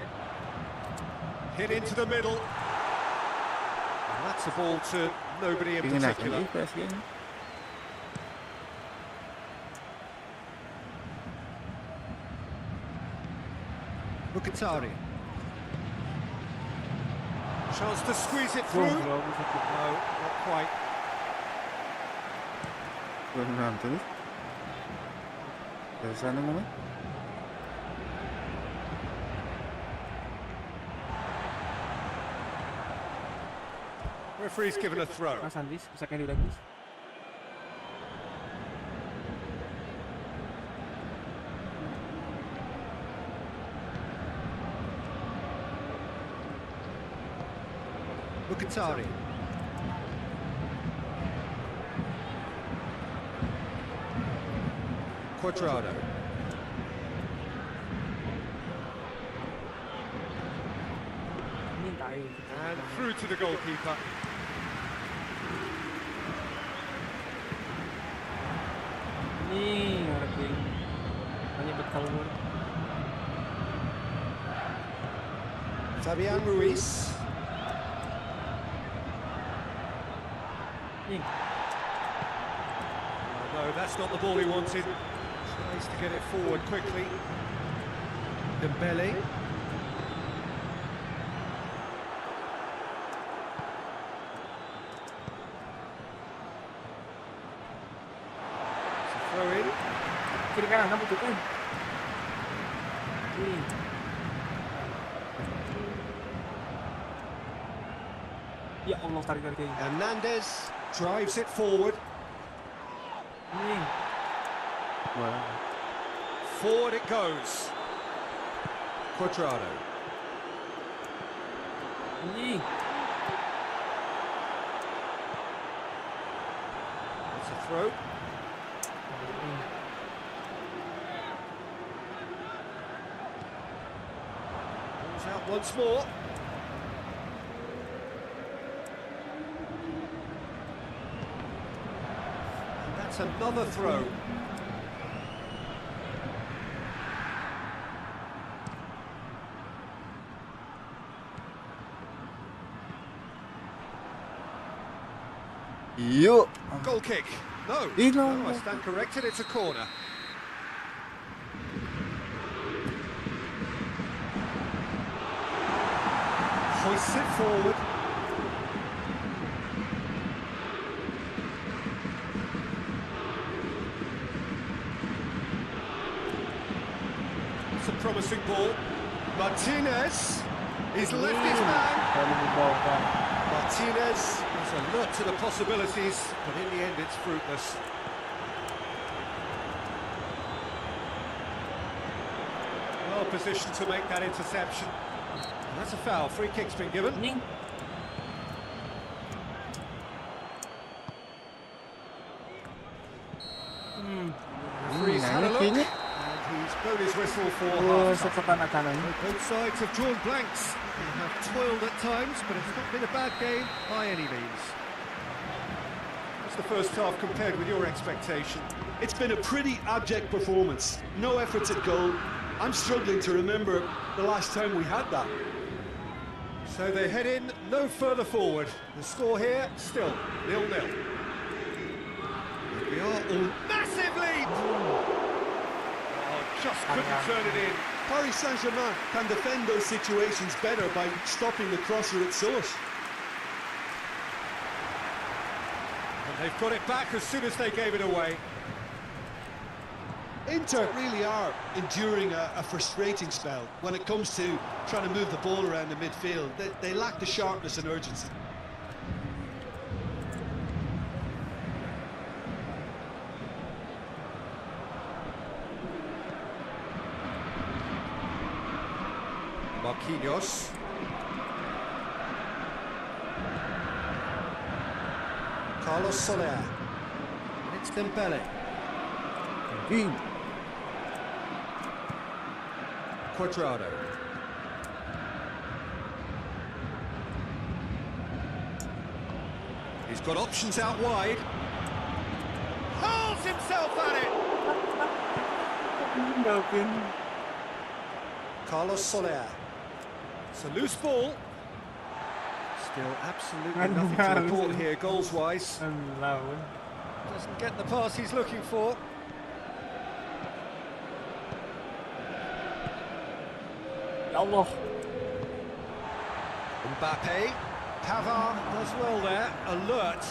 Hit into the middle. And that's a ball to nobody in Pingin naik particular. lagi PSG ini. Mkhitaryan. Chance to squeeze it through. No, not quite. Belum nonton. Dari sana ngomong. Referee's given a throw. Mas Andis, bisa kayak lagi. Mkhitaryan. Quadrado. Ini tayo. And through to the goalkeeper. Ini orang kiri. Hanya bekal mulu. Fabian Ruiz. Ini. No, that's not the ball he wanted. Tries to get it forward quickly. Dembele. It's a throw in. Kiri kanan, kamu tutup. Ini. Ya Allah, tarik kayak gini. Hernandez drives it forward. Ini. Forward it goes. Quadrado. Ini. It's a throw. Goes out once more. And that's another throw. Yuk. Goal kick. No. No. No, I stand corrected. It's a corner. Hoists it forward. It's a promising ball. Martinez. He's left his man. Kalau dibawa kan. Martinez has alert to the possibilities, but in the end it's fruitless. Well positioned to make that interception. And that's a foul. Free kick's been given. Ini. Referee's had a look, ini. and he's blown his whistle for Oh, half-time. sa kanan. Both sides have drawn blanks. They have toiled at times, but it's not been a bad game by any means. What's the first half compared with your expectation? It's been a pretty abject performance. No efforts at goal. I'm struggling to remember the last time we had that. So they head in no further forward. The score here still 0-0. We are all massive lead. Oh, just couldn't turn it in. Paris Saint-Germain can defend those situations better by stopping the crosser at source. And they've got it back as soon as they gave it away. Inter really are enduring a frustrating spell when it comes to trying to move the ball around the midfield. They lack the sharpness and urgency. Marquinhos. Carlos Soler. And it's Dembele. Quadrado. He's got options out wide. Hurls himself at it! Carlos Soler. It's a loose ball. Still absolutely nothing to report here goals-wise. Ang lawan. Doesn't get the pass he's looking for. Ya Allah. Mbappe. Pavard does well there. Alert.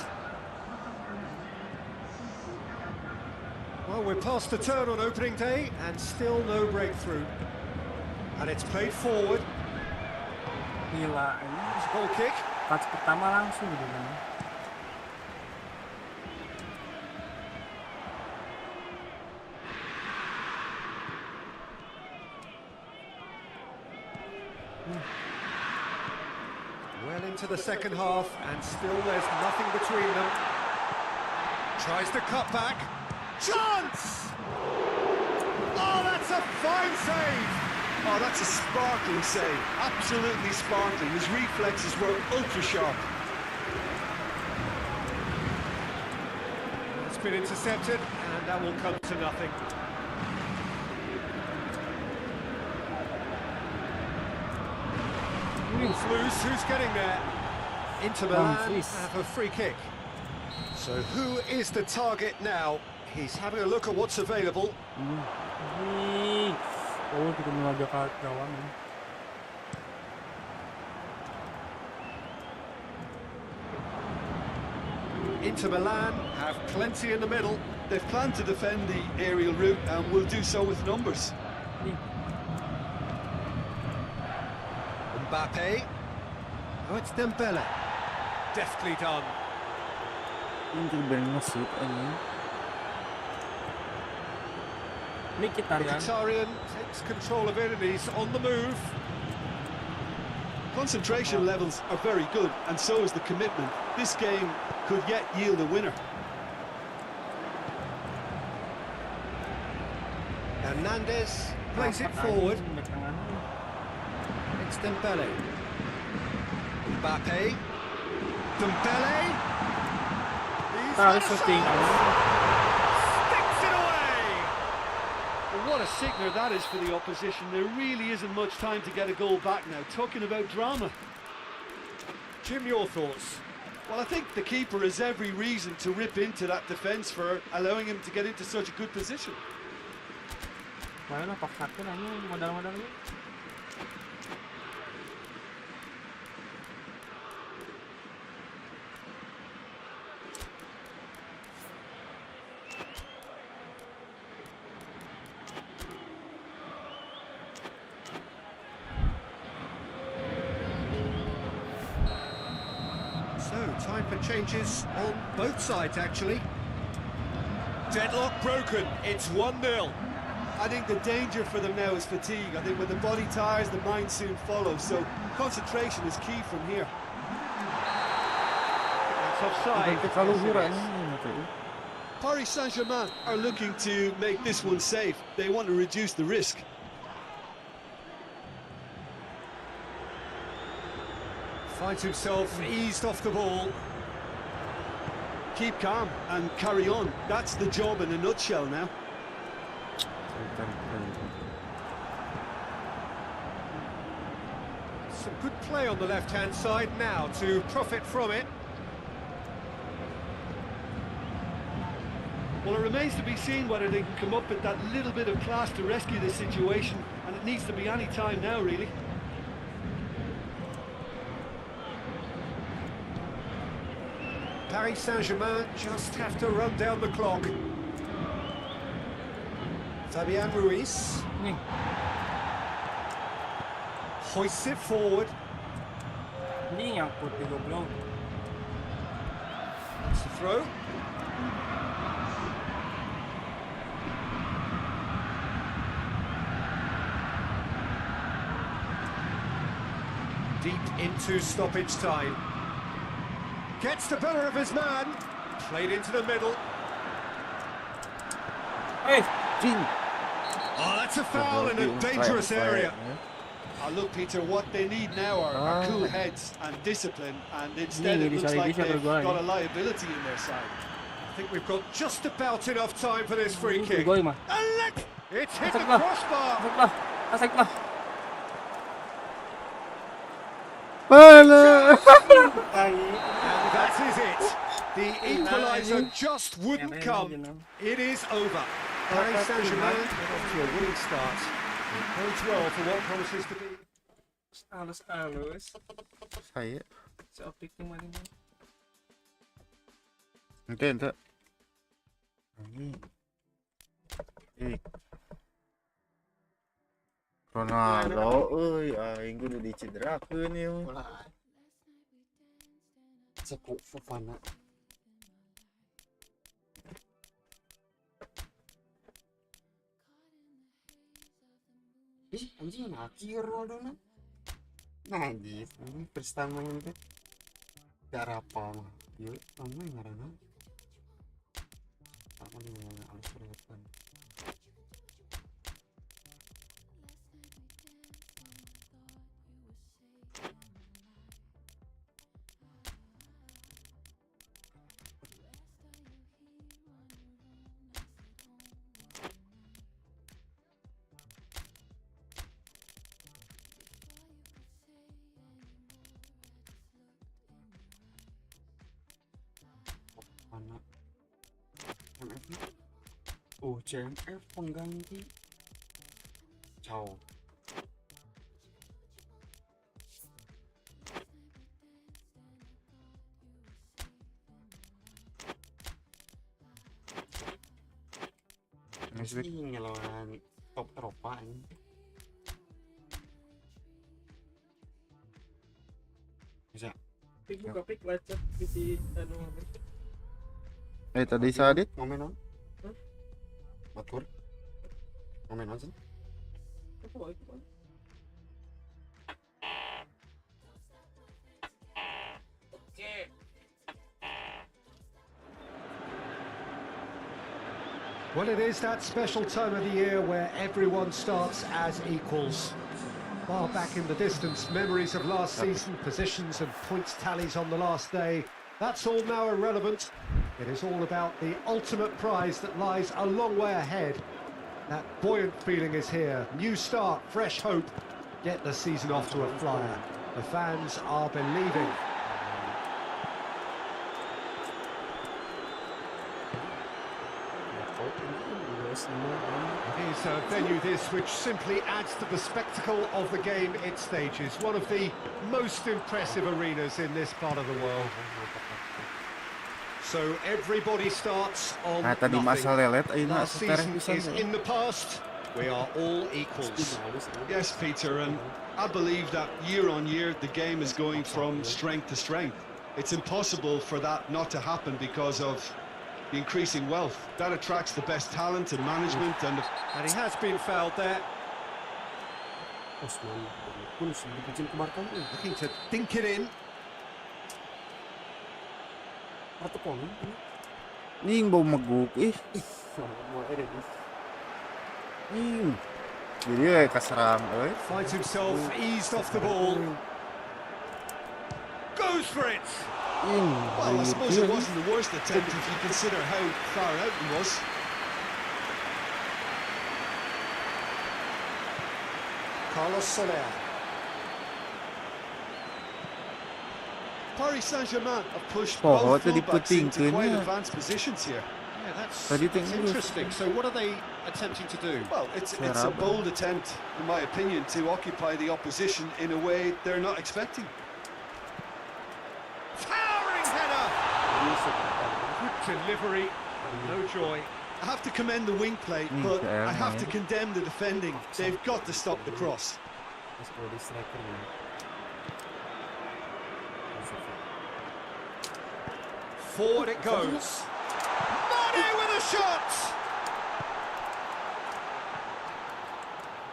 Well, we're past the turn on opening day and still no breakthrough. And it's played forward. Gila. It's a goal kick. Touch pertama langsung gitu kan. Well into the second half and still there's nothing between them. Tries to cut back. Chance! Oh, that's a fine save! Oh, that's a sparkling save. Absolutely sparkling. His reflexes were ultra sharp. It's been intercepted and that will come to nothing. It's loose, who's getting there? Inter Milan have a free kick. So who is the target now? He's having a look at what's available. Oh, kita melaga ke gawang. Inter Milan have plenty in the middle. They've planned to defend the aerial route and will do so with numbers. Mbappe. Oh, it's Dembele. Deftly done. Hindi benar nge-shoot ini. Mkhitaryan takes control of it and he's on the move. Concentration levels are very good, and so is the commitment. This game could yet yield a winner. Hernandez plays it forward. It's Dembele. Mbappe. Dembele. Sticks it away. Well, what a sickener that is for the opposition. There really isn't much time to get a goal back now. Talking about drama. Jim, your thoughts? Well, I think the keeper has every reason to rip into that defence for allowing him to get into such a good position. Mana paksakan aja modal-modalnya. So, time for changes on both sides, actually. Deadlock broken. It's 1-0. I think the danger for them now is fatigue. I think when the body tires, the mind soon follows. So concentration is key from here. That's offside. Paris Saint-Germain are looking to make this one safe. They want to reduce the risk. Finds himself eased off the ball. Keep calm and carry on. That's the job in a nutshell now. Some good play on the left-hand side now to profit from it. Well, it remains to be seen whether they can come up with that little bit of class to rescue this situation, and it needs to be any time now, really. Paris Saint-Germain just have to run down the clock. Fabian Ruiz hoists it forward. Hindi nyangkut di goblok. It's the throw. Deep into stoppage time. Gets the better of his man. Played into the middle. Hey, Oh, that's a foul in a dangerous area. Look, Peter, what they need now are cool heads and discipline, and instead it looks like they've got a liability in their side. I think we've got just about enough time for this free kick. Gol mah. And it's hit the crossbar. Asik lah. Mana? And that is it. The equaliser just wouldn't come. It is over. Paris Saint-Germain off to a winning start. Bodes well for what promises to be. Halus. Saya. Sa optik ng mali mo. Ente. Ronaldo, euy, aing kudu dicederakeun ieu. Ceko Fofana. Ih, anjing mati Ronaldo na. Nah, gitu. Ini pertama itu. Cara apa mah? Yuk, kamu yang ngaranna. Apa nih yang harus perhatikan? Mana MF? Oh, CMF pengganti. Ciao. Ini ngelawan top Eropa ini. Bisa. Pik buka pik baca PC anu. Tadi Sadit Ngomen on? Batur? Ngomen on sih? Itu. Well, it is that special time of the year where everyone starts as equals. Far back in the distance, memories of last season, positions and points tallies on the last day, that's all now irrelevant. It is all about the ultimate prize that lies a long way ahead. That buoyant feeling is here. New start, fresh hope. Get the season off to a flyer. The fans are believing. It is a venue this which simply adds to the spectacle of the game it stages. One of the most impressive arenas in this part of the world. So everybody starts on tadi nothing. masa lelet ayeuna Last sekarang season bisa. is in the past. We are all equals. Yes, Peter, and I believe that year on year the game is going from strength to strength. It's impossible for that not to happen because of the increasing wealth. That attracts the best talent and management and And he has been fouled there. Osman, pun sedikit kemarin ini. Looking to dink it in. Atau kono? Ning bau meguk Mau ada nih. Ning. Jadi kaserang euy. Finds himself eased off the ball. Goes for it. well, I suppose it wasn't the worst attempt if you consider how far out he was. Carlos Soler. Paris Saint-Germain have pushed Oh, both tadi fullbacks into puting quite kena. advanced positions here. Yeah, that's Tadi tengok. interesting. So what are they attempting to do? Well, it's a bold attempt, in my opinion, to occupy the opposition in a way they're not expecting. Towering header! Good delivery, no joy. I have to commend the wing play, but I have to condemn the defending. They've got to stop the cross. Forward it goes. Mane with a shot!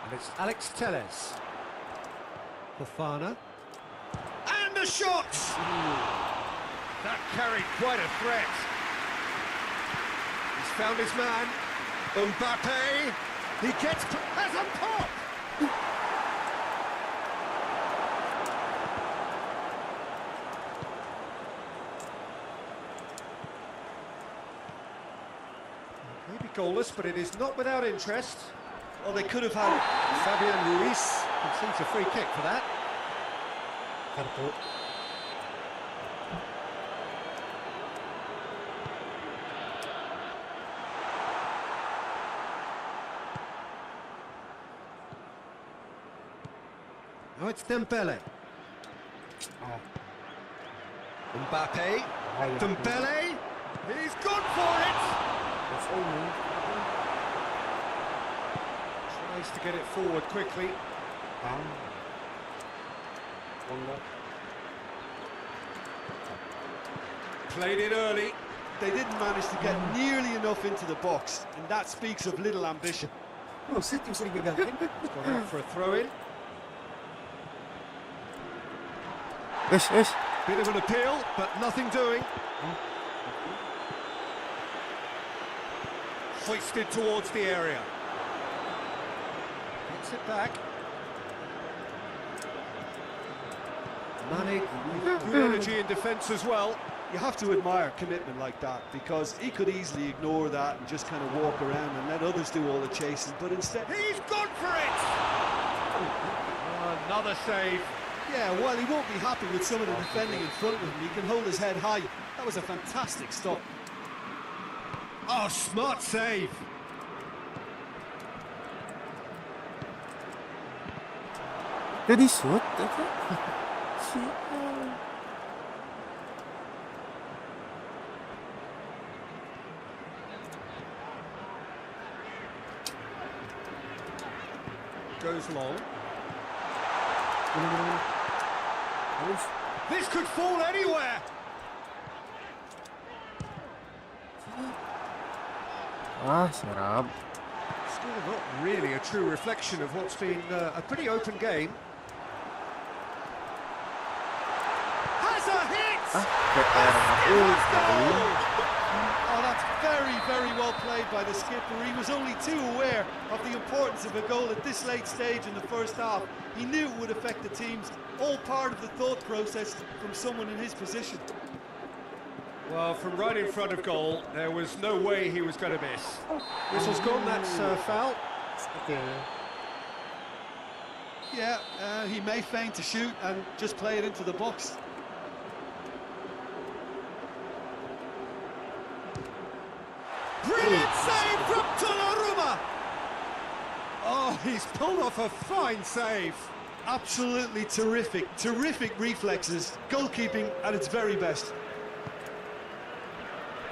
And it's Alex Telles. Fofana. And a shot! That carried quite a threat. He's found his man. Mbappe. He gets has a pop. Maybe goalless, but it is not without interest. Well, they could have had Fabian Ruiz concedes a free kick for that. kartu. Now it's Dembele. Mbappe. Dembele. He's gone for it. Tries to get it forward quickly. Played it early. They didn't manage to get nearly enough into the box, and that speaks of little ambition. It's gone out for a throw-in. Yes, yes. Bit of an appeal, but nothing doing. Hoisted towards the area. Gets it back. Mane, good energy in defence as well. You have to admire commitment like that, because he could easily ignore that and just kind of walk around and let others do all the chasing, but instead... He's gone for it! Another save. Yeah, while he won't be happy with some of the defending in front of him, he can hold his head high. That was a fantastic stop. Oh, smart save. Did he shoot? Goes long. This could fall anywhere. Sarap. Still not really a true reflection of what's been a pretty open game. Has a hit! Oh, that's very, very well played by the skipper. He was only too aware of the importance of a goal at this late stage in the first half. He knew it would affect the teams, all part of the thought process from someone in his position. Well, from right in front of goal, there was no way he was going to miss. Whistle's gone, that's foul. Yeah, he may feign to shoot and just play it into the box. Brilliant save from Donnarumma! Oh, he's pulled off a fine save. Absolutely terrific, terrific reflexes. Goalkeeping at its very best.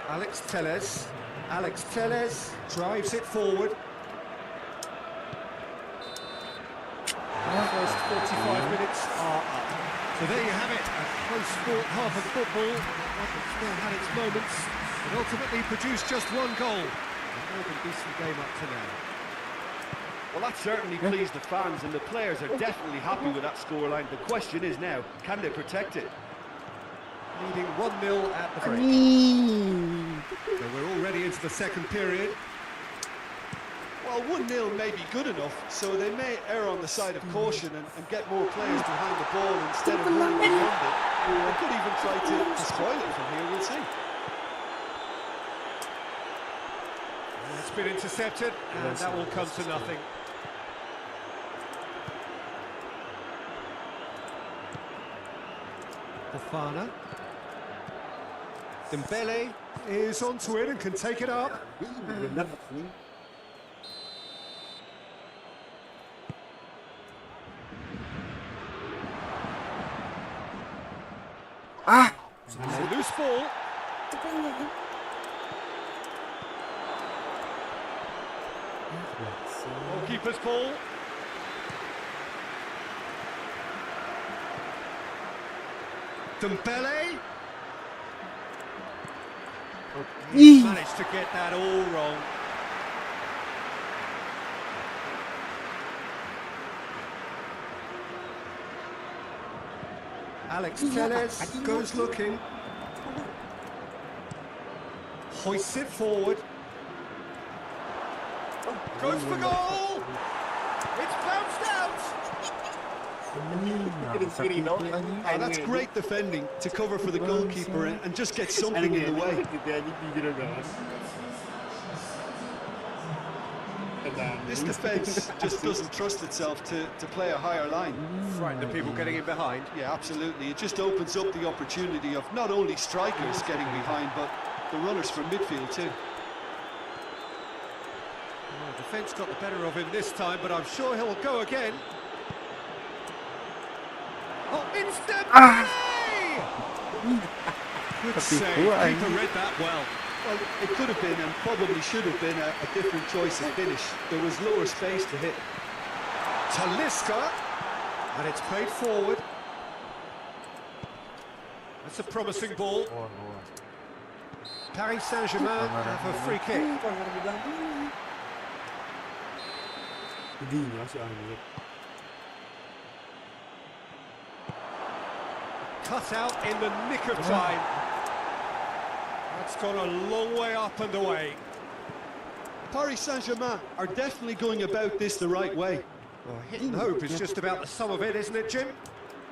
Alex Telles drives it forward. First 45 minutes are up. So there you have it, a close-fought half of football. It still had its moments, but ultimately produced just one goal. A more than decent game up to now. Well, that certainly pleased the fans, and the players are definitely happy with that scoreline. The question is now, can they protect it? Leading 1-0 at the break. So we're already into the second period. Well, 1-0 may be good enough, so they may err on the side of caution and get more players behind the ball instead of running around it. They could even try to spoil it from here, we'll see. It's been intercepted, and that will come to nothing. Fofana. Dembele is onto it and can take it up. Loose ball. Goalkeeper's ball. Dembele. He managed to get that all wrong. Alex Telles goes looking. Hoists it forward. Goes for goal! It's bounced out! Oh, that's great defending to cover for the goalkeeper and just get something in the way. This defence just doesn't trust itself to play a higher line. Frighten the people getting in behind. Yeah, absolutely. It just opens up the opportunity of not only strikers getting behind, but the runners from midfield too. Well, defence got the better of him this time, but I'm sure he'll go again. Oh, instant play! Good save. Keeper read that well. Well, it could have been and probably should have been a different choice of finish. There was lower space to hit. Talisca, and it's played forward. That's a promising ball. Paris Saint-Germain have a free kick. Cut out in the nick of time. That's gone a long way up and away. Paris Saint-Germain are definitely going about this the right way. Well, hit and hope is just about the sum of it, isn't it, Jim?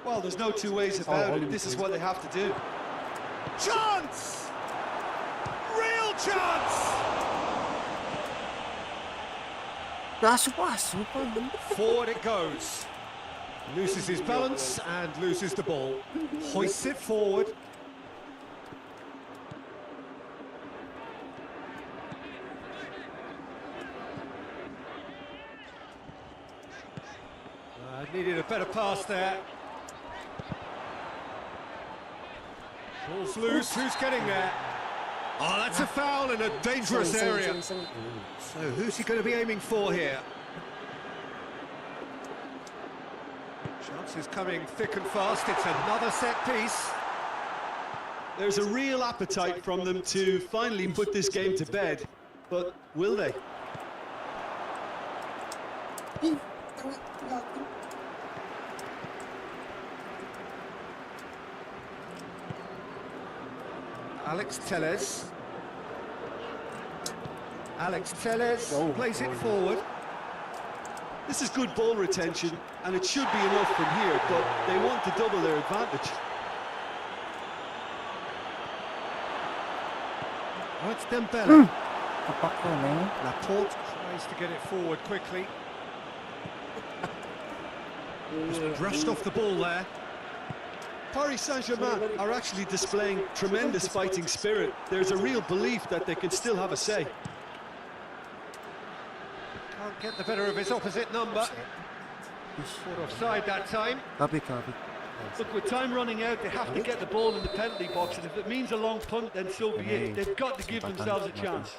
Well, there's no two ways about it. This is what they have to do. Chance! Real chance! Forward it goes. Loses his balance and loses the ball. Hoists it forward. Needed a better pass there. Ball's loose, who's getting there? Oh, that's a foul in a dangerous area. So who's he going to be aiming for here? Chances coming thick and fast, it's another set piece. There's a real appetite from them to finally put this game to bed, but will they? Alex Telles. Alex Telles plays it forward. This is good ball retention, and it should be enough from here, but they want to double their advantage. Oh, it's Dembele. Laporte tries to get it forward quickly. Just brushed off the ball there. Paris Saint-Germain are actually displaying tremendous fighting spirit. There's a real belief that they can still have a say. Can't get the better of his opposite number. Caught offside that time. Look, with time running out, they have to get the ball in the penalty box, and if it means a long punt, then so be it. They've got to give themselves a chance.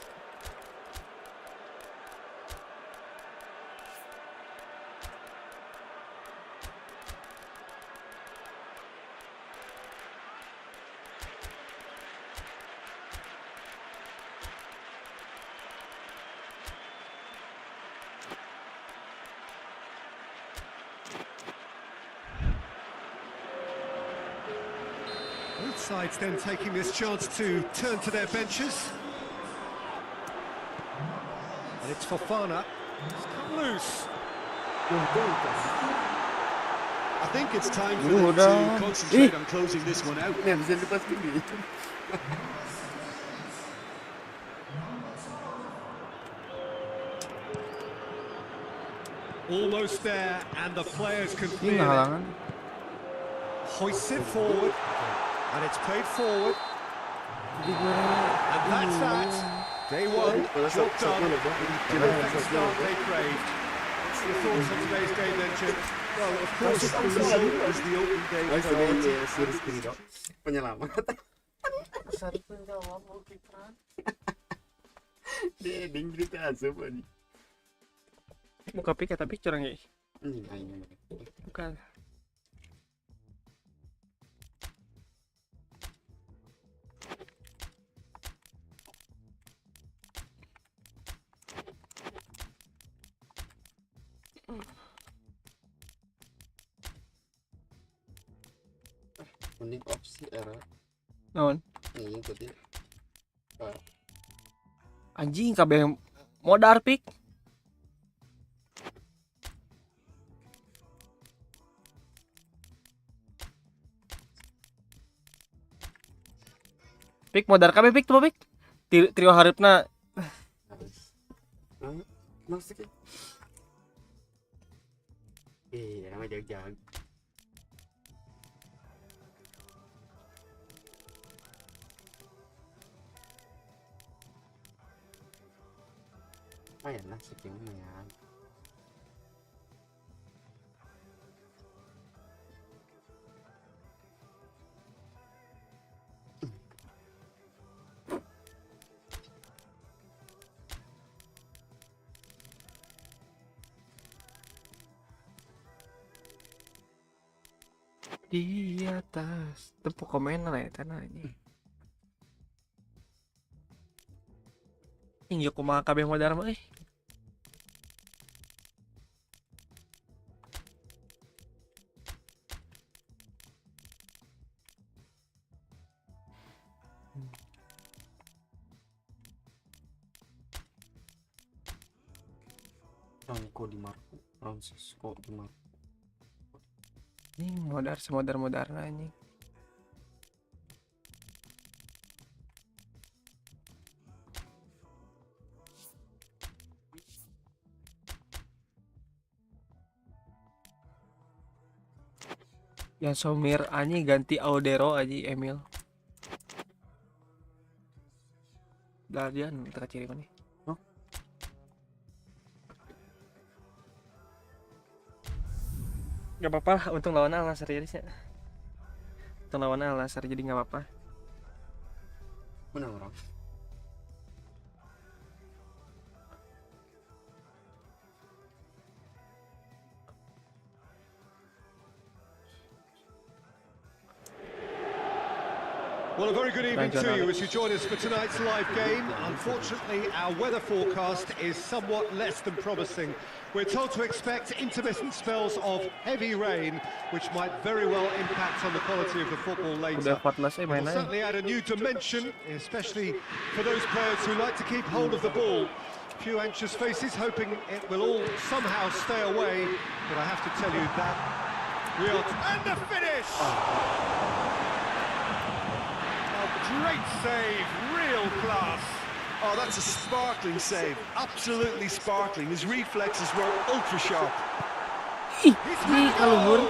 Both sides then taking this chance to turn to their benches. And it's Fofana. It's come loose. I think it's time for them to concentrate on closing this one out. Almost there, and the players can feel it. Hoists it forward, and it's played forward. And that's that. Day one, job done. The perfect start they craved. What's your thoughts on today's game then, Jim? Well, of course, the result was the opening day priority. Penyelamat. Dia dingin aja bani. Muka pick tapi curang ya. Bukan. Mending opsi era. Naon? Iya tadi. Anjing kabeh modar pick. Pik modar kabeh pik tuh pik. Trio harapna. diagnostik ya. Iya, nama jag-jag. Lumayan lah, sekian lumayan. Di atas tepuk komen lah ya tanahnya. Inyo kumaha kabeh modal mah Ranko di Marco, Francisco di Marco. Ini modar semodar-modar anjing. Yang Somir anjing ganti Audero aja Emil. Dalian kita ciri mana? Gak apa-apa lah, untung lawan Al-Nassr jadi sih. Untung lawan Al-Nassr jadi gak apa-apa. Menang orang. Well, a very good evening to you as you join us for tonight's live game. Unfortunately, our weather forecast is somewhat less than promising. We're told to expect intermittent spells of heavy rain, which might very well impact on the quality of the football later. Udah 14 It main will aja. certainly add a new dimension, especially for those players who like to keep hold of the ball. Few anxious faces hoping it will all somehow stay away, but I have to tell you that we are... And the finish! Great save, real class. Oh, that's a sparkling save. Absolutely sparkling. His reflexes were ultra sharp. Ih, kalubur.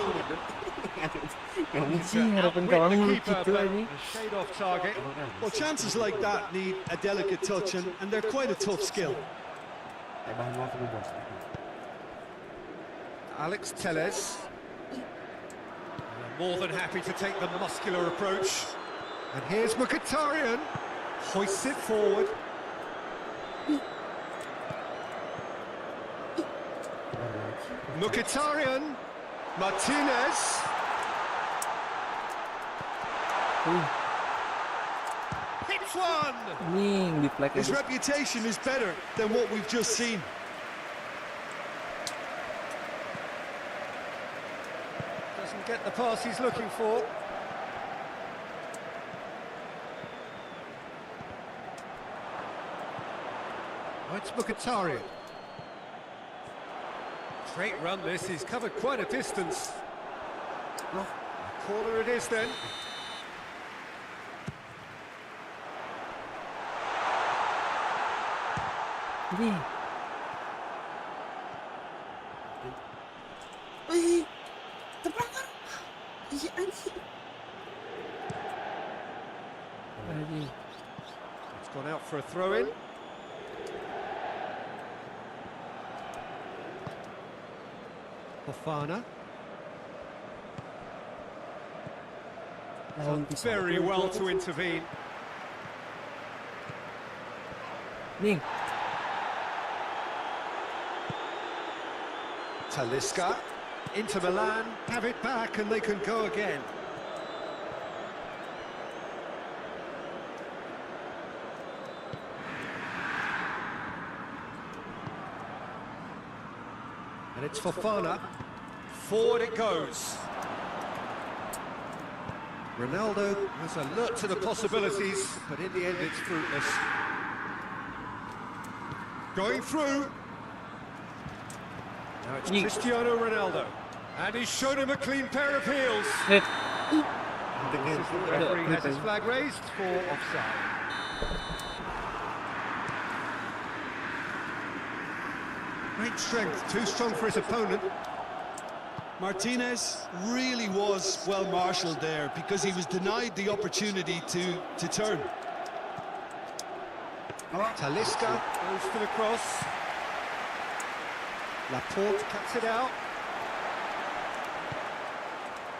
Anjing, harapan kawan lu gitu anjing. Shade off target. Well, chances like that need a delicate touch, and they're quite a tough skill. Alex Telles. More than happy to take the muscular approach. And here's Mkhitaryan. Hoists it forward. Mkhitaryan. Martinez. Hits one. Anjing di flag His aja. reputation is better than what we've just seen. Doesn't get the pass he's looking for. Oh, it's Mkhitaryan. Great run this, he's covered quite a distance. Corner it is then. Anjing. Anjing. It's gone out for a throw-in. Fofana. Very well to intervene. Anjing. Talisca. Inter Milan have it back and they can go again. And it's Fofana. Forward it goes. Ronaldo was alert to the possibilities, but in the end it's fruitless. Going through. Now it's Cristiano Ronaldo. And he's shown him a clean pair of heels. Hit. The referee has his flag raised for offside. Great strength, too strong for his opponent. Martinez really was well marshalled there because he was denied the opportunity to turn. Talisca goes for the cross. Laporte cuts it out.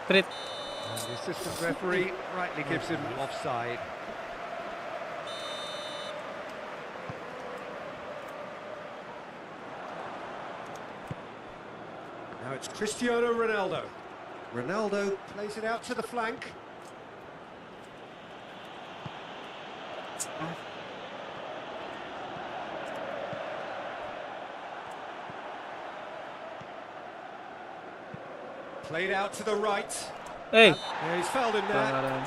Crit. And the assistant referee rightly gives him offside. Now it's Cristiano Ronaldo. Ronaldo plays it out to the flank. Played out to the right. Hey. Yeah, he's fouled him there. Pelanggaran.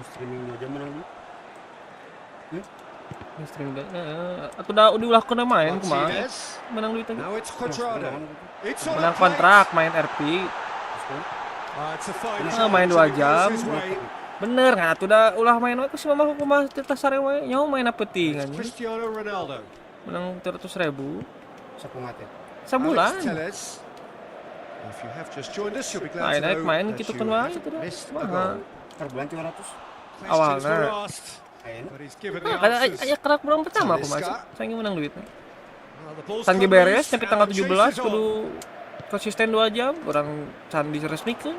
Streaming aja menang di. Streaming atau udah diulah kena main kemarin. Martinez. Menang duit lagi. Now it's Cuadrado. It's on Menang a kontrak main RP. It's a fine Main 2 jam. His way. Bener kan atuh udah ulah main we ku si mama kumaha teh sarewe nyaho main apa ting anjing. Cristiano Ronaldo. Menang 300.000 Sapungat ya. sabulan. Alex Telles. If you have just joined us, you'll be glad to know Main that gitu you kan wae have itu dah. missed a Mahal. goal. Per bulan 300. Questions Awalnya. were asked, but he's given the answers. Aya kerak bulan pertama aku masih. Saya menang duitnya. Well, the ball's Tanggi come beres loose sampai and tanggal the chase 17 is on. kudu konsisten 2 jam orang can diresmikeun.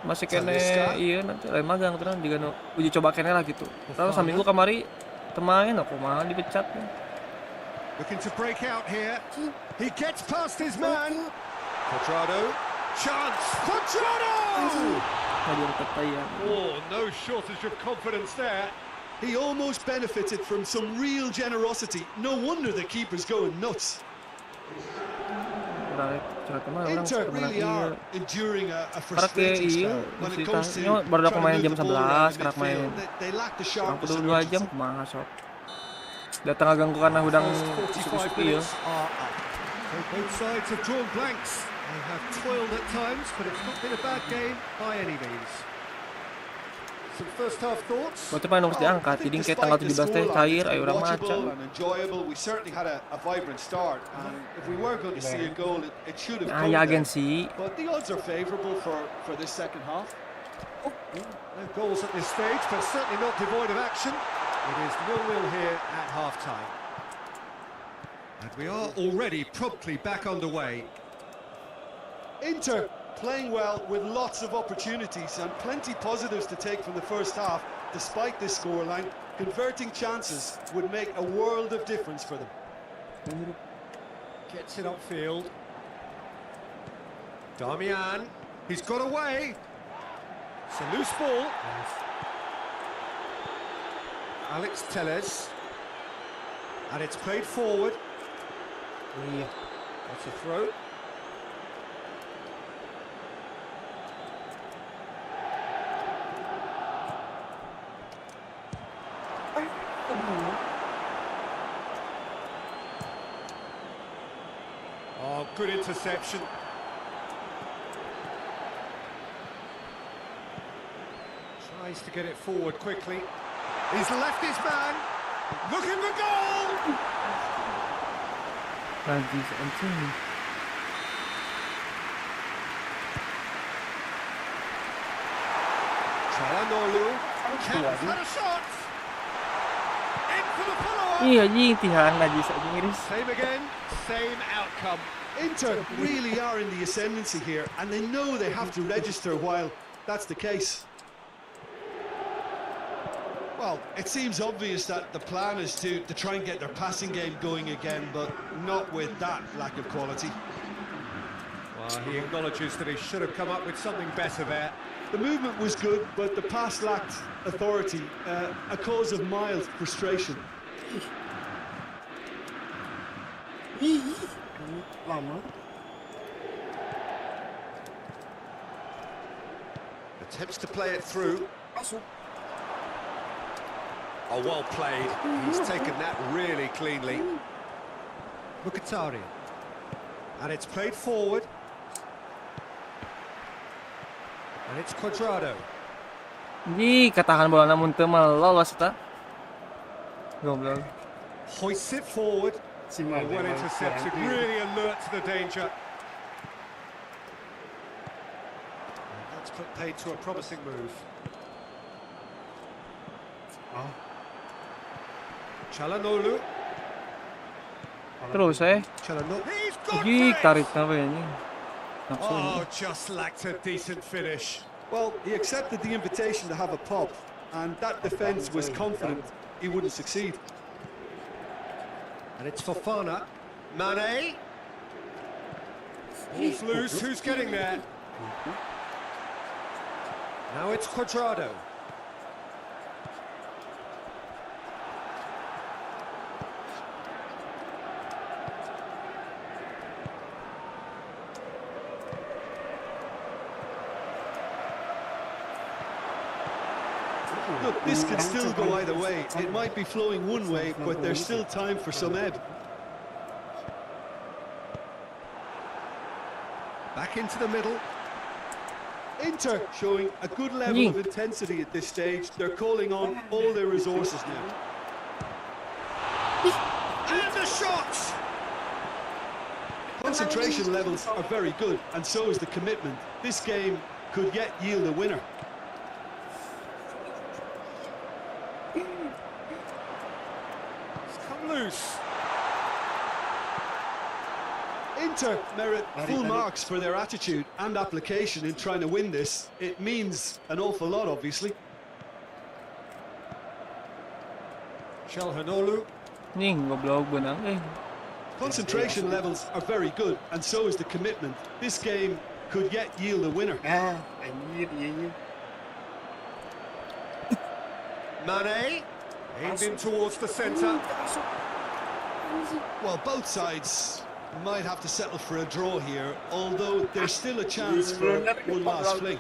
Masih kene iya nanti lain magang terus juga uji coba kene lah gitu. Terus saminggu kamari temain aku mah dipecat. Looking to break out here. He gets past his man. Cuadrado. Chance. Cuadrado! Ngajar ketayan. Oh, no shortage of confidence there. He almost benefited from some real generosity. No wonder the keeper's going nuts. Udah curhat mah orang Inter menang really iya. are enduring a Karena frustrating iya spell when it comes to ceritanya baru aku main trying to jam move the ball around 11 sekarang main. midfield. They lack the Orang sharpness kudu and 2 jam urgency. kumaha sok. Datang ganggu karena udang First 45 sepi ya. minutes are up. So both sides have drawn blanks. They have toiled at times, but it's not been a bad game by any means. Some first half thoughts. Waktu main harus diangkat, jadi kayak tanggal 17 teh cair, ayo orang maca. And enjoyable. We certainly had a vibrant start, and if we were going to see a goal, it should have Nah, come ya there. agensi. But the odds are favourable for this second half. No goals at this stage, but certainly not devoid of action. It is 0-0 here at half-time. And we are already promptly back underway. Inter playing well with lots of opportunities and plenty positives to take from the first half. Despite this scoreline, converting chances would make a world of difference for them. Gets it upfield. Damian, he's got away. It's a loose ball. Alex Telles. And it's played forward. That's a throw. Oh, good interception. Tries to get it forward quickly. He's left his man. Looking for goal! Lagi anjing. Çalhanoğlu can't had a shot. In for the follow-up. Iya anjing tihan lagi saja iris. Same again, same outcome. Inter really are in the ascendancy here, and they know they have to register while that's the case. Well, it seems obvious that the plan is to try and get their passing game going again, but not with that lack of quality. Well, he acknowledges that he should have come up with something better there. The movement was good, but the pass lacked authority, a cause of mild frustration. Lama. Attempts to play it through. Masuk. Oh, well played. He's taken that really cleanly. Mkhitaryan. And it's played forward. And it's Cuadrado. Ih, katahan bola namun teu lolos eta. Goblok. Hoists it forward. Well intercepted, really alert to the danger. And that's put paid to a promising move. Çalhanoğlu. Terus Çalhanoğlu. He's gone Ih, for it! tarik apa ini? Nafsu ini. Oh, just lacked a decent finish. Well, he accepted the invitation to have a pop, and that defence was confident he wouldn't succeed. And it's Fofana. Mane. Ball's loose. Who's getting there? Now it's Cuadrado. Look, this could still go either way. It might be flowing one way, but there's still time for some ebb. Back into the middle. Inter showing a good level of intensity at this stage. They're calling on all their resources now. And the shot! Concentration levels are very good, and so is the commitment. This game could yet yield a winner. It's come loose. Inter merit full marks for their attitude and application in trying to win this. It means an awful lot, obviously. Çalhanoğlu. Nih, goblok benang Concentration levels are very good, and so is the commitment. This game could yet yield a winner. Mane. Aimed in towards the centre. Well, both sides might have to settle for a draw here, although there's still a chance for one last fling.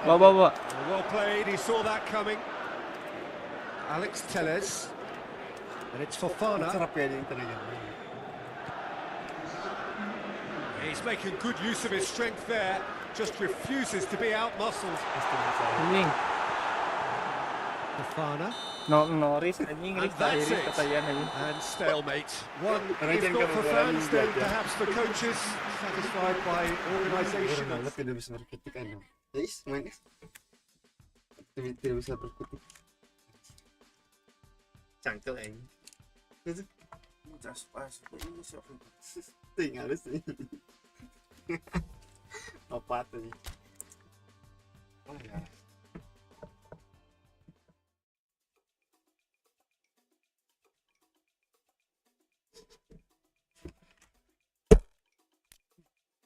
Bawa. Well played, he saw that coming. Alex Telles. And it's Fofana. He's making good use of his strength there. Just refuses to be out-muscled. Anjing. Fofana. Norris anjing And Rick that's Tahiri it. katayan anjing. And stalemate. One, if not for fans, then perhaps for coaches. Satisfied by organisation. Tidak bisa berkutik kan? Guys, main guys. Tidak bisa berkutik. Cangkel ini. Just pas ini siapa? Tinggal sih. Apa tuh? Oh ya.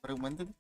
Baru mantap.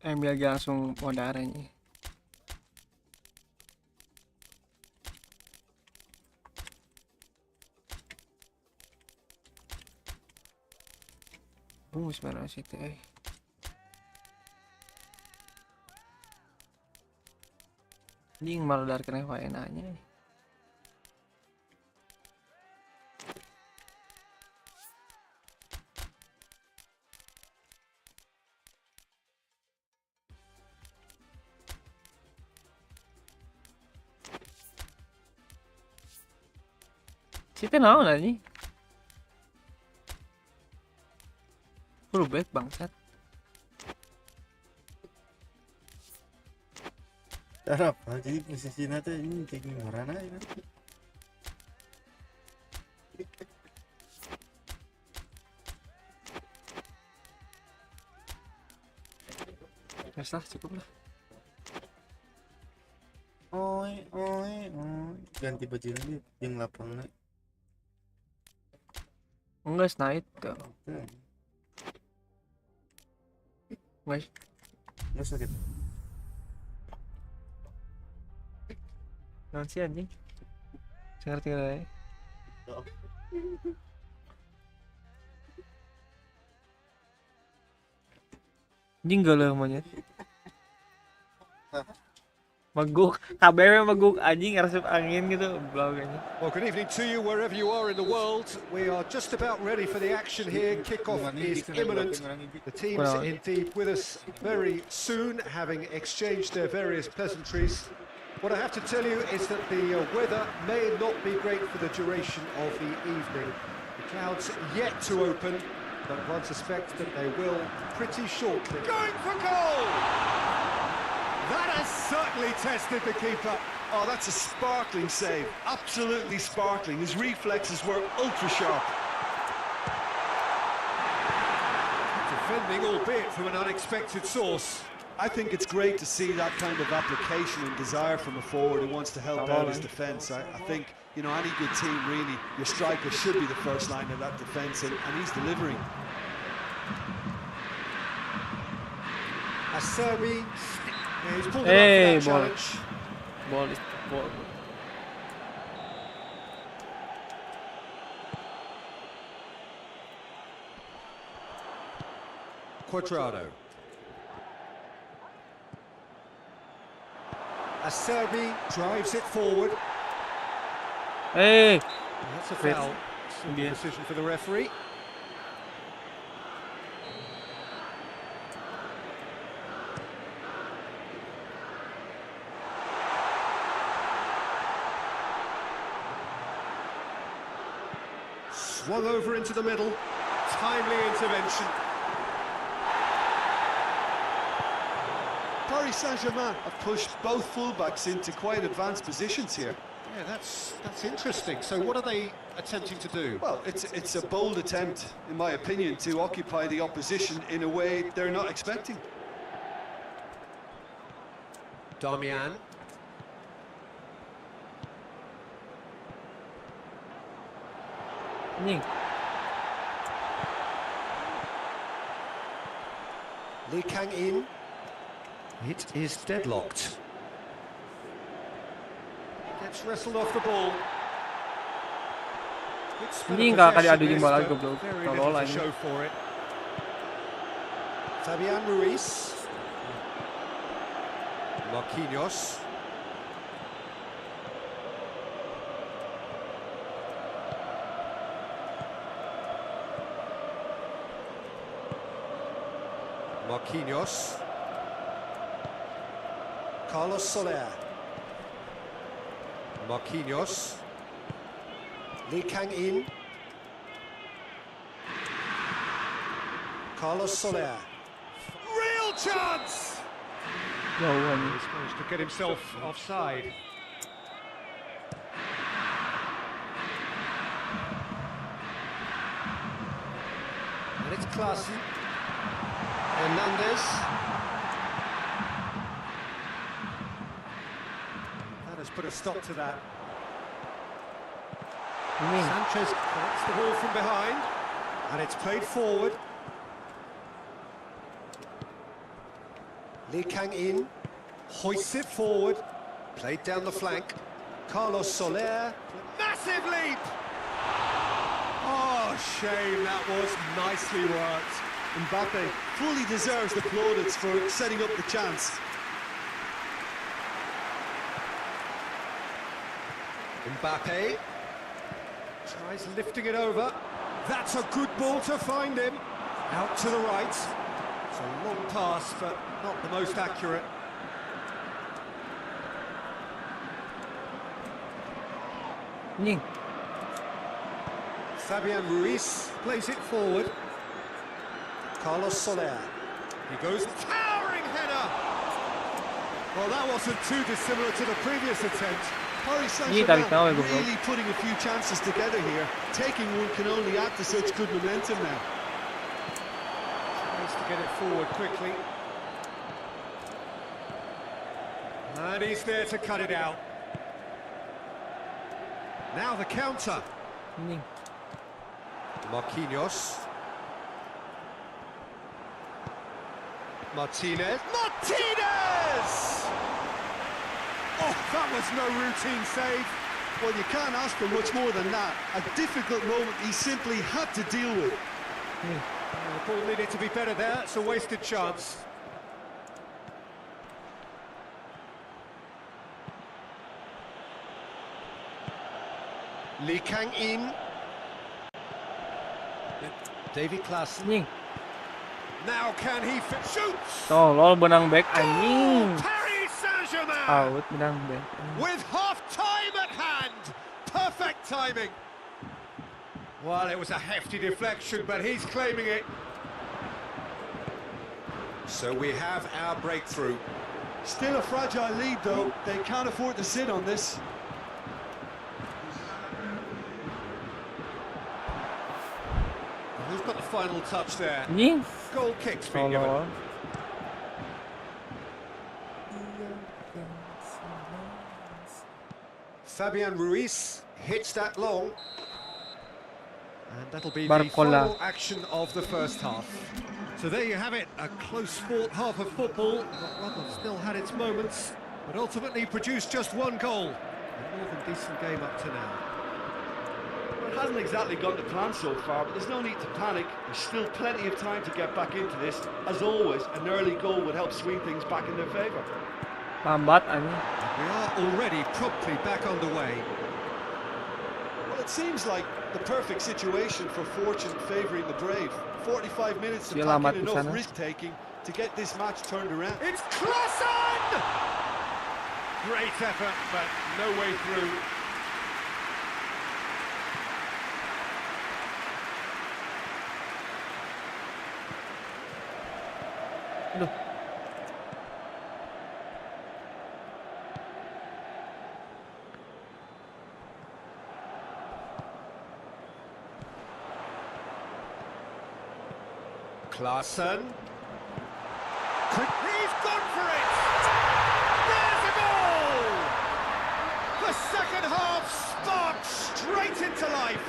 Ambil aja langsung modaranya. Sebenarnya situ Anjing malah dari kena enaknya. Situ naon anjing? Full back bangsat. Cara apa? Jadi posisinya tuh ini kayak gimana ya? Ya lah, cukup lah. Oi. Ganti baju lagi yang lapangnya. Enggak, night. Guys, Nggak sakit. nanti anjing. Saya ngerti nggak ya? Anjing gak lah monyet. Maguk, KBW maguk anjing ngeresep angin gitu, blognya. Well, good evening to you wherever you are in the world. We are just about ready for the action here. Kickoff is imminent. The teams indeed with us very soon, having exchanged their various pleasantries. What I have to tell you is that the weather may not be great for the duration of the evening. The clouds yet to open, but one suspects that they will pretty shortly. Going for goal! That has certainly tested the keeper. Oh, that's a sparkling save. Absolutely sparkling. His reflexes were ultra sharp. Defending, albeit from an unexpected source. I think it's great to see that kind of application and desire from a forward who wants to help out his defence. I think, you know, any good team really, your striker should be the first line of that defence, and he's delivering. Acerbi. Yeah, he's pulled Hey, it up for that ball. challenge. Ball. Quadrado. Acerbi drives it forward. Hey, That's a foul. Yeah. Decision for the referee. Swung over into the middle. Timely intervention. Paris Saint-Germain have pushed both fullbacks into quite advanced positions here. Yeah, that's interesting. So what are they attempting to do? Well, it's a bold attempt, in my opinion, to occupy the opposition in a way they're not expecting. Damian. anjing. Lee Kang in. It is deadlocked. Gets wrestled off the ball. Good spin of Ini nggak akan possession diadu this, jumpa lagi but goblok. very Tolol little to anjing. show for it. Fabian Ruiz. Marquinhos. Marquinhos. Carlos Soler. Marquinhos. Lee Kang in. Carlos Soler. Real chance! Jauh anjing. He's managed to get himself offside. And it's Klaassen. Hernandez. That has put a stop to that. Ini. Sanchez collects the ball from behind. And it's played forward. Lee Kang in. Hoists it forward. Played down the flank. Carlos Soler. Massive leap! Oh, shame, that was nicely worked. Mbappe fully deserves the plaudits for setting up the chance. Mbappe tries lifting it over. That's a good ball to find him. Out to the right. It's a long pass, but not the most accurate. Anjing. Fabian Ruiz plays it forward. Carlos Soler. He goes towering header. Well, that wasn't too dissimilar to the previous attempt. Paris Ini tarik Saint-Germain tahu ya, really putting a few chances together here. Taking one can only add to such good momentum now. Tries to get it forward quickly. And he's there to cut it out. Now the counter. Anjing. Marquinhos. Martinez. Martinez! Oh, that was no routine save. Well, you can't ask for much more than that. A difficult moment he simply had to deal with. The ball needed to be better there. It's a wasted chance. Lee Kang-in. David Klaassen. Anjing. Now can he shoots? Tuh, lol benang back anjing. Paris Saint-Germain Out benang back. with half time at hand. Perfect timing. Well, it was a hefty deflection, but he's claiming it. So we have our breakthrough. Still a fragile lead, though. They can't afford to sit on this. Who's got the final touch there? Anjing. Goal kick's been given. Tolol. Fabian Ruiz hits that long. And that'll be the Barcola. final action of the first half. So there you have it, a close fought half of football. Rugby still had its moments, but ultimately produced just one goal. A more than decent game up to now. Well, it hasn't exactly gone to plan so far, but there's no need to panic. There's still plenty of time to get back into this. As always, an early goal would help swing things back in their favour. Lambat anjing. We are already promptly back underway. Well, it seems like the perfect situation for fortune favouring the brave. 45 minutes to Dia pack lambat in di enough sana. risk-taking to get this match turned around. It's Klaassen! Great effort, but no way through. Aduh. Klaassen. He's gone for it! There's a goal! The second half sparked straight into life.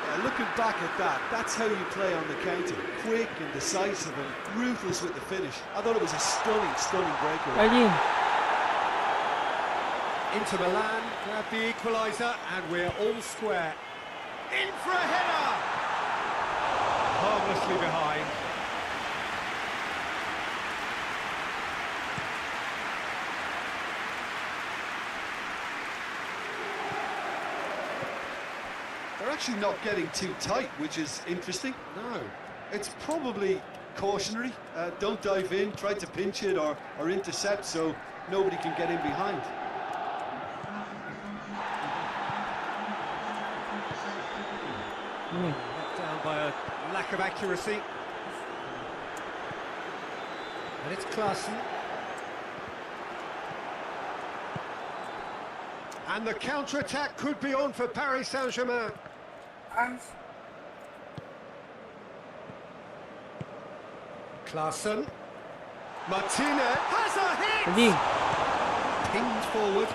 Yeah, looking back at that, that's how you play on the counter. Quick and decisive and ruthless with the finish. I thought it was a stunning, stunning breakaway. Anjing. Inter Milan grab the equaliser and we're all square. In for a header! Harmlessly behind. They're actually not getting too tight, which is interesting. No. It's probably cautionary. Don't dive in, try to pinch it or intercept so nobody can get in behind. Anjing. Let down by a lack of accuracy. And it's Klaassen. And the counter-attack could be on for Paris Saint-Germain. Klaassen. Martinez has a hit! Anjing. Pinged forward.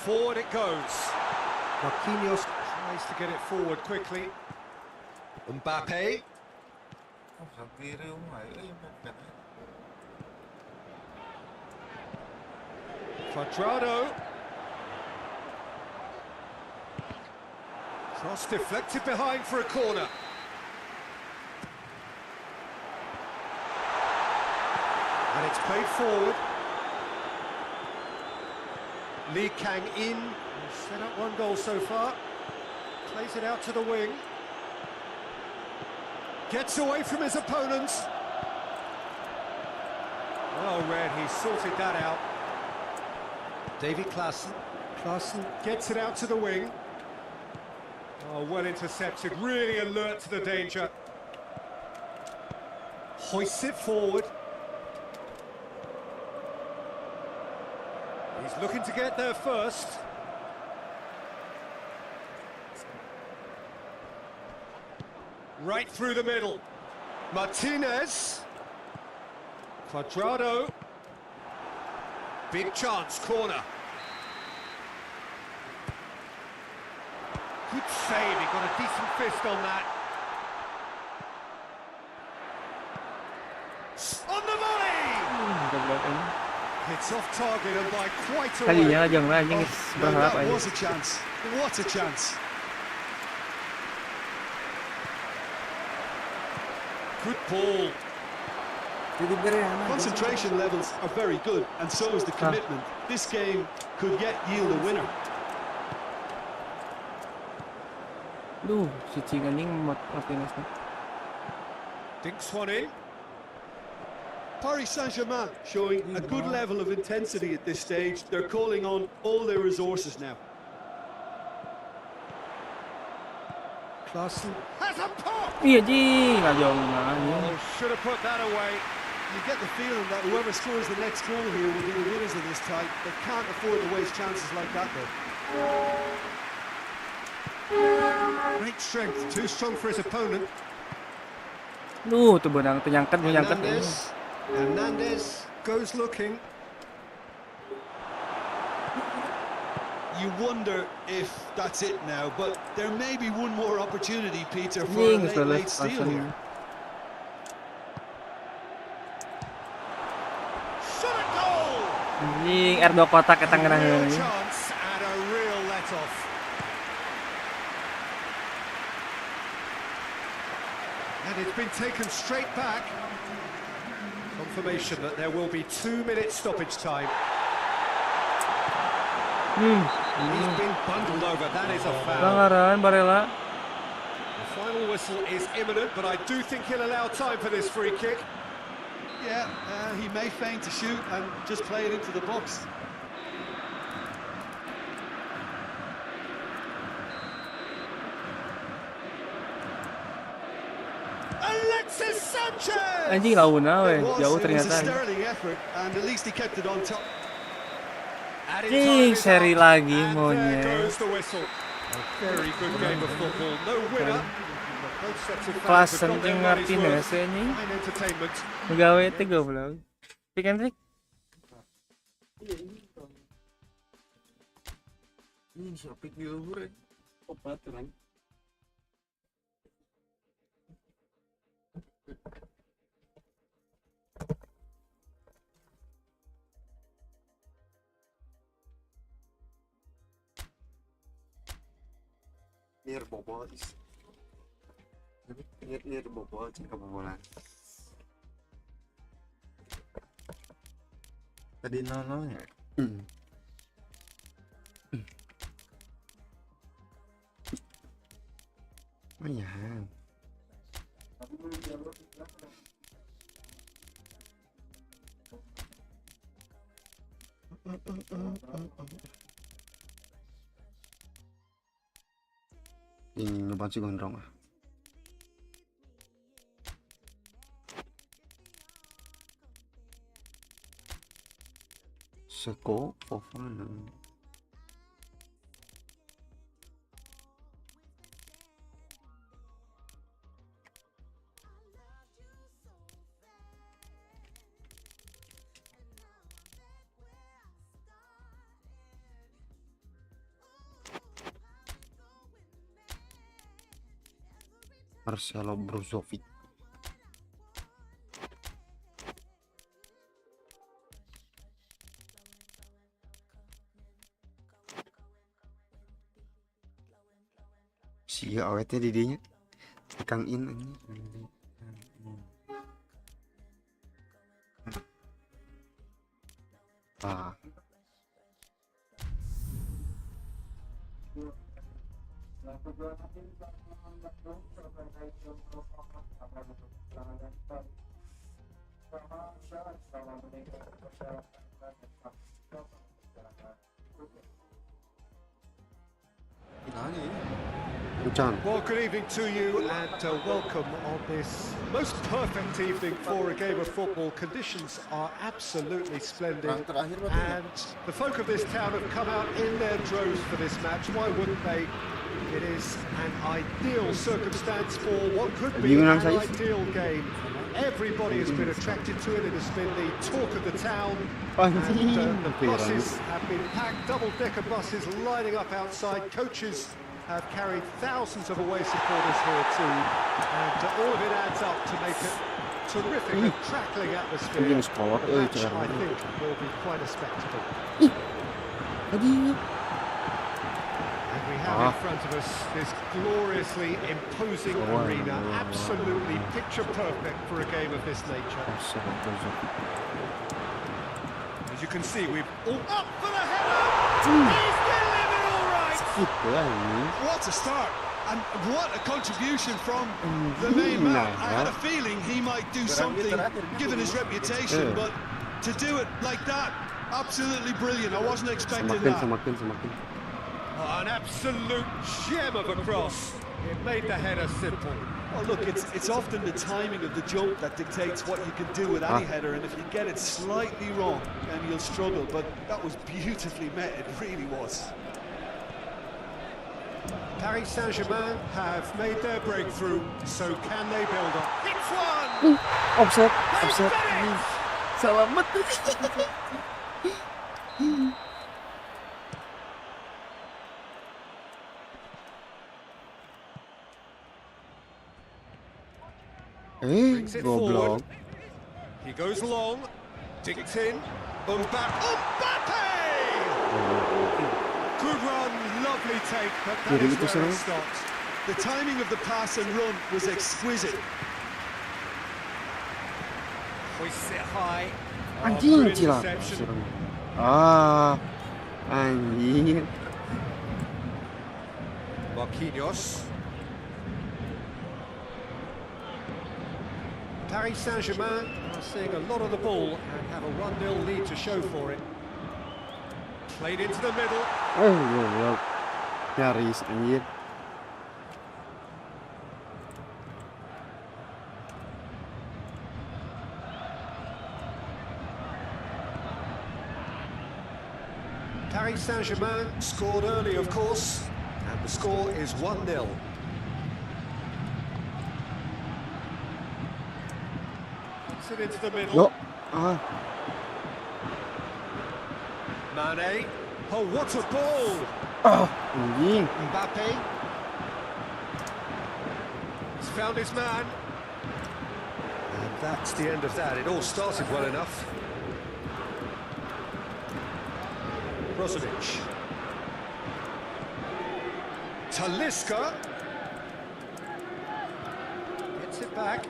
Forward it goes. Marquinhos tries to get it forward quickly. Mbappe. Quadrado. Cross deflected behind for a corner. And it's played forward. Lee Kang-in has set up one goal so far. Plays it out to the wing. Gets away from his opponents. Well read, he sorted that out. David Klaassen. Klaassen gets it out to the wing. Oh, well intercepted, really alert to the danger. Hoists it forward. He's looking to get there first. Right through the middle. Martinez. Cuadrado. Big chance, corner. Good save, he got a decent fist on that. On the volley! Goblok ini. It's off target and by quite a way. Kalinya aja lah anjing Now berharap that aja. was a chance. What a chance. Good ball. Concentration levels are very good, and so is the commitment. This game could yet yield a winner. Duh, si Cing anjing Martinez nih. Dinks one in. Paris Saint-Germain showing a good level of intensity at this stage. They're calling on all their resources now. Klaassen has a pop! Iya Jing, aja anjing. Oh, should have put that away. You get the feeling that whoever scores the next goal here will be the winners of this tie. They can't afford to waste chances like that, though. Great strength, too strong for his opponent. Duh, tuh benang nyangket. Hernandez goes looking. You wonder if that's it now, but there may be one more opportunity, Peter, for Jing, a late steal here. Shot at goal! Anjing, R2 kotak ke tangan Real anjing. chance and a real let-off. And it's been taken straight back. Confirmation that there will be 2-minute stoppage time. He's been bundled over. That is a foul. Pelanggaran Barella. The final whistle is imminent, but I do think he'll allow time for this free kick. Yeah, he may feign to shoot and just play it into the box. Alexis Sanchez! Anjing launa weh, It was jauh a ternyata. sterling effort, and at least he kept it on top. Added Jing, time is seri up, lagi and there monyet. goes the whistle. A very good game of football. No winner. But both sets of fans have Klaassen got their jeung money's Martinez worth. anjing. Fine entertainment. Gawe teh goblok. Pick and trick. Ini siapa gitu bre? Opat kan? Near bobo is. Near bobo cek kebobolan. Tadi nol-nolnya. Oh iya. Ini nyoba sih gondrong ah. Seko, Fofana. Marcelo Brozovic. Si awetnya didinya Kang In ini. Ah. Pucang. Well, good evening to you and welcome on this most perfect evening for a game of football. Conditions are absolutely splendid and the folk of this town have come out in their droves for this match. Why wouldn't they? It is an ideal circumstance for what could be an ideal game. Everybody has been attracted to it. It has been the talk of the town. And the buses have been packed, double-decker buses lining up outside. Coaches have carried thousands of away supporters here too. And all of it adds up to make a terrific and crackling atmosphere. The match, I think, will be quite a spectacle. And we have in front of us this gloriously imposing arena, absolutely picture perfect for a game of this nature. As you can see, we've all up for the header! He's delivered all right! What a start! And what a contribution from the main man. I had a feeling he might do something, given his reputation, but to do it like that, absolutely brilliant. I wasn't expecting that. Oh, an absolute gem of a cross. It made the header simple. Well, look, it's often the timing of the jump that dictates what you can do with any header, and if you get it slightly wrong, then you'll struggle. But that was beautifully met, it really was. Paris Saint-Germain have made their breakthrough, so can they build up? It's one! Offset. Selamat. Brings it Goblok. forward. He goes long, digged in, Mbappe! Good run, lovely take, but that is where it stopped. The timing of the pass and run was exquisite. Hoists it high. Oh, Anjing good cilaka. interception. Anjing. Marquinhos. Paris Saint-Germain are seeing a lot of the ball and have a 1-0 lead to show for it. Played into the middle. Goblok. Nyaris anjir. Paris Saint-Germain scored early, of course, and the score is 1-0. Puts it into the middle. Mane. Oh, what a ball! Anjing. Mbappe. He's found his man. And that's the end of that. It all started well enough. Brozovic. Talisca. Gets it back.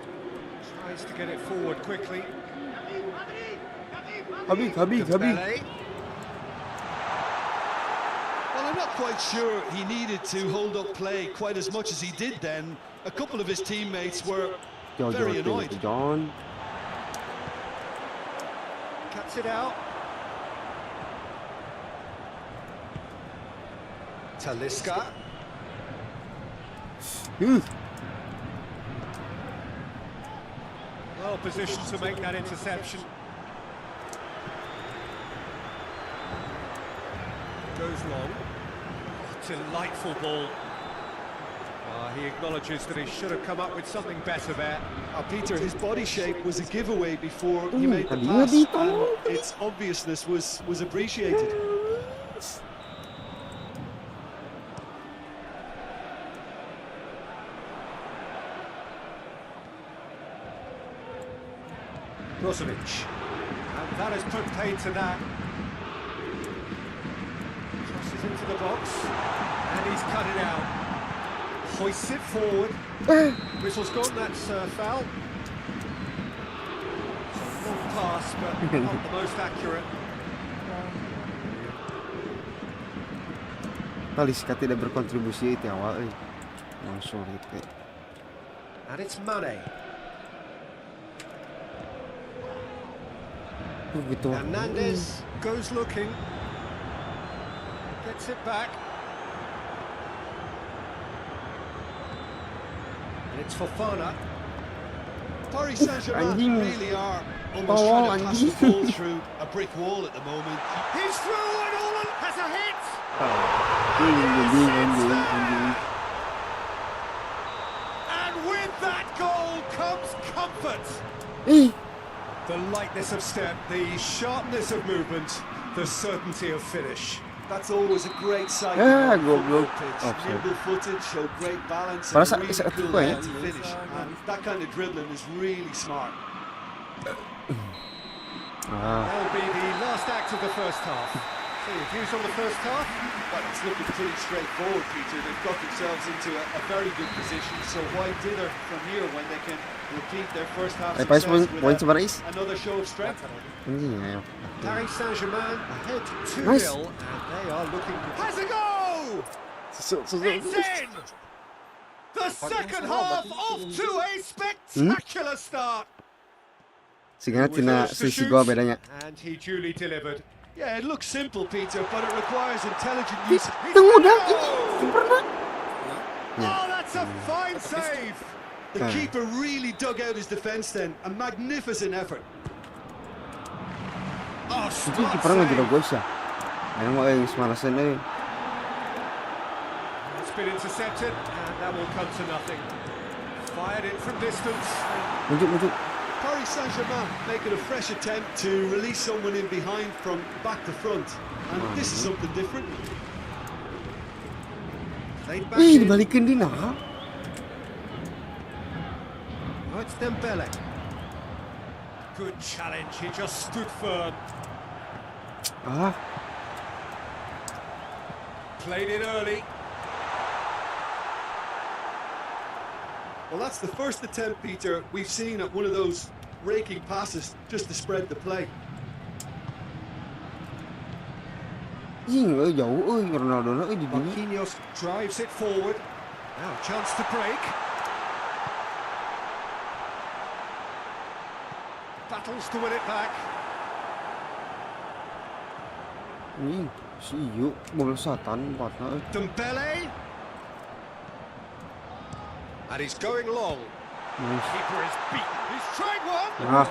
Tries to get it forward quickly. Habib. Dembele. Well, I'm not quite sure he needed to hold up play quite as much as he did then. A couple of his teammates were very annoyed. John. Cuts it out. Talisca. Well positioned to make that interception. Goes long. Oh, delightful ball. He acknowledges that he should have come up with something better there. Peter, his body shape was a giveaway before he made the pass, and its obviousness was appreciated. Brozovic. And that has put paid to that. Crosses into the box. And he's cut it out. Hoists it forward. Whistle's gone, that's foul. It's a long pass, but not the most accurate. Talisca tidak berkontribusi itu awal. Sulit. And it's Mane. Hernandez goes looking. Gets it back. It's Fofana. Paris Saint-Germain Anjing. really are almost Tolong, trying to pass anjing. the ball through a brick wall at the moment. He's through and all has a hit. Anjing. And with that goal comes comfort. Ih, The lightness of step, the sharpness of movement, the certainty of finish. That's always a great sight. Ah, on a football goblok. pitch. Offside. Nimble-footed, show great balance, Para and sa- really sa- cool apa ya? way to finish. And that kind of dribbling is really smart. ah, That'll be the last act of the first half. So your views on the first half? But it's looking pretty straightforward, Peter. They've got themselves into a very good position. So why dither from here when they can repeat their first half Ay, Pais, success poin with sa Paris. another show of strength? Anjing, ayo. Paris Saint-Germain ahead 2-0 Nice. and they are looking... Has a go! It's in! The second half off to a spectacular start! Sigana tina selisih gol bedanya. And he duly delivered. Yeah, it looks simple, Peter, but it requires intelligent use. Tunggu dah, ini pernah. Oh, that's a fine save! The keeper really dug out his defence then. A magnificent effort. Oh, Itu smart kipernya nggak jago save. guys ya. Ayo mau semalasan It's been intercepted and that will come to nothing. Fired it from distance. Muncul. Paris Saint-Germain making a fresh attempt to release someone in behind from back to front. And this is something different. Played back Ih, in. dibalikin dia nah. Oh, it's Dembele. Good challenge, he just stood firm. Ah, Played it early. Well, that's the first attempt, Peter, we've seen at one of those raking passes just to spread the play. anjing, jauh Ronaldo di sini. Marquinhos drives it forward. Now chance to break. Battles to win it back. Anjing, si Iyo bola satan empatnya. Dembele. And he's going long. Nice. Keeper is beaten. He's tried one. Ah,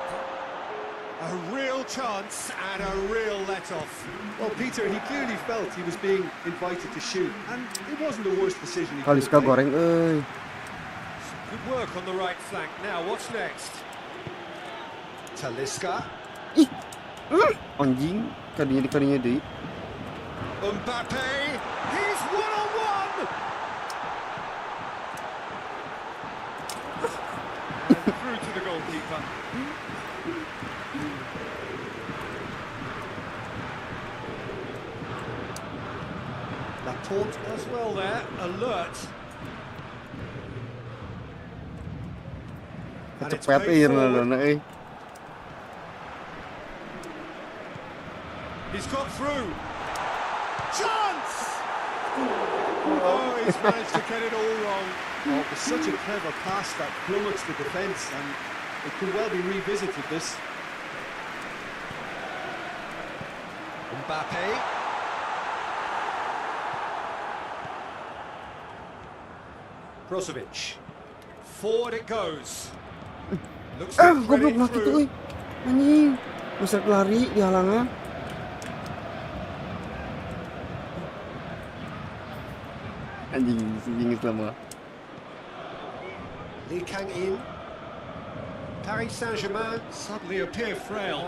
A real chance and a real let-off. Well, Peter, he clearly felt he was being invited to shoot, and it wasn't the worst decision he could Kaliska have made. goreng Good work on the right flank. Now, what's next? Talisca. Anjing, kadinya deh. Mbappe. He's one-on-one. And through to the goalkeeper. Laporte as well there, alert. And it's Cepet played Ronaldo forward. He's got through. Chance! Oh, he's managed to get it all wrong. Oh, it was such a clever pass that plummets the defence, and it could well be revisited, this. Mbappe. Brozovic. Forward it goes. Looks to thread Goblok it laki tuh, through. anjing. Bisa lari di halangan. Anjing, bingit lama. Lee Kang in. Paris Saint-Germain suddenly appear frail.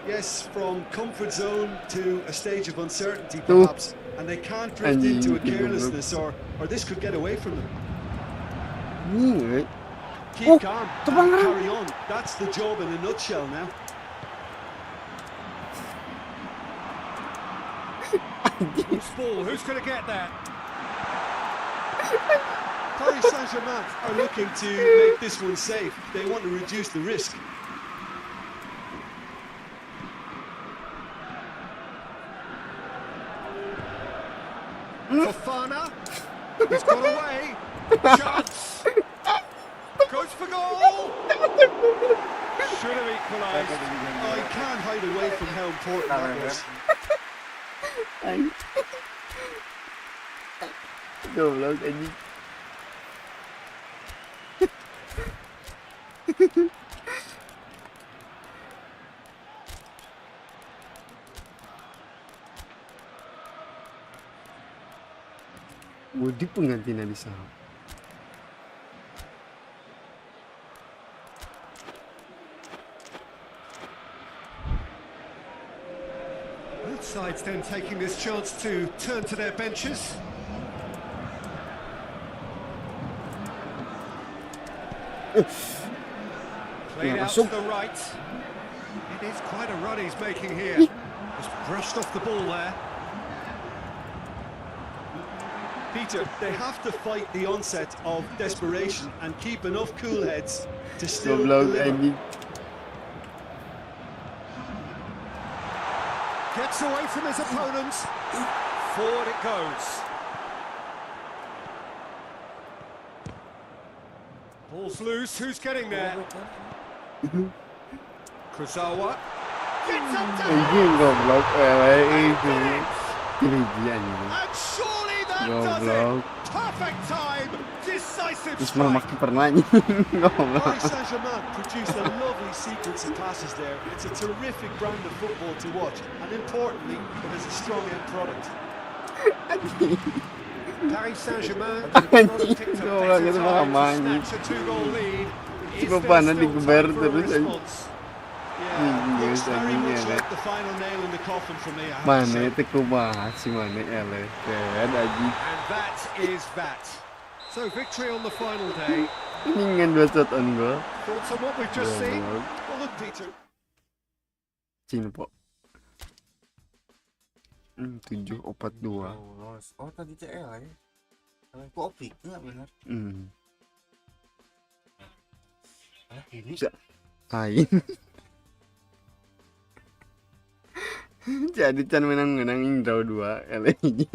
Yes, from comfort zone to a stage of uncertainty, Tuh. perhaps, and they can't drift Anjing, into a goblok. carelessness, or this could get away from them. Anjing, Keep Oh, calm and terbang lah. carry on. That's the job in a nutshell now. Loose ball, who's going to get that? Paris Saint-Germain are looking to make this one safe. They want to reduce the risk. Fofana. He's got away. Chance. Goes for goal. Should have equalised. Oh, he can't hide away from how important that was. Goblok anjing. Budi penggantinya di sana. Both sides then taking this chance to turn to their benches. Played out to the right. It is quite a run he's making here. Just brushed off the ball there. Peter, they have to fight the onset of desperation and keep enough cool heads to still Goblok deliver. anjing. Gets away from his opponents. Forward it goes. Ball's loose. Who's getting there? Kurzawa. Gets up to Anjing goblok itu. Ini dia anjing. and surely that does Goblok. it. Perfect time. Decisive Terus strike. makin pernah anjing. Goblok. Paris Saint-Germain produced a lovely sequence of passes there. It's a terrific brand of football to watch, and importantly, it is a strong end product. Paris Saint-Germain Anjing, picked up goblok better itu time mah to anjing. snatch a two-goal lead. Is Cuma there panas still digeber time for a terus anjing. response? Yeah, looks very anjing much eleh. like the final nail in the coffin for me, I have to Mana say. itu kumaha si mana eleh. Kan anjing. And that is that. So victory on the final day. Ini 2 shot on goal. Thoughts on what we've just seen? Goblok. Well, look, Peter, Cina po. 742. Oh tadi CL ya. Kok opik enggak benar? Ini Lain. Jadi can menang-menang yang draw 2 eleh ini.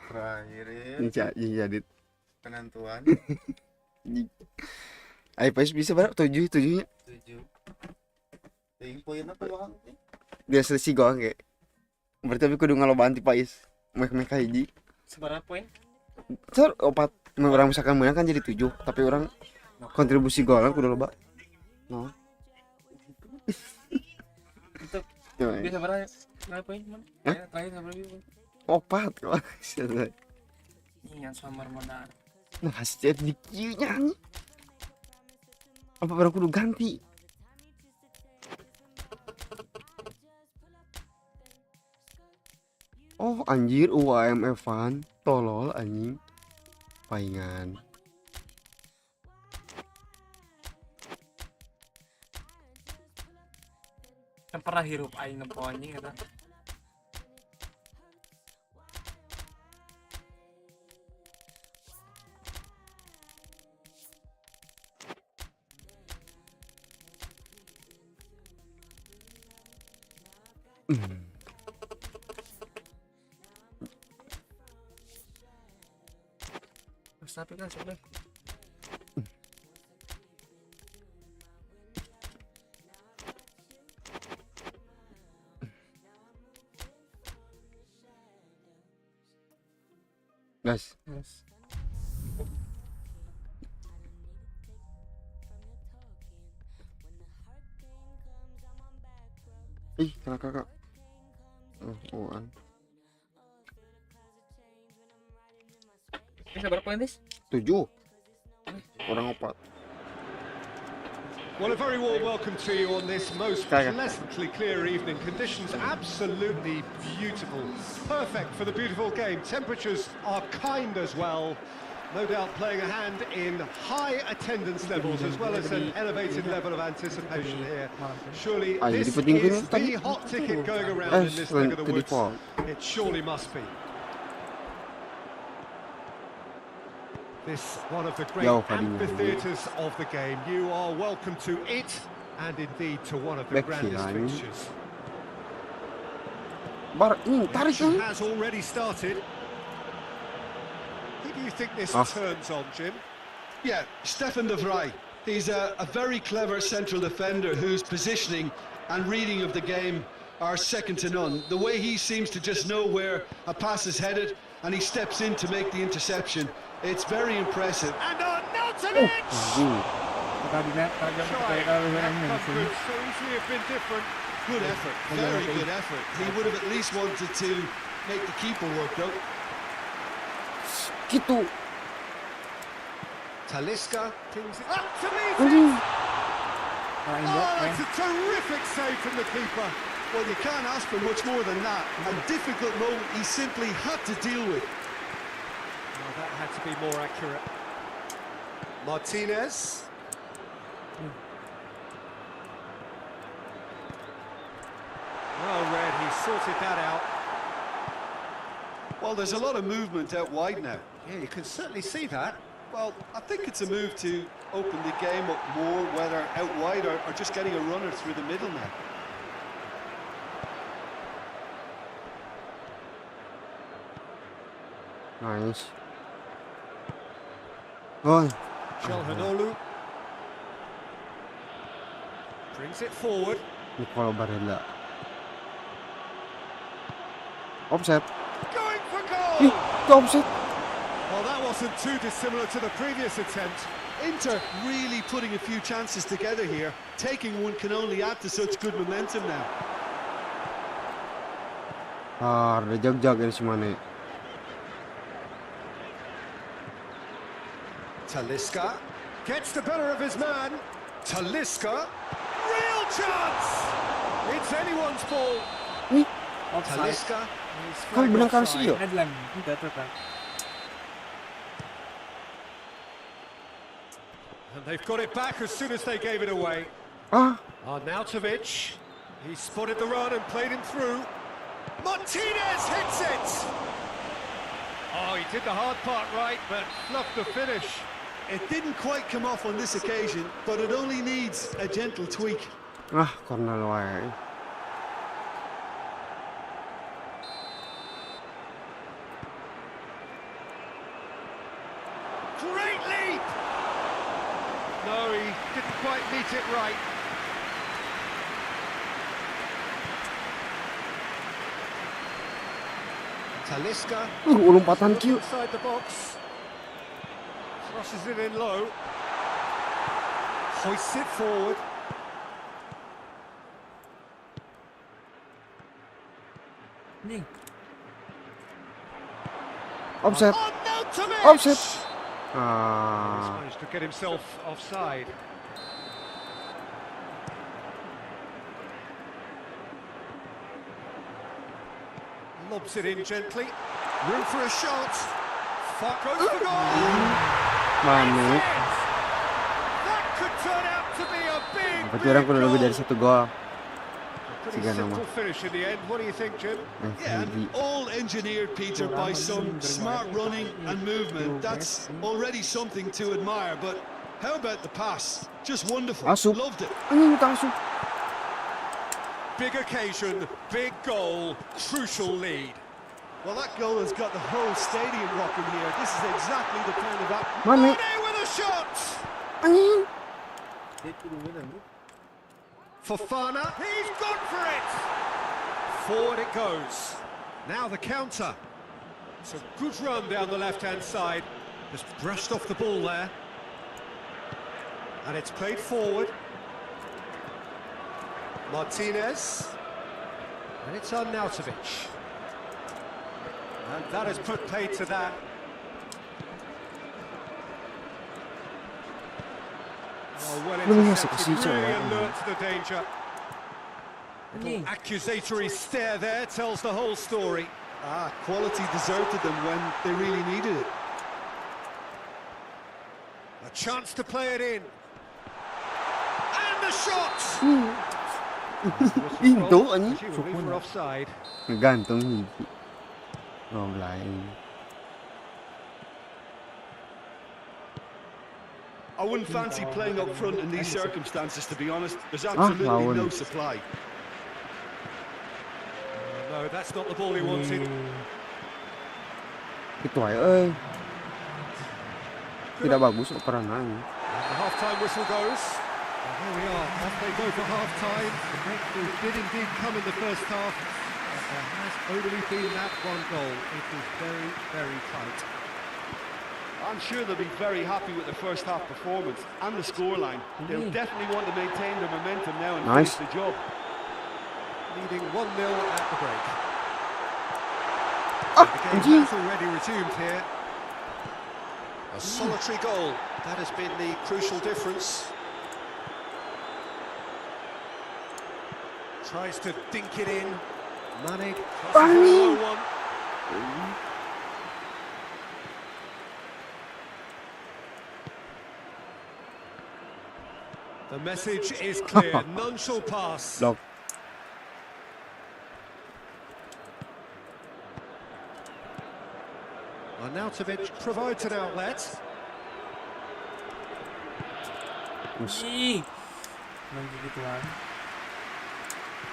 terakhir Ini jadi penentuan IPS bisa berapa? 7 nya. 7. Ting poin apa bang? Dia selisih gol kayak. Berarti tapi kudu ngalobaan ti Pais. Mek hiji. Seberapa poin? Sor 4 orang misalkan menang kan jadi 7, tapi orang kontribusi golan kudu loba. No. Itu Gimana? bisa berapa poin, Man? Hah? Terakhir seberapa poin? 4 kalau. Ini yang samar modal. Nah, hasil di Q-nya. Apa baru kudu ganti? Oh anjir, UAM Evan tolol anjing. Paingan. Kan pernah hirup aing nempo anjing eta. Tapi kan sebenarnya Guys, ih kena kakak. Oh, bisa berapa poin, Tis? 7. Orang 4. Well, a very warm welcome to you on this most Kaya. pleasantly clear evening. Conditions absolutely beautiful. Perfect for the beautiful game. Temperatures are kind as well. No doubt playing a hand in high attendance levels as well as an elevated level of anticipation here. Surely Ah, this jadi penting is kan tadi? the hot ticket going around in this leg of the to woods. default. It surely must be. This one of the great Jauh tadinya. amphitheatres of the game. You are welcome to it, and indeed to one of the Back grandest here, fixtures. Bar ini tarik Action kan? has already started. Who do you think this Ah. turns on, Jim? yeah, Stefan de Vrij. He's a very clever central defender whose positioning and reading of the game are second to none. The way he seems to just know where a pass is headed and he steps in to make the interception. It's very impressive. And on Milton Inch! Anjing. Tajam Try. kayak kalau That ini could sini. so easily have been different. Good effort, very good effort. He would have at least wanted to make the keeper work though. Gitu. Talisca pings it up to meet it. Orang Oh, Indo, that's a terrific save from the keeper. Well, you can't ask for much more than that. A difficult moment he simply had to deal with. Well, that had to be more accurate. Martinez. Well read, he sorted that out. Well, there's a lot of movement out wide now. Yeah, you can certainly see that. Well, I think it's a move to open the game up more, whether out wide or just getting a runner through the middle now. Nice. Oh, Calhanoglu brings it forward. Nicolo Barella. Offset. Going for Ih, goal! itu offset. Well, that wasn't too dissimilar to the previous attempt. Inter really putting a few chances together here. Taking one can only add to such good momentum now. Ah, udah jag-jag ini si Mane. Talisca gets the better of his man. Talisca, real chance! It's anyone's ball. Ih, Offside. Talisca is kan flagged benang offside. Karsio. Headline. Udah tetap. And they've got it back as soon as they gave it away. Ah, Arnautovic, he spotted the run and played him through. Martinez hits it! Oh, he did the hard part right, but fluffed the finish. It didn't quite come off on this occasion, but it only needs a gentle tweak. corner wae. Great leap! No, he didn't quite meet it right. Talisca Lompatan Q. inside the box. Crosses it in low. Hoists it forward. Nih. Offset. Arnautovic! Offset. He's Ah, managed to get himself offside. Lobs it in gently. Room for a shot. Fuck goes for goal. Mane. That could turn out to be a big, Berarti orang kudu lebih dari goal. 1 gol. Pretty Tiga nama. simple finish in the end. What do you think, Jim? Yeah, and all engineered, Peter, by some smart running and movement. That's already something to admire, but how about the pass? Just wonderful. Asup. Loved it. Anjing kita asup. Big occasion, big goal, crucial lead. Well, that goal has got the whole stadium rocking here. This is exactly the kind of Mane. Mane with a shot! Anjing. Fofana, he's gone for it! Forward it goes. Now the counter. It's a good run down the left-hand side. Just brushed off the ball there. And it's played forward. Martinez. And it's Arnautovic. And that has put paid to that. Oh, well Lu masuk ke intercepted, situ, really ya. alert to the danger. Nih. Accusatory stare there tells the whole story. Ah, quality deserted them when they really needed it. A chance to play it in. And the shot! Itu anjing. She will leave for offside. Ngegantung gigi. Goblay. I wouldn't fancy playing up front in these circumstances, to be honest. There's absolutely no wouldn't. supply. No, that's not the ball he wanted. Itu aja euy. Tidak bagus operannya. And the half-time whistle goes. And here we are, off they go for half-time. The breakthrough did indeed come in the first half, but there has only been that one goal. It was very, very tight. I'm sure they'll be very happy with the first half performance and the scoreline. They'll definitely want to maintain their momentum now and Nice. finish the job. Leading 1-0 at the break. Ah, The game anjing. has already resumed here. A solitary goal. That has been the crucial difference. Tries to dink it in. Mane crosses a low one. The message is clear. None shall pass. Lock. Arnautovic provides an outlet. Ih. Main gituan.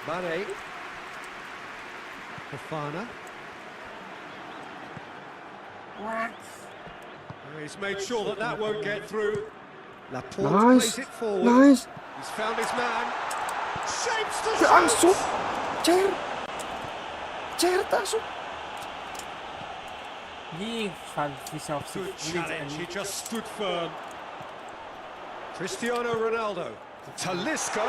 Mane. Fofana. He's made sure that that won't get through. Laporte Nice. plays it forward. Nice. He's found his man. Shapes the Masuk. shot. Cair tasuk. Ih, bisa Good challenge. He just stood firm. Cristiano Ronaldo. Talisca.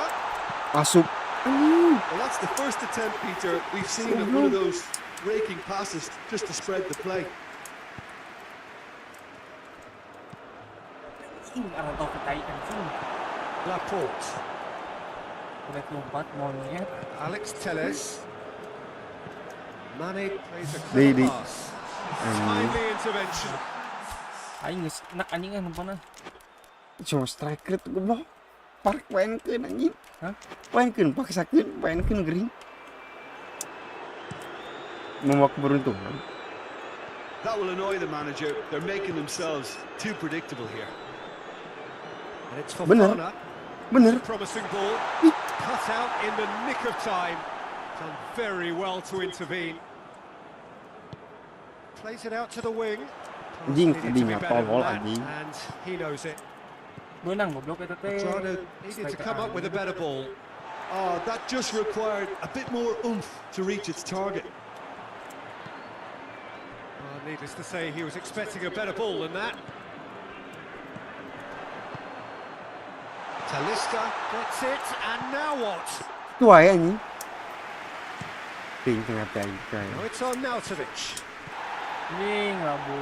Masuk. Well, that's the first attempt, Peter, we've seen of one of those raking passes just to spread the play. Arah tau ketai anjing. Laporte. Udah lompat monyet. Alex Telles. Mane plays a Lady. clever pass. Timely intervention. Aing geus enak anjing numpana. Cuma striker tuh goblok. Park paenkeun anjing. Hah? Paenkeun paksakeun, paenkeun gering. Membawa keberuntungan. That will annoy the manager. They're making themselves too predictable here. And it's Bener. Fofana. Bener. Promising ball. Cut out in the nick of time. Done very well to intervene. Plays it out to the wing. Pass Anjing, needed to be tadinya better than tolol, that, anjing. and he knows it. Menang goblok eta teh. Madrano needed to come up with a better ball. Oh, that just required a bit more oomph to reach its target. Needless to say, he was expecting a better ball than that. Talisca gets it, and now what? Tua ya anjing. Ting tengah tadi kayak. Now it's on Arnautovic. Anjing labu.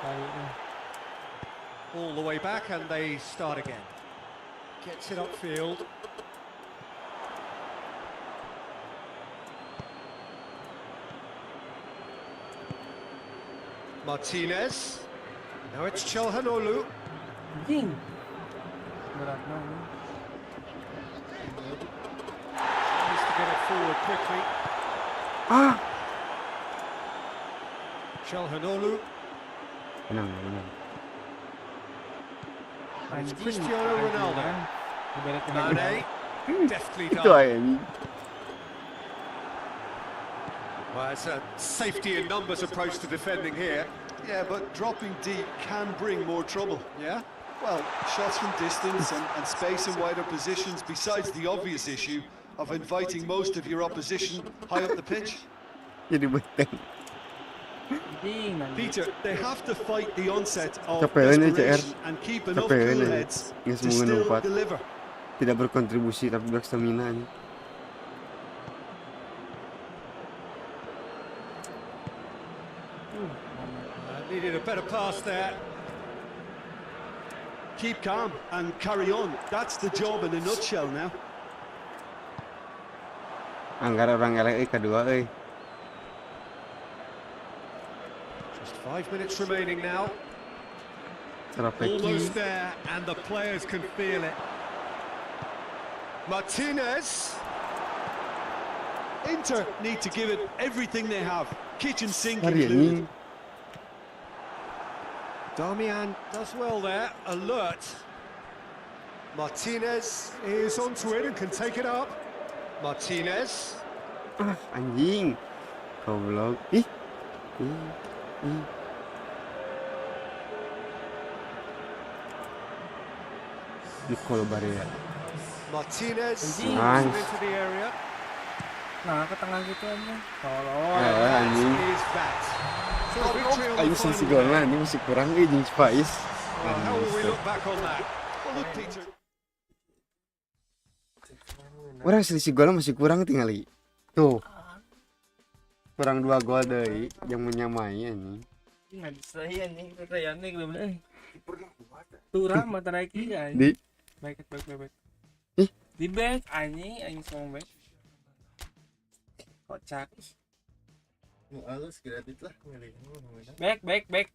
Baliknya. All the way back, and they start again. Gets it upfield. Martinez. Now it's Chelhanoglu. Anjing. Berat banget. Needs to get it forward quickly. Ah. Chelhanoglu. Menang, menang. And it's Anjing. Cristiano Ronaldo. Ibarat Mane. Deftly Itu done. aja anjing. Well, it's a safety in numbers approach to defending here. Yeah, but dropping deep can bring more trouble. Yeah? Well, shots from distance and space in wider positions, besides the obvious issue of inviting most of your opposition high up the pitch. Jadi benteng. Anjing anjing. Peter, they have to fight the onset of Capek ini, CR. desperation and keep enough Capek cool ini. heads Nggak to semua still numpat. deliver. Tidak berkontribusi tapi berstamina anjing. Needed a better pass there. Keep calm and carry on. That's the job in a nutshell now. Anggar orang LA kedua Just 5 minutes remaining now. Terapeki. Almost there, and the players can feel it. Martinez. Inter need to give it everything they have, kitchen sink Hari included. ini Damian does well there, alert. Martinez is onto it and can take it up. Martinez. ah anjing. Goblok. Ih. Nicolo Barella. Martinez Nice. moves it into the area. Nah, ke tengah gitu aja. Tolong. Anjing. Is that. So a victory on the Aing si final golna day. anjing masih kurang jeung Faiz. Well, how will we look back on that? Well, look, Peter. Orang selisih golnya masih kurang tinggal i. Tuh. Kurang 2 gol deui yang menyamai anjing. Nggak bisa ya nih, pertanyaannya bener-bener. Tuh ramah tarik iya. Di Baik. Ih. Di back anjing sama back. Kocak. Halus gratis lah. Back.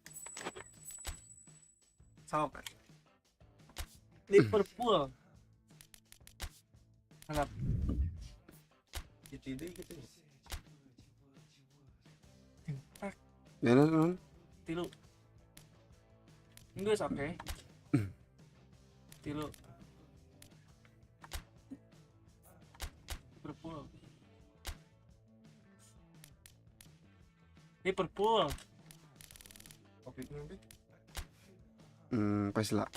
Sok. Liverpool. Harap. Gitu gitu. bener non. Tilu. Inggris oke. Tilu. Liverpool. Kopi itu nanti. Pas lah.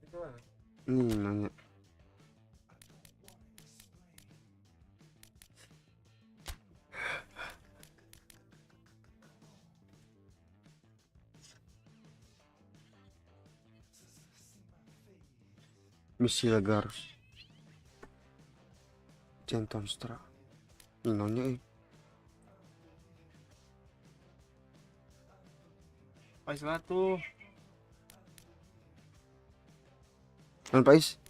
Itu mana? Nanya. Misi Lagar Centon Stra Ninonya Pas lah tuh. Non Pais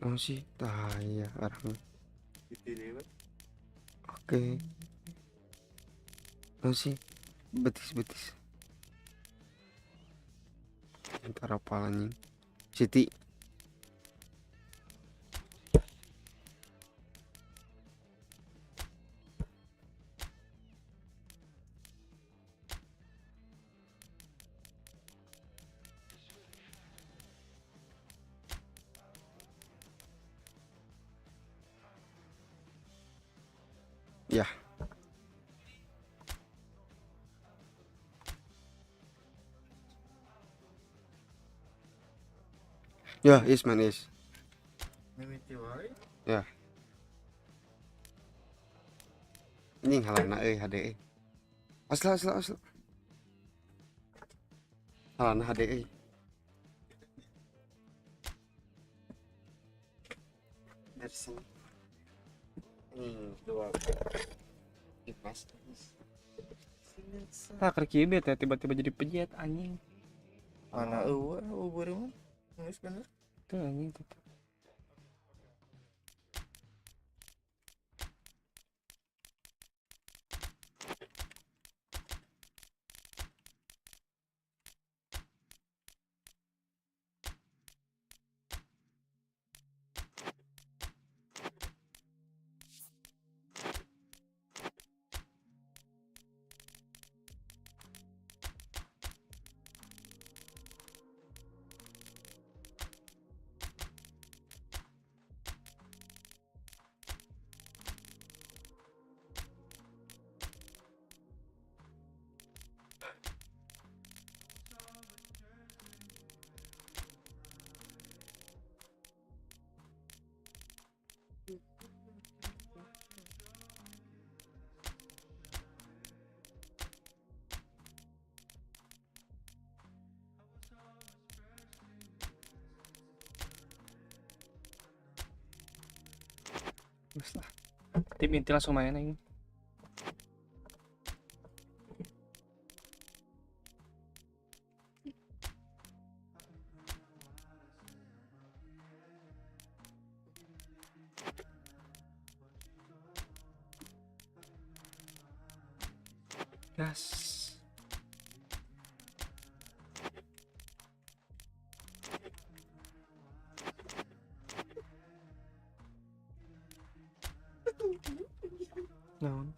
oh sih ya arang Gitu. oke oh sih betis antara palanya Siti ya ya is man is ya ini halana HD asla halana HD versi dua Mas Kerkibet ya tiba-tiba jadi pejet anjing. mana baru nulis bener Tuh anjing tuh. Terus lah. Tim inti langsung main aja. Gas. Naon?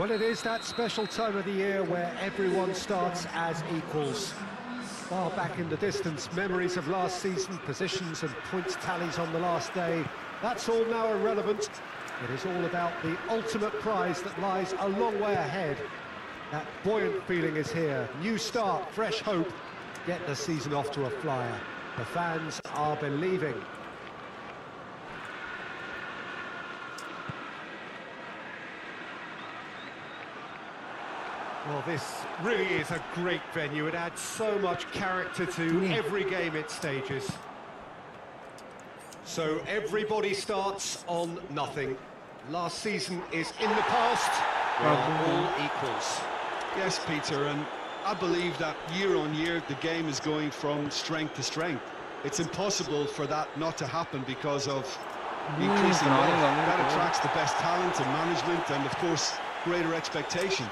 Well, it is that special time of the year where everyone starts as equals. Far back in the distance, memories of last season, positions and points tallies on the last day, that's all now irrelevant. It is all about the ultimate prize that lies a long way ahead. That buoyant feeling is here. New start, fresh hope. Get the season off to a flyer. The fans are believing. Well, this really is a great venue. It adds so much character to every game it stages. So everybody starts on nothing. Last season is in the past. We are all equals. Yes, Peter, and I believe that year on year the game is going from strength to strength. It's impossible for that not to happen because of the increasing wealth. That attracts the best talent and management and, of course, greater expectation.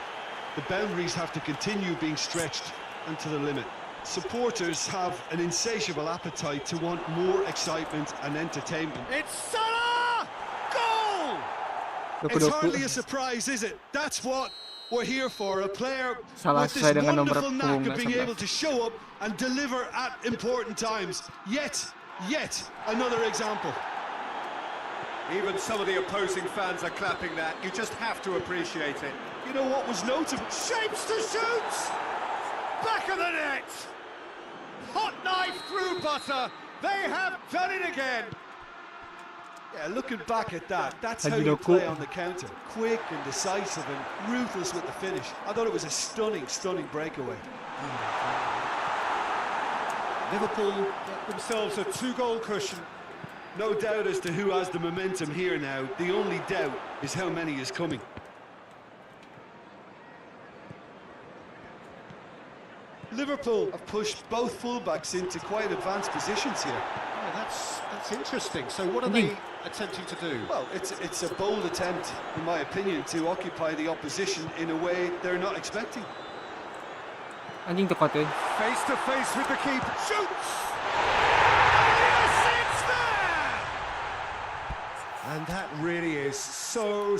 The boundaries have to continue being stretched and to the limit. Supporters have an insatiable appetite to want more excitement and entertainment. It's Salah! Goal! It's hardly a surprise, is it? That's what we're here for. A player Salah with this sesuai dengan nomor wonderful knack punggungnya of being 11. able to show up and deliver at important times. Yet another example. Even some of the opposing fans are clapping that. You just have to appreciate it. You know what was notable? Shapes to shoot! Back of the net! Hot knife through butter! They have done it again! Yeah, looking back at that, that's how Hagi you Doku. play on the counter. Quick and decisive and ruthless with the finish. I thought it was a stunning breakaway. Liverpool get themselves a 2-goal cushion. No doubt as to who has the momentum here now. The only doubt is how many is coming. Liverpool have pushed both fullbacks into quite advanced positions here. Oh, that's interesting. So what are they attempting to do? Well, it's a bold attempt, in my opinion, to occupy the opposition in a way they're not expecting. Anjing tepat yun. Face to face with the keeper. Shoots! Yes, it's there! And that really is so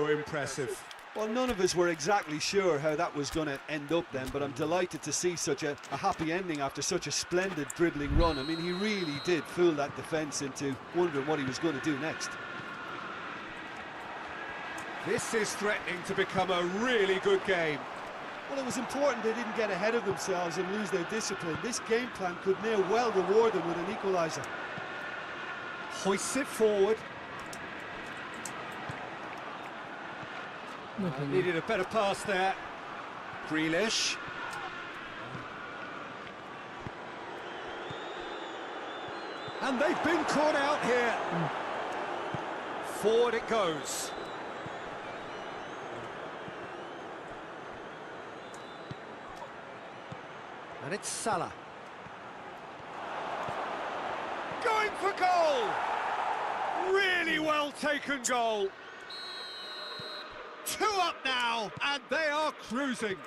impressive. Well, none of us were exactly sure how that was going to end up then, but I'm delighted to see such a happy ending after such a splendid dribbling run. I mean, he really did fool that defence into wondering what he was going to do next. This is threatening to become a really good game. Well, it was important they didn't get ahead of themselves and lose their discipline. This game plan could near well reward them with an equaliser. Hoists it forward. Needed a better pass there. Grealish. And they've been caught out here. Forward it goes. And it's Salah. Going for goal! Really well taken goal. 2 up now, and they are cruising.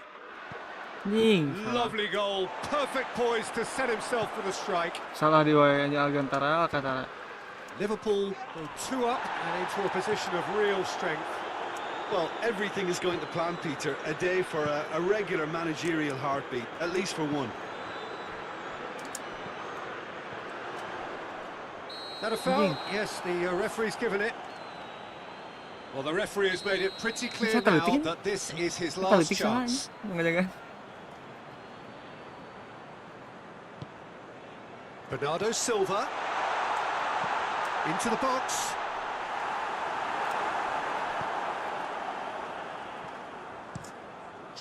Anjing. Lovely goal, perfect poise to set himself for the strike. Salah diwayanya Alcantara. Liverpool go 2 up and into a position of real strength. Well, everything is going to plan, Peter. A day for a regular managerial heartbeat, at least for one. That a foul? Yes, the referee's given it. Well, the referee has made it pretty clear Bisa now talutin? that this is his Kita last lebih salah chance. ya. Bernardo Silva into the box.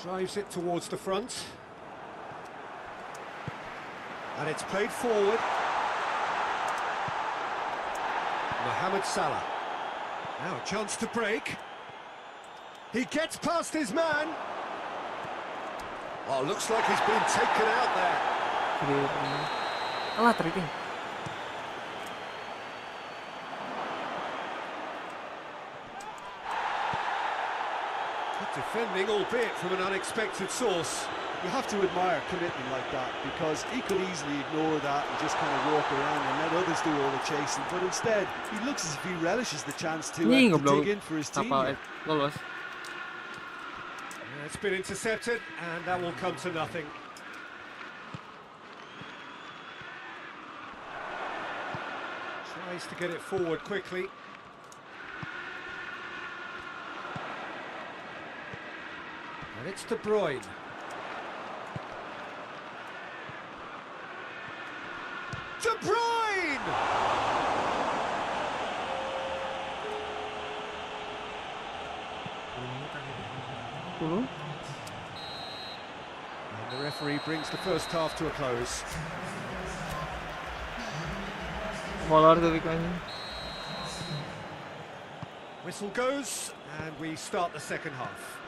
Drives it towards the front. And it's played forward. Mohamed Salah. Now a chance to break. He gets past his man. Oh, looks like he's been taken out there. Alah, tracking. Good defending, albeit from an unexpected source. You have to admire commitment like that, because he could easily ignore that and just kind of walk around and let others do all the chasing, but instead he looks as if he relishes the chance to Anjing dig goblok. in for his team Apa here. lolos. That's been intercepted, and that will come to nothing. Tries to get it forward quickly. And it's De Bruyne. De Bruyne! And the referee brings the first half to a close. Molor tuh ikannya. Whistle goes, and we start the second half.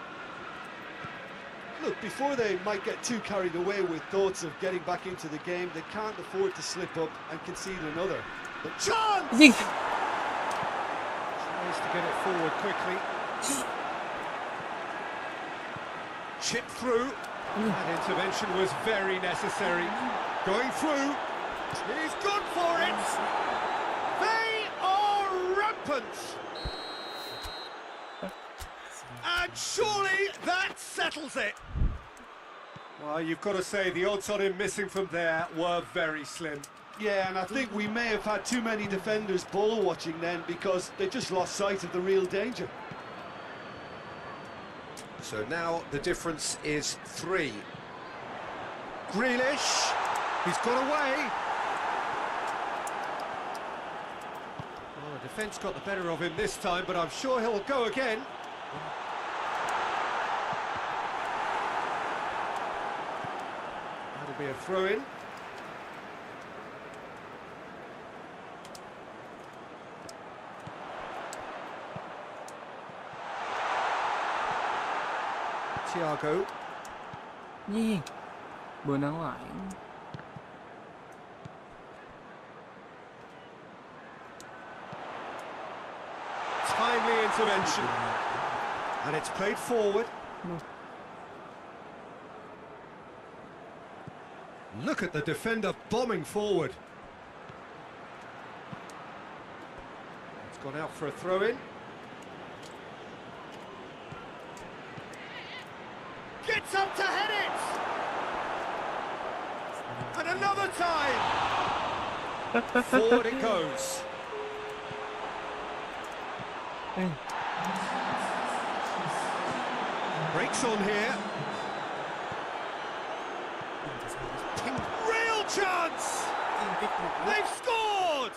Look, before they might get too carried away with thoughts of getting back into the game, they can't afford to slip up and concede another. The chance! Anjing. Tries to get it forward quickly. Chip through. That intervention was very necessary. Going through. He's gone for it. They are rampant. And surely that settles it. Well, you've got to say the odds on him missing from there were very slim. Yeah, and I think we may have had too many defenders ball watching then because they just lost sight of the real danger. So now the difference is 3. Grealish, he's got away. Well, the defence got the better of him this time, but I'm sure he'll go again. That'll be a throw-in. Thiago. Anjing. Benang lain. Timely intervention. And it's played forward. Look at the defender bombing forward. It's gone out for a throw-in. Gets up to head it! And another time! Forward it goes. Breaks on here. Real chance! They've scored!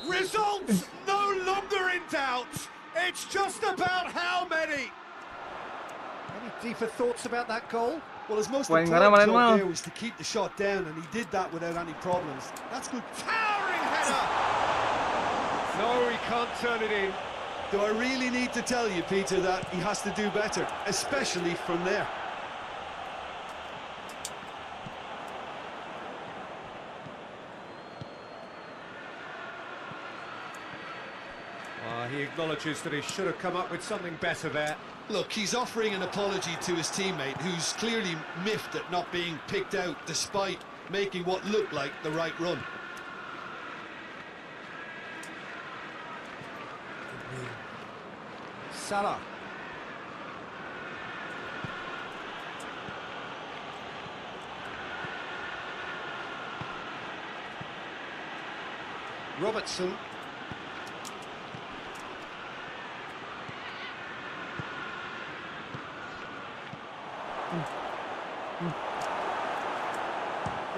Results no longer in doubt. It's just about how many. Any deeper thoughts about that goal? Well, his most Wayne important Gara job main there was to keep the shot down, and he did that without any problems. That's good. Towering header! No, he can't turn it in. Do I really need to tell you, Peter, that he has to do better, especially from there? He acknowledges that he should have come up with something better there. Look, he's offering an apology to his teammate, who's clearly miffed at not being picked out despite making what looked like the right run. Salah. Robertson.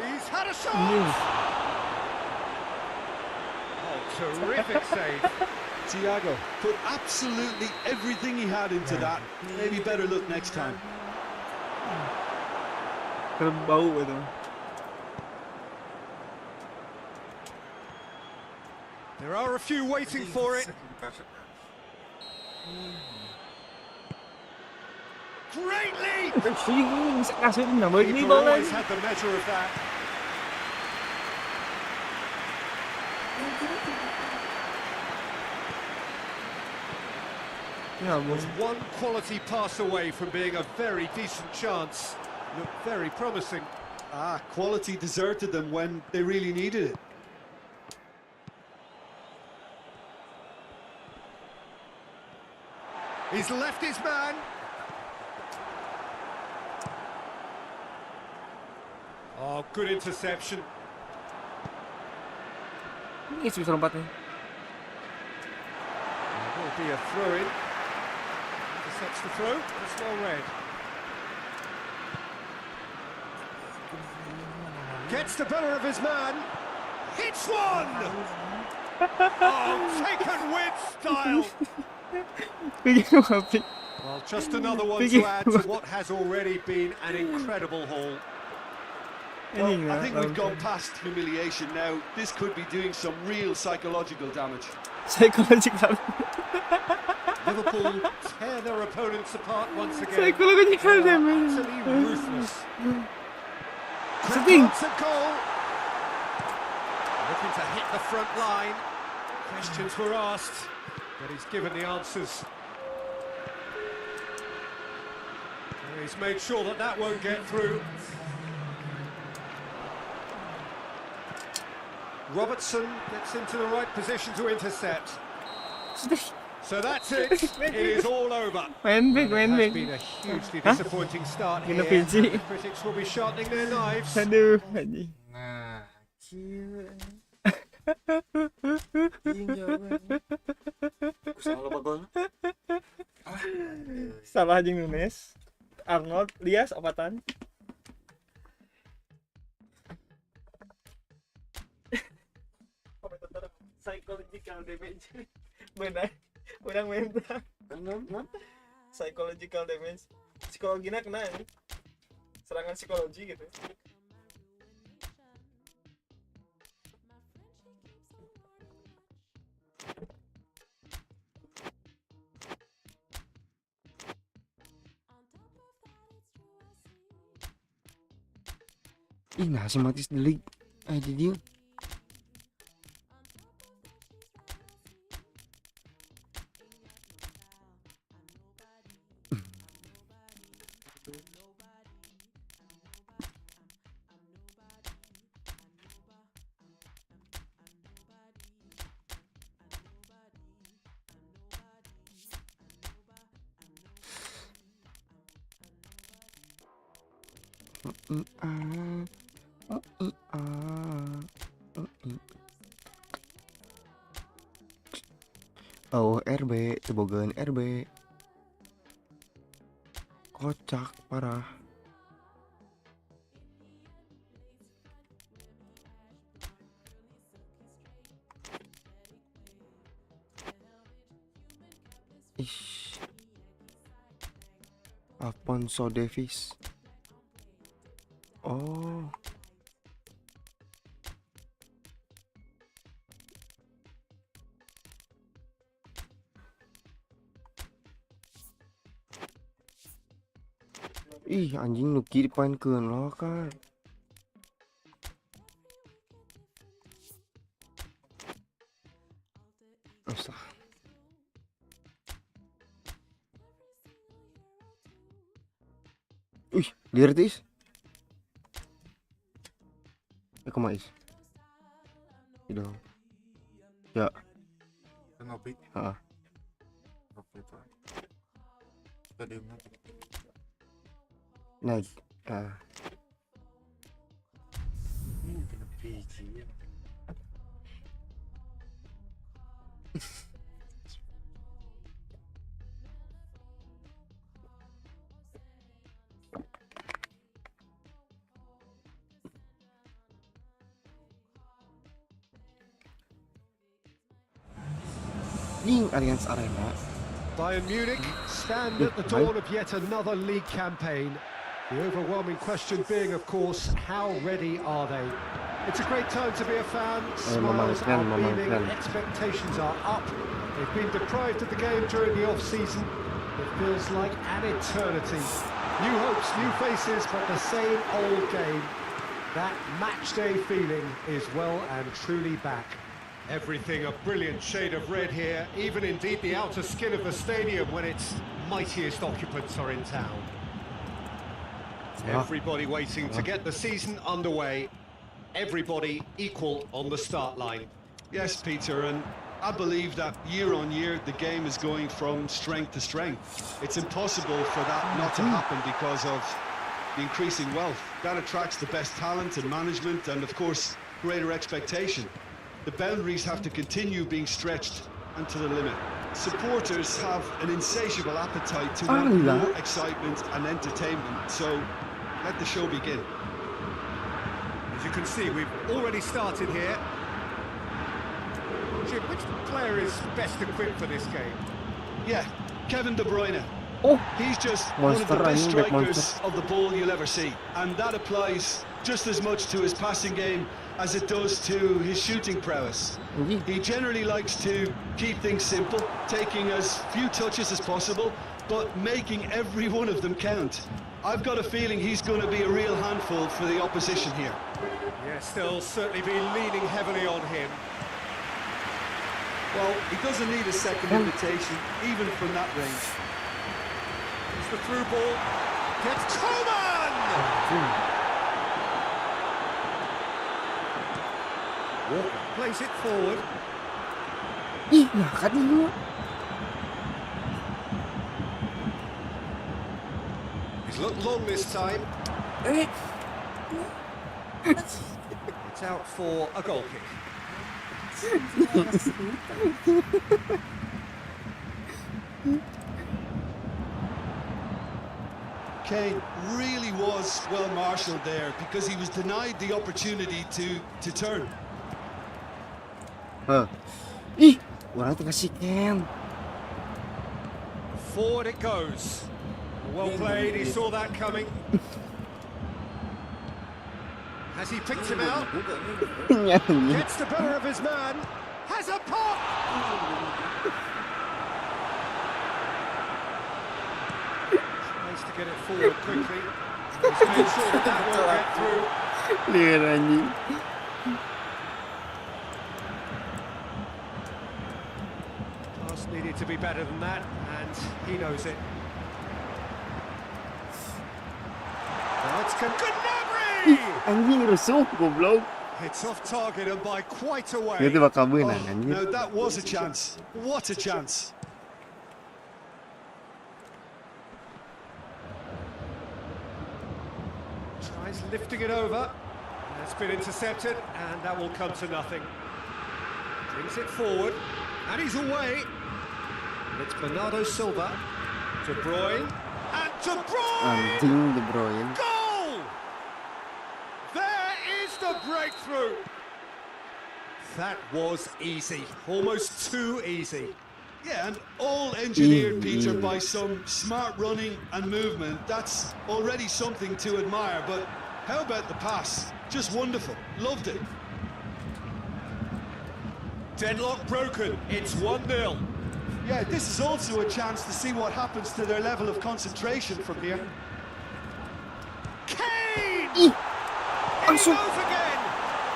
He's had a shot! Oh, terrific save. Thiago put absolutely everything he had into that. Maybe better look next time. Kerbau itu. There are a few waiting for it. Great lead! Bisa kasih nambah ini Keeper bola. always had the measure of that. Ya, Was one quality pass away from being a very decent chance. Looked very promising. Quality deserted them when they really needed it. He's left his man. Oh, good interception. Ini bisa lompatnya. There will be a throw in. Intercepts the throw. That's well read. Gets the better of his man. Hits one! Oh, taken with style. Well, just another one to add to what has already been an incredible haul. Well, I think we've gone past humiliation now. This could be doing some real psychological damage. Psychological. Liverpool tear their opponents apart once again. Psychological They are damage. utterly ruthless. Sedih. It's a goal. Looking to hit the front line. Questions were asked, but he's given the answers. And he's made sure that that won't get through. Robertson gets into the right position to intercept. So that's it. It is all over. Main big, Well, main it has big. been a hugely disappointing start here. Gila Fiji. The critics will be sharpening their knives. Aduh, anjing. Nah, kira. Salah bagol. Salah jeung Nunes. Arnold, Dias, opatan. Psychological damage. Benang mental. Psychological damage. Psikologinya kena ya. Serangan psikologi gitu. Ih, nah si Matis delik. Di dia. Oh, RB, tebogan RB. Kocak parah. Ish. Alfonso Davis. Oh. Ih, anjing nu kiri painkeun lo kan. Usah. Ih, lihat is. Kemana is? Itu. Ya. Ngopi. Heeh. Ngopi itu. Tadi Naik. kena biji. Ning Allianz Arena. Bayern Munich stand at the dawn of yet another league campaign. The overwhelming question being, of course, how ready are they? It's a great time to be a fan. Smiles are beaming, expectations are up. They've been deprived of the game during the off-season. It feels like an eternity. New hopes, new faces, but the same old game. That match-day feeling is well and truly back. Everything a brilliant shade of red here, even indeed the outer skin of the stadium when its mightiest occupants are in town. Everybody waiting to get the season underway. Everybody equal on the start line. Yes, Peter, and I believe that year on year the game is going from strength to strength. It's impossible for that not to happen because of the increasing wealth. That attracts the best talent and management and, of course, greater expectation. The boundaries have to continue being stretched and to the limit. Supporters have an insatiable appetite to want more excitement and entertainment, so let the show begin. As you can see, we've already started here. Jim, which player is best equipped for this game? Yeah, Kevin De Bruyne. Oh, He's just one of the monster best anjing, back strikers monster. of the ball you'll ever see. And that applies just as much to his passing game as it does to his shooting prowess. Anjing. He generally likes to keep things simple, taking as few touches as possible, but making every one of them count. I've got a feeling he's going to be a real handful for the opposition here. Yes, they'll certainly be leaning heavily on him. Well, he doesn't need a second invitation, even from that range. It's the through ball. Gets Coman! Walker plays it forward. Ih, ngangkat nih lu. He's looked long this time. It's out for a goal kick. Kane really was well marshalled there because he was denied the opportunity to turn. Ih, orang tuh kasih Ken. Forward it goes. Well played, he saw that coming. Has he picked him out? Nyanyi. Gets the better of his man. Has a pop! Tries to get it forward quickly. He's made sure that that will get through. Lihat anjing. Pass needed to be better than that, and he knows it. Now it's Gnabry! Anjing rusuh goblok. It's off target and by quite a way. Dia tuh bakal menang Oh, anjing. no, that was a chance. What a chance. Tries lifting it over. That's been intercepted, and that will come to nothing. Brings it forward, and he's away. And it's Bernardo Silva. De Bruyne. And De Bruyne! Anjing De Bruyne. Goal! There is the breakthrough. That was easy. Almost too easy. Yeah, and all engineered, Peter, by some smart running and movement. That's already something to admire, but how about the pass? Just wonderful. Loved it. Deadlock broken. It's 1-0. Yeah, this is also a chance to see what happens to their level of concentration from here. Kane! Ih, He langsung. goes again.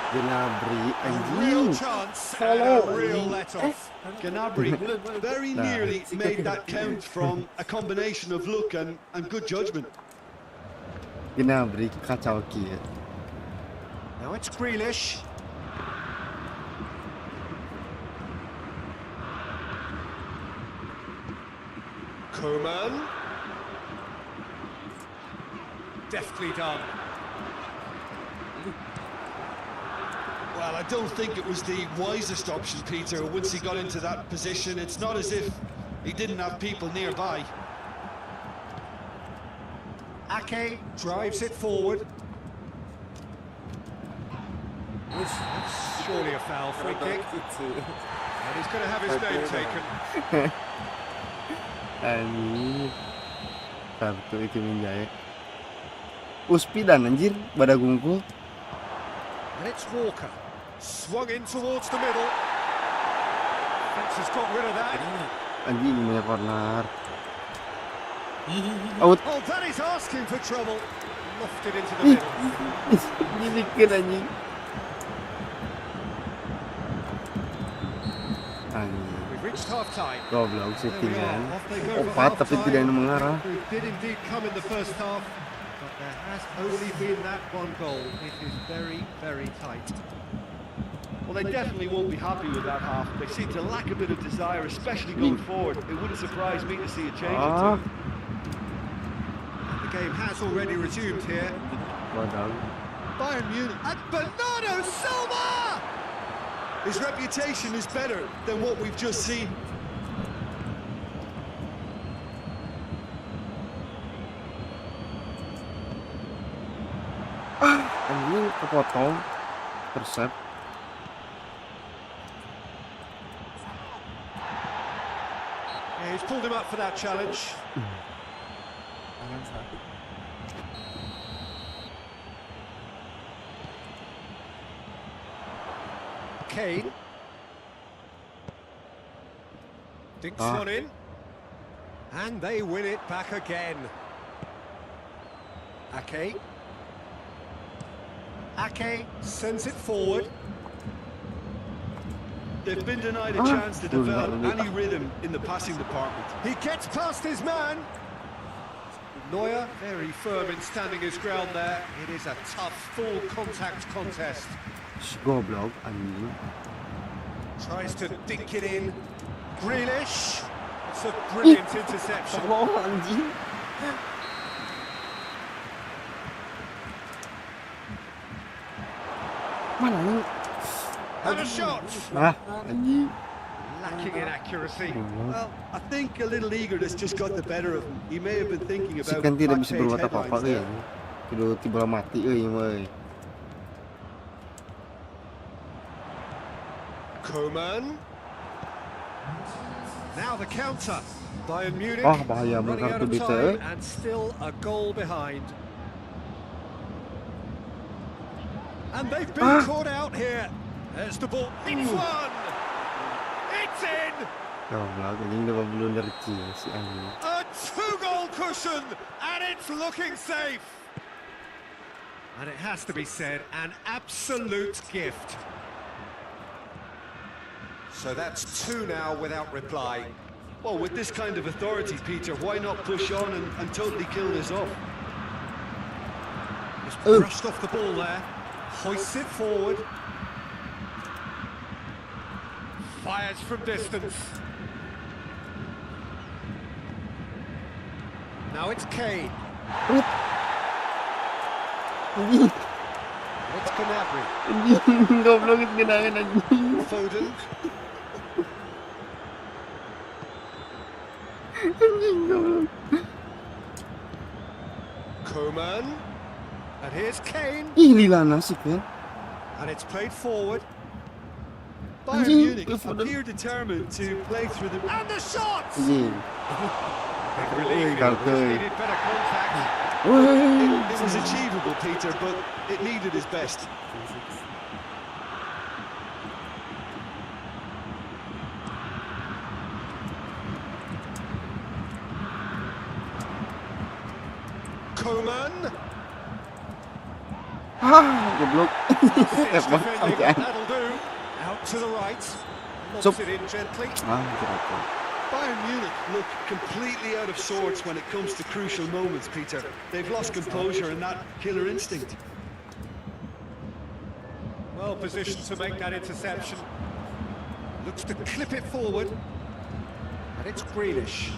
Gnabry Real anjing. chance and Follow, a real anjing. let-off. Gnabry very Nah. nearly made that count from a combination of luck and good judgment. Gnabry kacau kia. Now it's Grealish. Coman. Deftly done. Well, I don't think it was the wisest option, Peter, once he got into that position. It's not as if he didn't have people nearby. Ake drives it forward. That's surely a foul free kick. And he's going to have his name taken. Anjing. Kartu itu Minjaya. Uspidan anjir, badak gungkul. And it's Walker. Swung in towards the middle. Fence has got rid of that. Anjing punya corner. Out. Oh, that is asking for trouble. Lofted into the Ih, middle. ini dikit anjing. Anjing. We've reached half-time. Goblok settingan. Off they go for Opat tapi half-time. tidak mengarah. It did indeed come in the first half, but there has only been that one goal. It is very, very tight. Well, they definitely won't be happy with that half. They seem to lack a bit of desire, especially going forward. It wouldn't surprise me to see a change or Ah, The game has already resumed here. Padahal. Bayern Munich. And Bernardo Silva! His reputation is better than what we've just seen. Ini kepotong. Tersep. Yeah, he's pulled him up for that challenge. Kane. Dinks one in. And they win it back again. Ake. Ake sends it forward. They've been denied a chance to develop any rhythm in the passing department. He gets past his man. Neuer very firm in standing his ground there. It is a tough full contact contest. Goblok anjing. Tries to dink it in. Grealish. It's a brilliant interception. Oh anjing. Mana ini? And a shot. Anjing. Lacking in accuracy. Well, I think a little eagerness just got the better of him. He may have been thinking Si about kan tidak bisa backstage berbuat apa-apa headlines ya. there. Kudu tiba mati euy. Koeman. Now the counter. Bayern Munich Bahaya running bener out tuh of bisa. time and still a goal behind. And they've been caught out here. There's the ball. It's one. It's in. Goblok anjing udah blunder kecil si anjing. A two-goal cushion, and it's looking safe. And it has to be said, an absolute gift. So that's two now without reply. Well, with this kind of authority, Peter, why not push on and totally kill this off? Just brushed off the ball there. Hoists it forward. Fires from distance. Now it's Kane. It's Gnabry. Anjing goblok itu genangan anjing. Foden. Anjing goblok. Koeman. And here's Kane. Ih Lilana sih kan. And it's played forward. Bayern Anjing, Munich appear determined to play through the... And the shot! Anjing. Big relief. Kartu. Needed better contact. It was achievable, Peter, but it needed his best. Koeman. Goblok. It's Emang defending. aja. That'll do. Out to the right. So- Lobs it in gently. Gerakan. Bayern Munich look completely out of sorts when it comes to crucial moments, Peter. They've lost composure and that killer instinct. Well positioned to make that interception. Looks to clip it forward. And it's Grealish.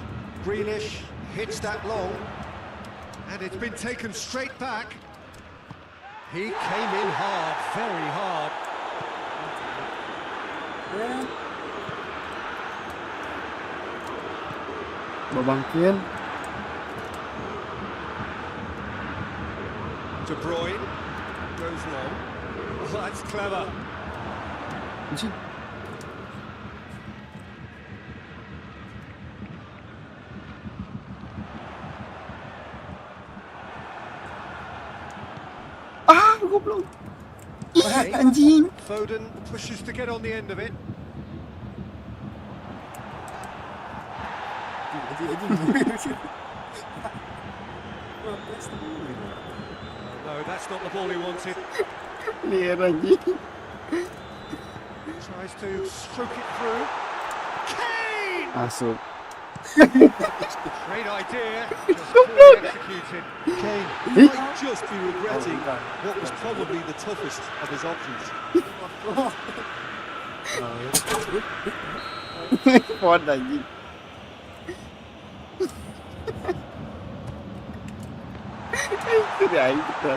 Grealish hits that long. And it's been taken straight back. He came in hard, very hard. Babangkin. De Bruyne goes long. Oh, that's clever. Anjing. Goblok. Okay. Anjing. Foden pushes to get on the end of it. No, that's not the ball he wanted. Lihat anjing. Tries to stroke it through. Kane! Masuk. Great idea. Just poorly executed. Kane might just be regretting what was probably the toughest of his options. Pod anjing. dia gitu.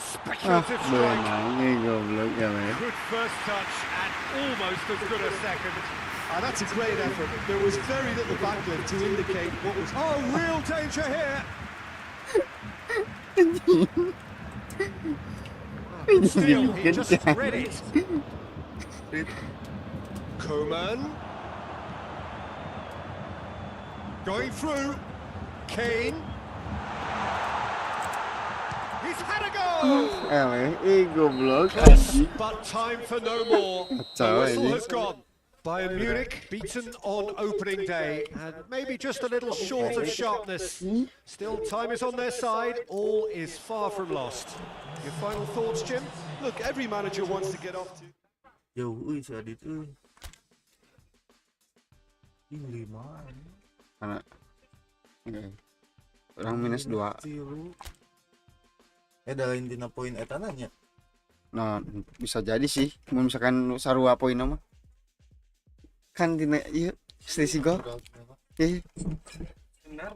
Speculative strike. Benangnya goblok ya, men. Good first touch and almost as good a second. That's a great effort. There was very little backlift to indicate what was. Oh, real danger here. Still, he just read it. Koeman. Going through. Kane. He's had a go. Goblok. But time for no more. The Kacau whistle ini. has gone. Bayern Munich beaten on opening day and maybe just a little short of sharpness. Still, time is on their side. All is far from lost. Your final thoughts, Jim? Look, every manager wants to get off to. Jauh si Adit Ih 5 Karena orang minus 2. Dalain tina poin eta nanya. Nah, bisa jadi sih. Mau misalkan sarua poin mah. Kan tina ieu selisih gol. Iya. Benar.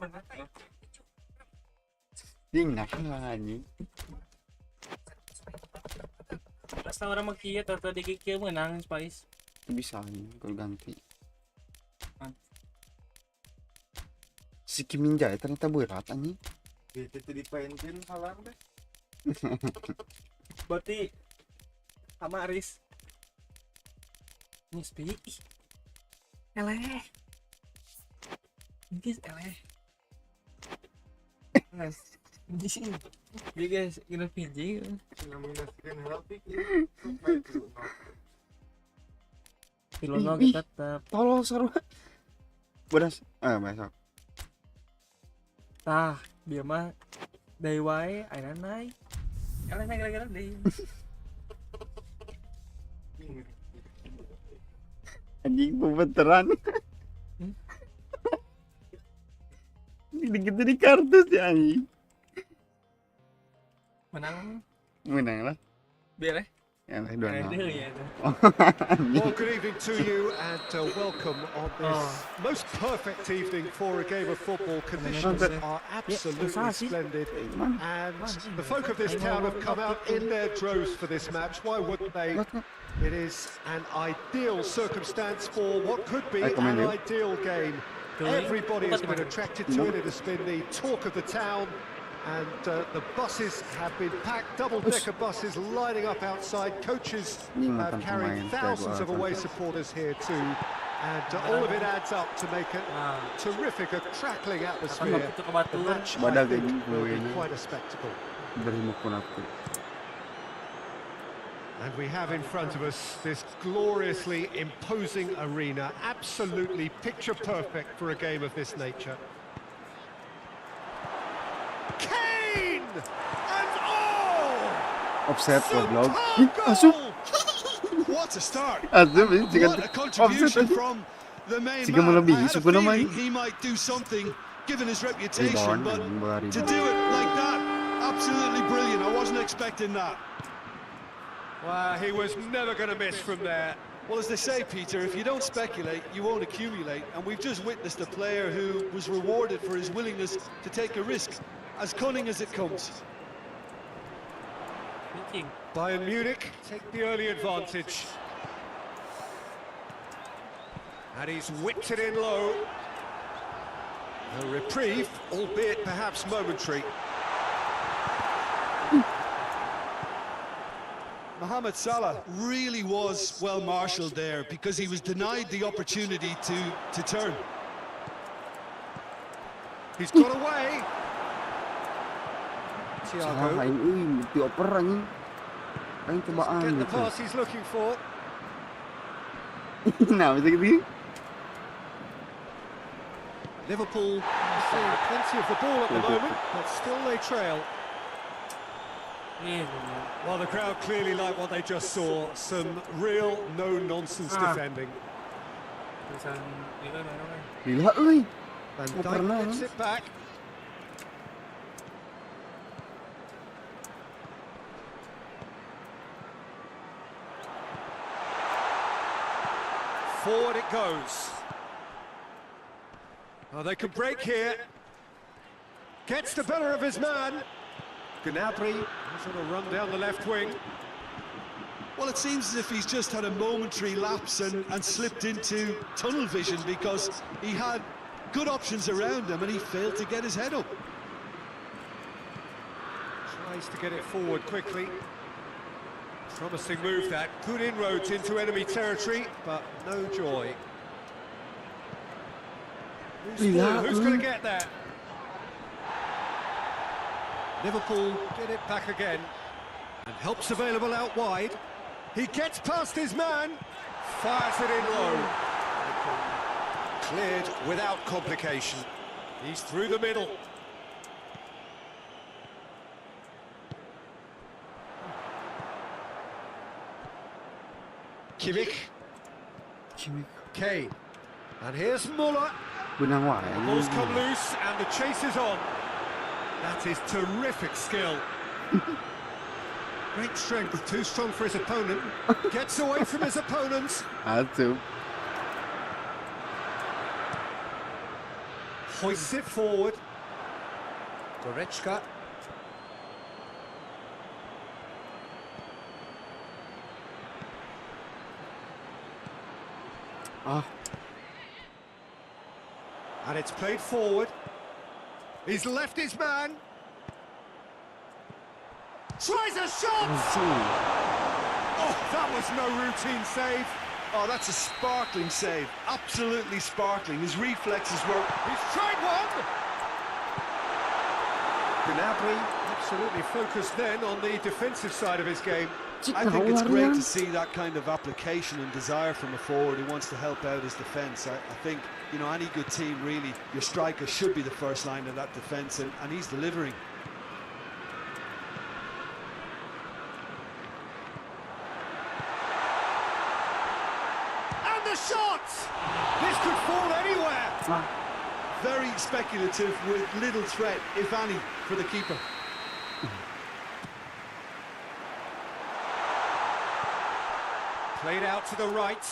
Ding nah anjing. Pas orang mah kieu tata di kieu menang Spice. Bisa anjing kalau ganti. Si Kim Min Jae ternyata berat anjing. Itu dipaintin halang deh. Berarti sama Aris. Ini Spek. Eleh. Guys, eleh. Guys, ini sih. Dia guys, kena PJ. Nominasikan Helpik. Pilono kita tetap. Tolol sarua. Beras. Besok. Tah, dia mah dari wae aya naik. Eleh naik gara-gara deui. Anjing pembeteran. Dikit di kartus ya anjing. Menang lah. Biar Ya lah 2-0. ya. Well, good evening to you and welcome on this most perfect evening for a game of football. Conditions are absolutely splendid and the folk of this town have come out in their droves for this match. Why wouldn't they? It is an ideal circumstance for what could be an ideal game. Everybody has been attracted to it. It has been the talk of the town. And the buses have been packed, double-decker buses lining up outside. Coaches have carried thousands of away supporters here too. And all of it adds up to make a terrific, a crackling atmosphere. The match, I think, will be quite a spectacle. And we have in front of us this gloriously imposing arena, absolutely picture perfect for a game of this nature. Kane! And Offset goblok. Asup. What a start! Asup ini What a contribution from the main Jika man. I melebihi had a suku namanya. feeling he might do something given his reputation, but Rebound, to do it like that, absolutely brilliant. I wasn't expecting that. Well, he was never going to miss from there. Well, as they say, Peter, if you don't speculate, you won't accumulate. And we've just witnessed a player who was rewarded for his willingness to take a risk, as cunning as it comes. Bayern Munich take the early advantage. And he's whipped it in low. A reprieve, albeit perhaps momentary. Mohamed Salah really was well marshalled there because he was denied the opportunity to turn. He's got away. Salah Thiago ini dioper anjing. Aing get cobaan the gitu. pass he's looking for. Nah, bisa gitu. Liverpool seeing plenty of the ball at the moment, but still they trail. Well, the crowd clearly like what they just saw. Some real no-nonsense defending. Gila euy. Van Nggak Dijk pernah, gets it back. Forward it goes. Oh, they can break here. Gets the better of his man. Gnabry is on a run down the left wing. Well, it seems as if he's just had a momentary lapse and slipped into tunnel vision because he had good options around him and he failed to get his head up. Tries to get it forward quickly. Promising move that. Good inroads into enemy territory, but no joy. Who's going to get there? Liverpool get it back again. And help's available out wide. He gets past his man. Fires it in low. Cleared without complication. He's through the middle. Kimmich. Kane. And here's Muller. Benang wae. Ball's come loose and the chase is on. That is terrific skill. Great strength, too strong for his opponent. Gets away from his opponents. Atuh. Hoists it forward. Goretzka. Ah, And it's played forward. He's left his man. Tries a shot! Oh, that was no routine save. Oh, that's a sparkling save. Absolutely sparkling. His reflexes were... He's tried one! Gnabry absolutely focused then on the defensive side of his game. I think it's great to see that kind of application and desire from a forward who wants to help out his defence. I think, you know, any good team, really, your striker should be the first line of that defence, and he's delivering. And the shot! This could fall anywhere! Very speculative with little threat, if any, for the keeper. Played out to the right.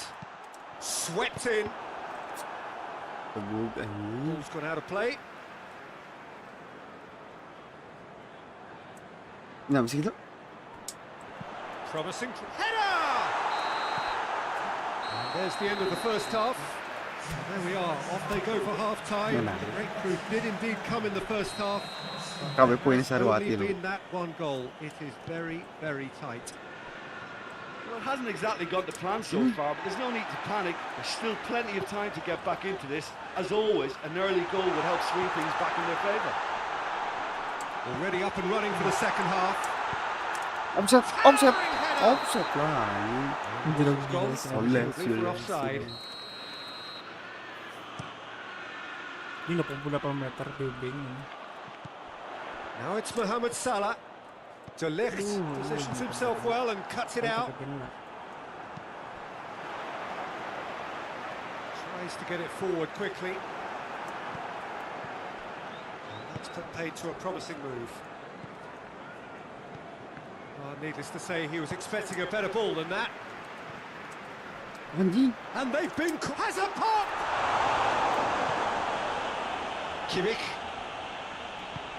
Swept in. Ball's gone out of play. Kenapa sih gitu? Promising header! And there's the end of the first half. There we are, off they go for half-time. The breakthrough did indeed come in the first half. Kami poin It's Sarwati only lo. been that one goal. It is very, very tight. Well, it hasn't exactly got the plan so far, but there's no need to panic. There's still plenty of time to get back into this. As always, an early goal would help swing things back in their favour. Already up and running for the second half. Offset, offset, offset lah. Goal, Sulit, for offside. Ini 88 meter tubing. Now it's Mohamed Salah. De Ligt positions himself well and cuts it out. Tries to get it forward quickly. And that's put paid to a promising move. Needless to say, he was expecting a better ball than that. Anjing. And they've been... Has a pop! Kimmich.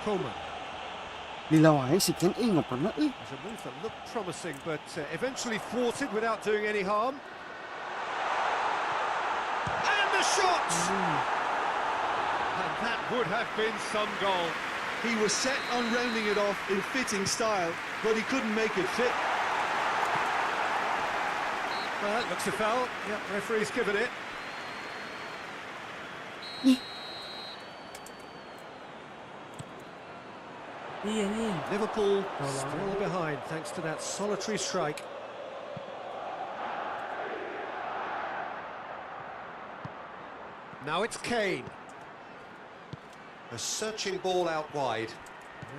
Coleman. Dilawai si Ken nggak pernah It was a move that looked promising, but eventually thwarted without doing any harm. And the shot! And that would have been some goal. He was set on rounding it off in fitting style, but he couldn't make it fit. Well, that looks a foul. Yep, referee's given it. Liverpool still behind thanks to that solitary strike. Now it's Kane. A searching ball out wide.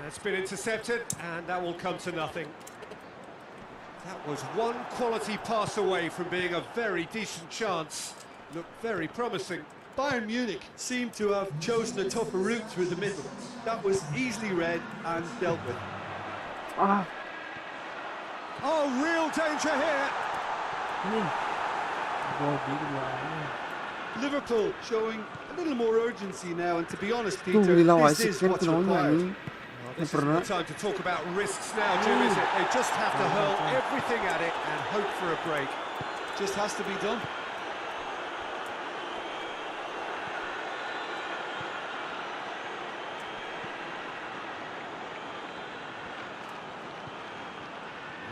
That's been intercepted, and that will come to nothing. That was one quality pass away from being a very decent chance. Looked very promising. Bayern Munich seemed to have chosen a tougher route through the middle. That was easily read and dealt with. Ah, Oh, real danger here. Liverpool showing a little more urgency now, and to be honest, Tuh Peter, gila this wasit is kan what's kenapa required. anjing. This Pernah. isn't the time to talk about risks now, Jim, is it? They just have to hurl everything at it and hope for a break. Just has to be done.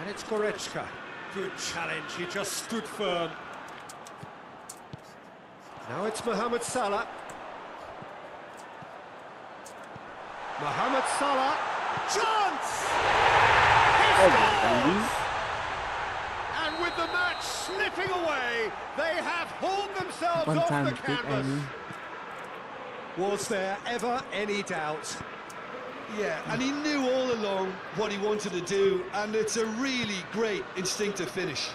And it's Goretzka. Good challenge, he just stood firm. Now it's Mohamed Salah. Mohamed Salah. Chance! He scores! And with the match slipping away, they have hauled themselves off the canvas. Was there ever any doubt? Yeah, and he knew all along what he wanted to do, and it's a really great instinctive finish.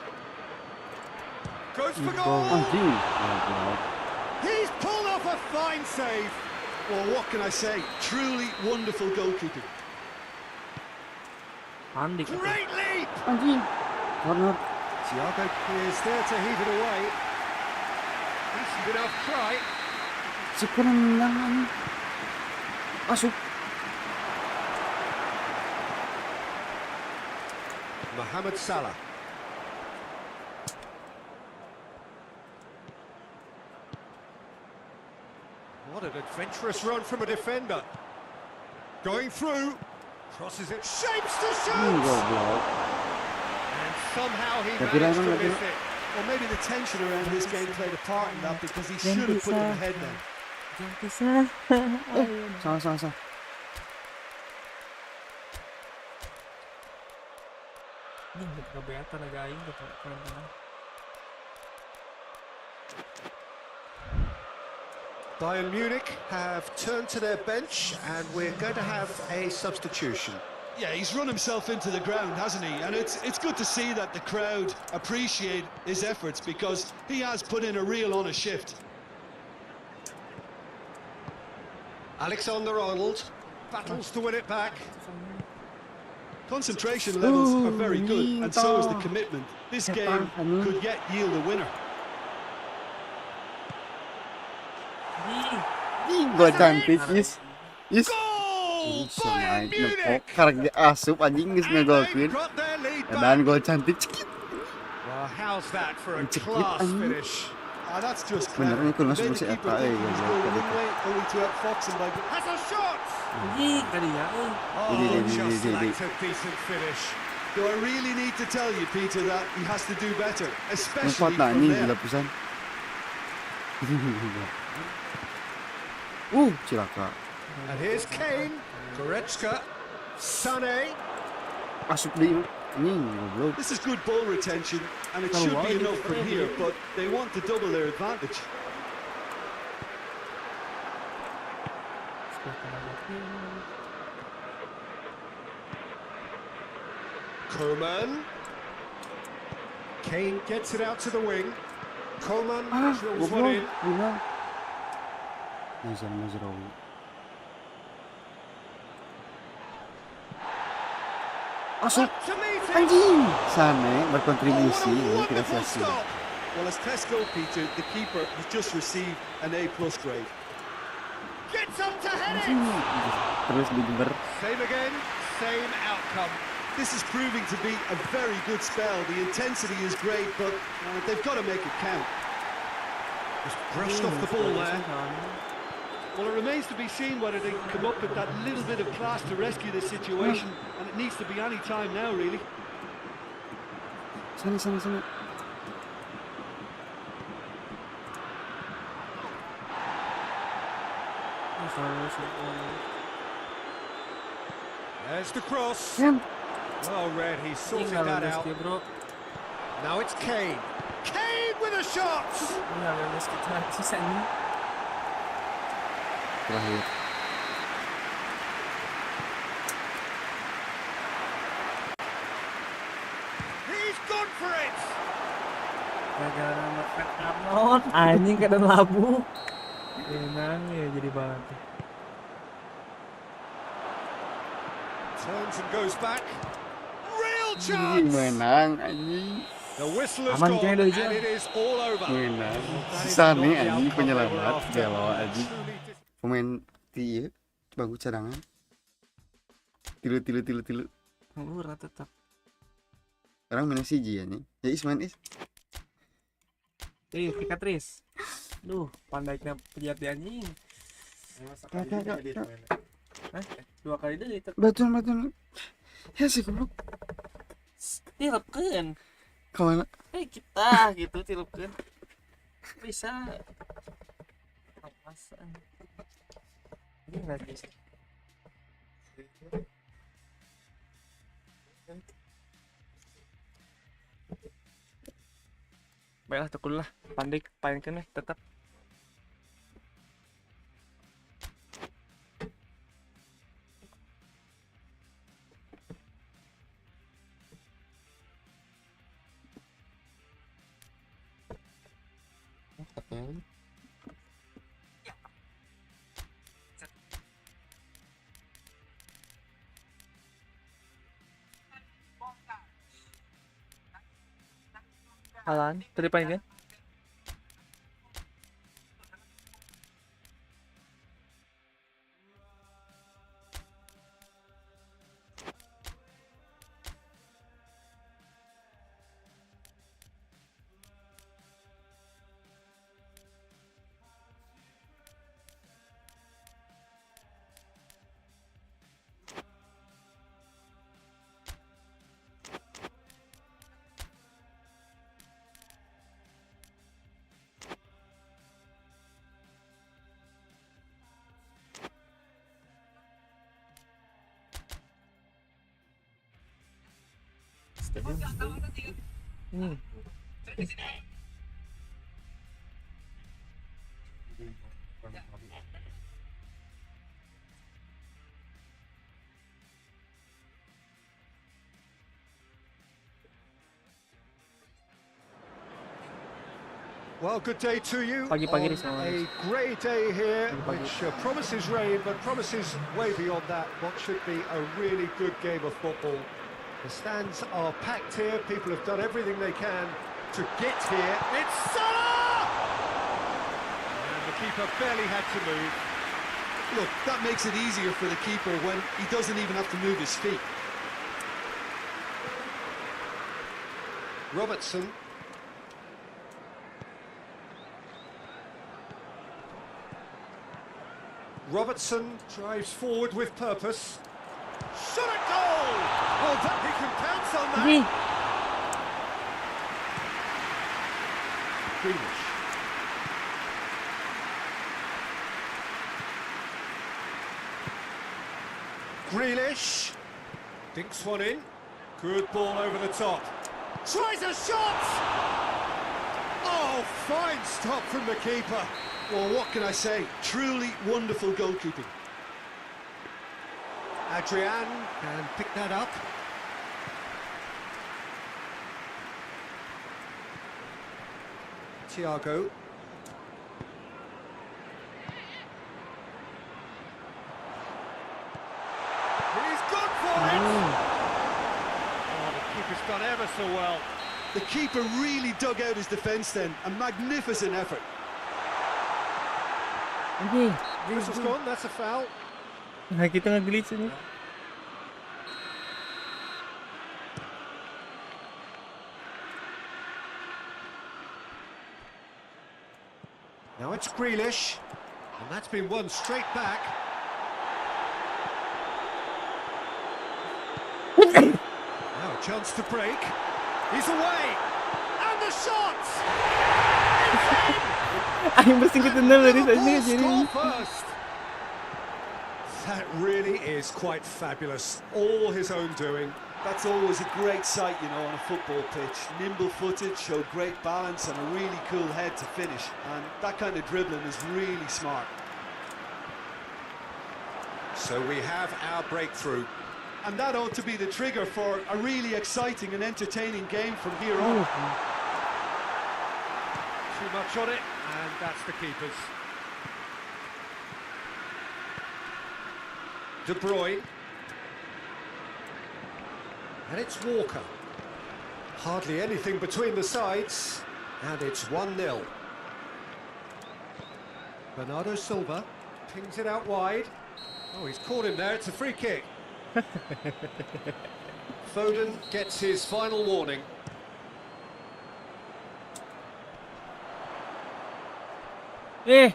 Goes for goal! Anjing. He's pulled off a fine save. Well, what can I say? Truly wonderful goalkeeping. Panik. Great leap! Anjing. Corner. Thiago is there to heave it away. Decent enough try. Si Corner lang anjing. Masuk. Mohamed Salah. What an adventurous run from a defender. Going through. Crosses it. Shapes to shoot! Goblok. And somehow he Tapi managed lang to lagi. miss it. Well, maybe the tension around this game played a part in that, because he should have put him ahead then. Salah. Ini kebeatan agak aing gitu keren-keren. Bayern Munich have turned to their bench and we're going to have a substitution. Yeah, he's run himself into the ground, hasn't he? And it's good to see that the crowd appreciate his efforts, because he has put in a real honest shift. Alexander-Arnold battles to win it back. Concentration levels are very good, and so is the Minta. commitment. This Cepat, game Hanya. could yet yield a winner. Gol cantik, Is. Goal! Bisa Bayern main nempok Munich! karek di asup anjing geus And ngegolkeun. they've got their lead Dan back. gol cantik cekit. Well, how's that for a Cekit, class anjing. finish? That's just Bener clever. nih kun masuk Made si the keeper Eta think he ya was goblok going tadi. one way, only to outfox him by... Has a shot! Anjing tadi ya. Oh, Ini. just lacked a decent finish. Do I really need to tell you, Peter, that he has to do better, especially Ngepot nah from anjing there? gila pisan. Cilaka. And here's Kane, Goretzka, Sané. Asup deui anjing goblok. This is good ball retention, and it should be enough from here, but they want to double their advantage. Coman. Kane gets it out to the wing. Coman drills one Goblok. in. Gila. Nazar Mazraoui. Asup Up to meet it. anjing. Sané Oh, berkontribusi what a ini tidak wonderful sia-sia. stop. Well, as tests go, Peter, the keeper has just received an A+ grade. Gets up to head Anjing. it. Terus digeber. Same again, same outcome. This is proving to be a very good spell. The intensity is great, but they've got to make it count. Just brushed off the ball there. Well, it remains to be seen whether they can come up with that little bit of class to rescue this situation, and it needs to be any time now, really. Sana. There's the cross. Yan. Well read, he sorted that out. Bro. Now it's Kane. Kane with a shot. Tinggal lulus kita sisanya. Terakhir. He's gone for it. Gara-gara makan Arnold, anjing kadang labu. Senang ya jadi batu. Turns and goes back. Real Anjing chance. menang anjing. The whistle has Aman gone kayaknya and dari it is all over. Enak. That is Sisa not nih the anjing outcome they were penyelamat after. gelo anjing. Truly Pemain ieu bagus cadangan. Tilu. Murah tetap. Orang mana siji anjing. Ya Isman is. Pikat Tris. Duh, pandainya penjahat di anjing. Hah? 2 kali deui teh. Batuan. Ya sih goblok. Tilepkeun. Ka mana? Kita gitu tilepkeun. Bisa. Apasan. Ini enggak bisa. Baiklah tekul lah, pandai painkan tetap. Halan, tadi painkan. Ini. Well, good day to you. Pagi-pagi On di sana. a grey day here, Pagi-pagi. which promises rain, but promises way beyond that what should be a really good game of football. The stands are packed here. People have done everything they can to get here. It's Salah! And the keeper barely had to move. Look, that makes it easier for the keeper when he doesn't even have to move his feet. Robertson. Robertson drives forward with purpose. Shot a goal! Well, that he can pounce on that. Ini. Grealish. Grealish dinks one in. Good ball over the top. Tries a shot! Oh, fine stop from the keeper. Well, what can I say? Truly wonderful goalkeeping. Adrian can pick that up. Thiago. He's gone for it! Oh, the keeper's done ever so well. The keeper really dug out his defence then. A magnificent effort. Ini. Whistle's gone, that's a foul. Nah, kita nge-glitch ini. Now it's Grealish, and that's been won straight back. Now a chance to break. He's away, and the shot! Aing bersing kita nol tadi Liverpool tadi jadi. score first. That really is quite fabulous. All his own doing. That's always a great sight, you know, on a football pitch. Nimble-footed, showed great balance and a really cool head to finish. And that kind of dribbling is really smart. So we have our breakthrough. And that ought to be the trigger for a really exciting and entertaining game from here on. Too much on it, and that's the keeper's. De Bruyne. And it's Walker. Hardly anything between the sides, and it's 1-0. Bernardo Silva pings it out wide. Oh, he's caught him there, it's a free kick. Foden gets his final warning. Eh,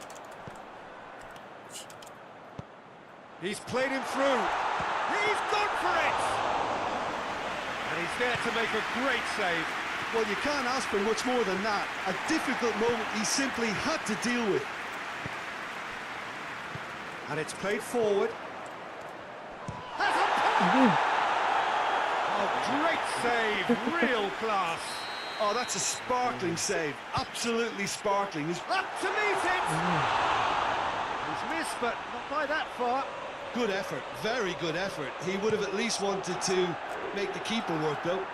He's played him through. He's gone for it! And he's there to make a great save. Well, you can't ask for much more than that. A difficult moment he simply had to deal with. And it's played forward. Has a great save, real class. Oh, that's a sparkling save. Absolutely sparkling. Up to meet it! He's missed, but not by that far. Good effort, very good effort. He would have at least wanted to make the keeper work, though.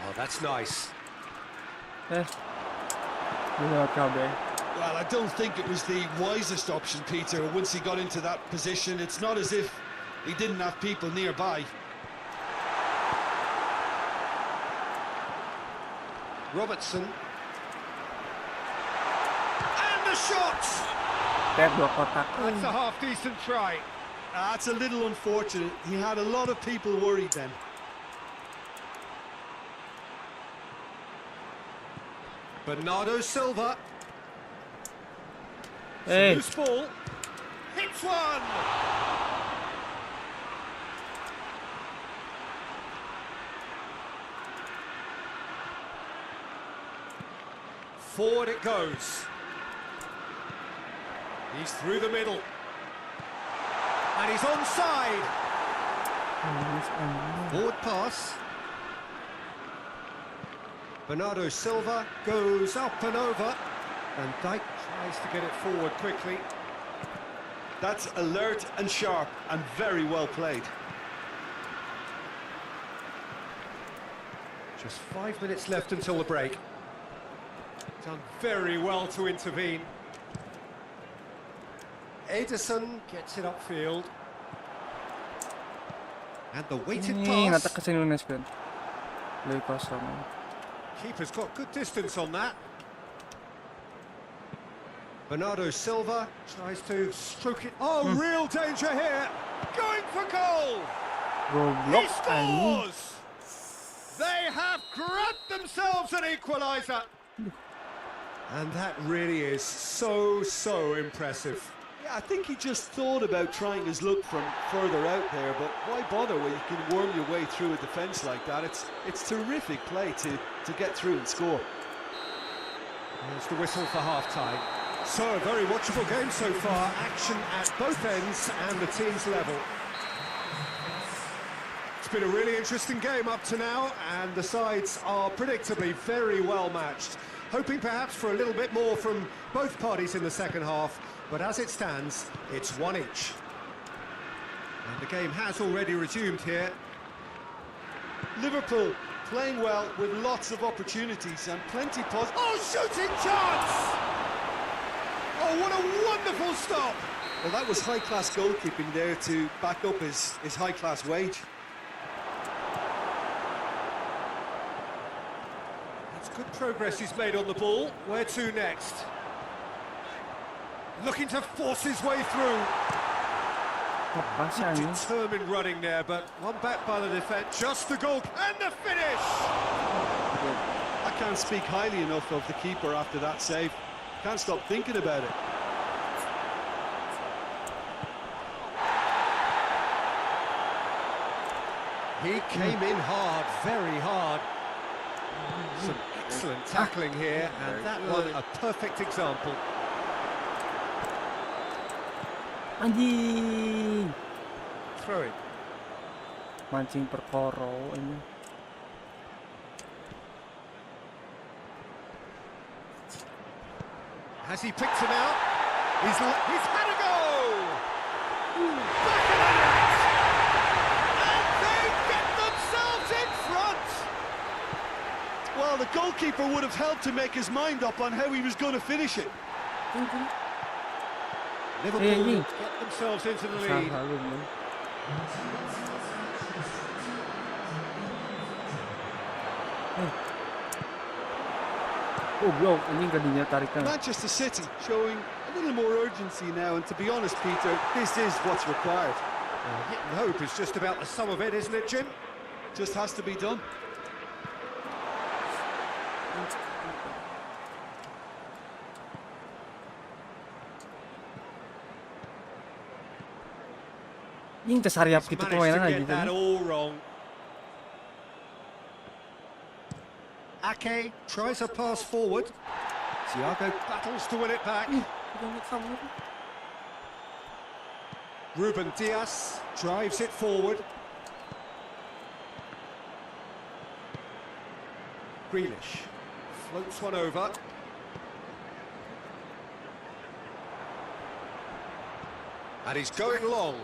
Oh, that's nice. eh. Gila kabeh. Well, I don't think it was the wisest option, Peter, once he got into that position. It's not as if he didn't have people nearby. Robertson. And the shot! Ted 2 kotak. That's a half-decent try. That's a little unfortunate. He had a lot of people worried then. Bernardo Silva. Eh, Loose ball. Hits one! Forward it goes. He's through the middle. And he's onside. Forward pass. Bernardo Silva goes up and over. And Dyke tries to get it forward quickly. That's alert and sharp and very well played. Just 5 minutes left until the break. Done very well to intervene. Ederson gets it upfield. And the weighted ini pass. ngatak ke sini Nunes Ben. Lebih kosong. Keeper's got good distance on that. Bernardo Silva tries to stroke it. Oh, real danger here. Going for goal. He Goblok anjing. scores. They have grabbed themselves an equaliser. And that really is so impressive. Yeah, I think he just thought about trying his luck from further out there, but why bother when you can worm your way through a defence like that? It's terrific play to get through and score. There's the whistle for half-time. So, a very watchable game so far. Action at both ends and the teams level. It's been a really interesting game up to now, and the sides are predictably very well matched. Hoping perhaps for a little bit more from both parties in the second half, but as it stands, it's 1 each. And the game has already resumed here. Liverpool playing well with lots of opportunities and plenty Oh, shooting chance! Oh, what a wonderful stop! Well, that was high-class goalkeeping there to back up his high-class wage. That's good progress he's made on the ball. Where to next? Looking to force his way through. Apa sih anjing? Determined running there, but one back by the defence. Just the goal and the finish! I can't speak highly enough of the keeper after that save. Can't stop thinking about it. He came in hard, very hard. Some excellent tackling here, and that one a perfect example. Anjing. Throw it. Mancing perkoro ini. Has he picked him out? He's had a go! Back of the net! And they get themselves in front! Well, the goalkeeper would have helped to make his mind up on how he was going to finish it. Liverpool get themselves into the lead. Salah lu, Ben. Goblok, anjing kadinya tarikan. Manchester City showing a little more urgency now, and to be honest, Peter, this is what's required. Hitting hope is just about the sum of it, isn't it, Jim? Just has to be done. Anjing tersariap He's gitu managed pemainan to aja get that gitu. all wrong. Ake tries a pass forward. Thiago battles to win it back. Ruben Dias drives it forward. Grealish floats one over. And he's going long.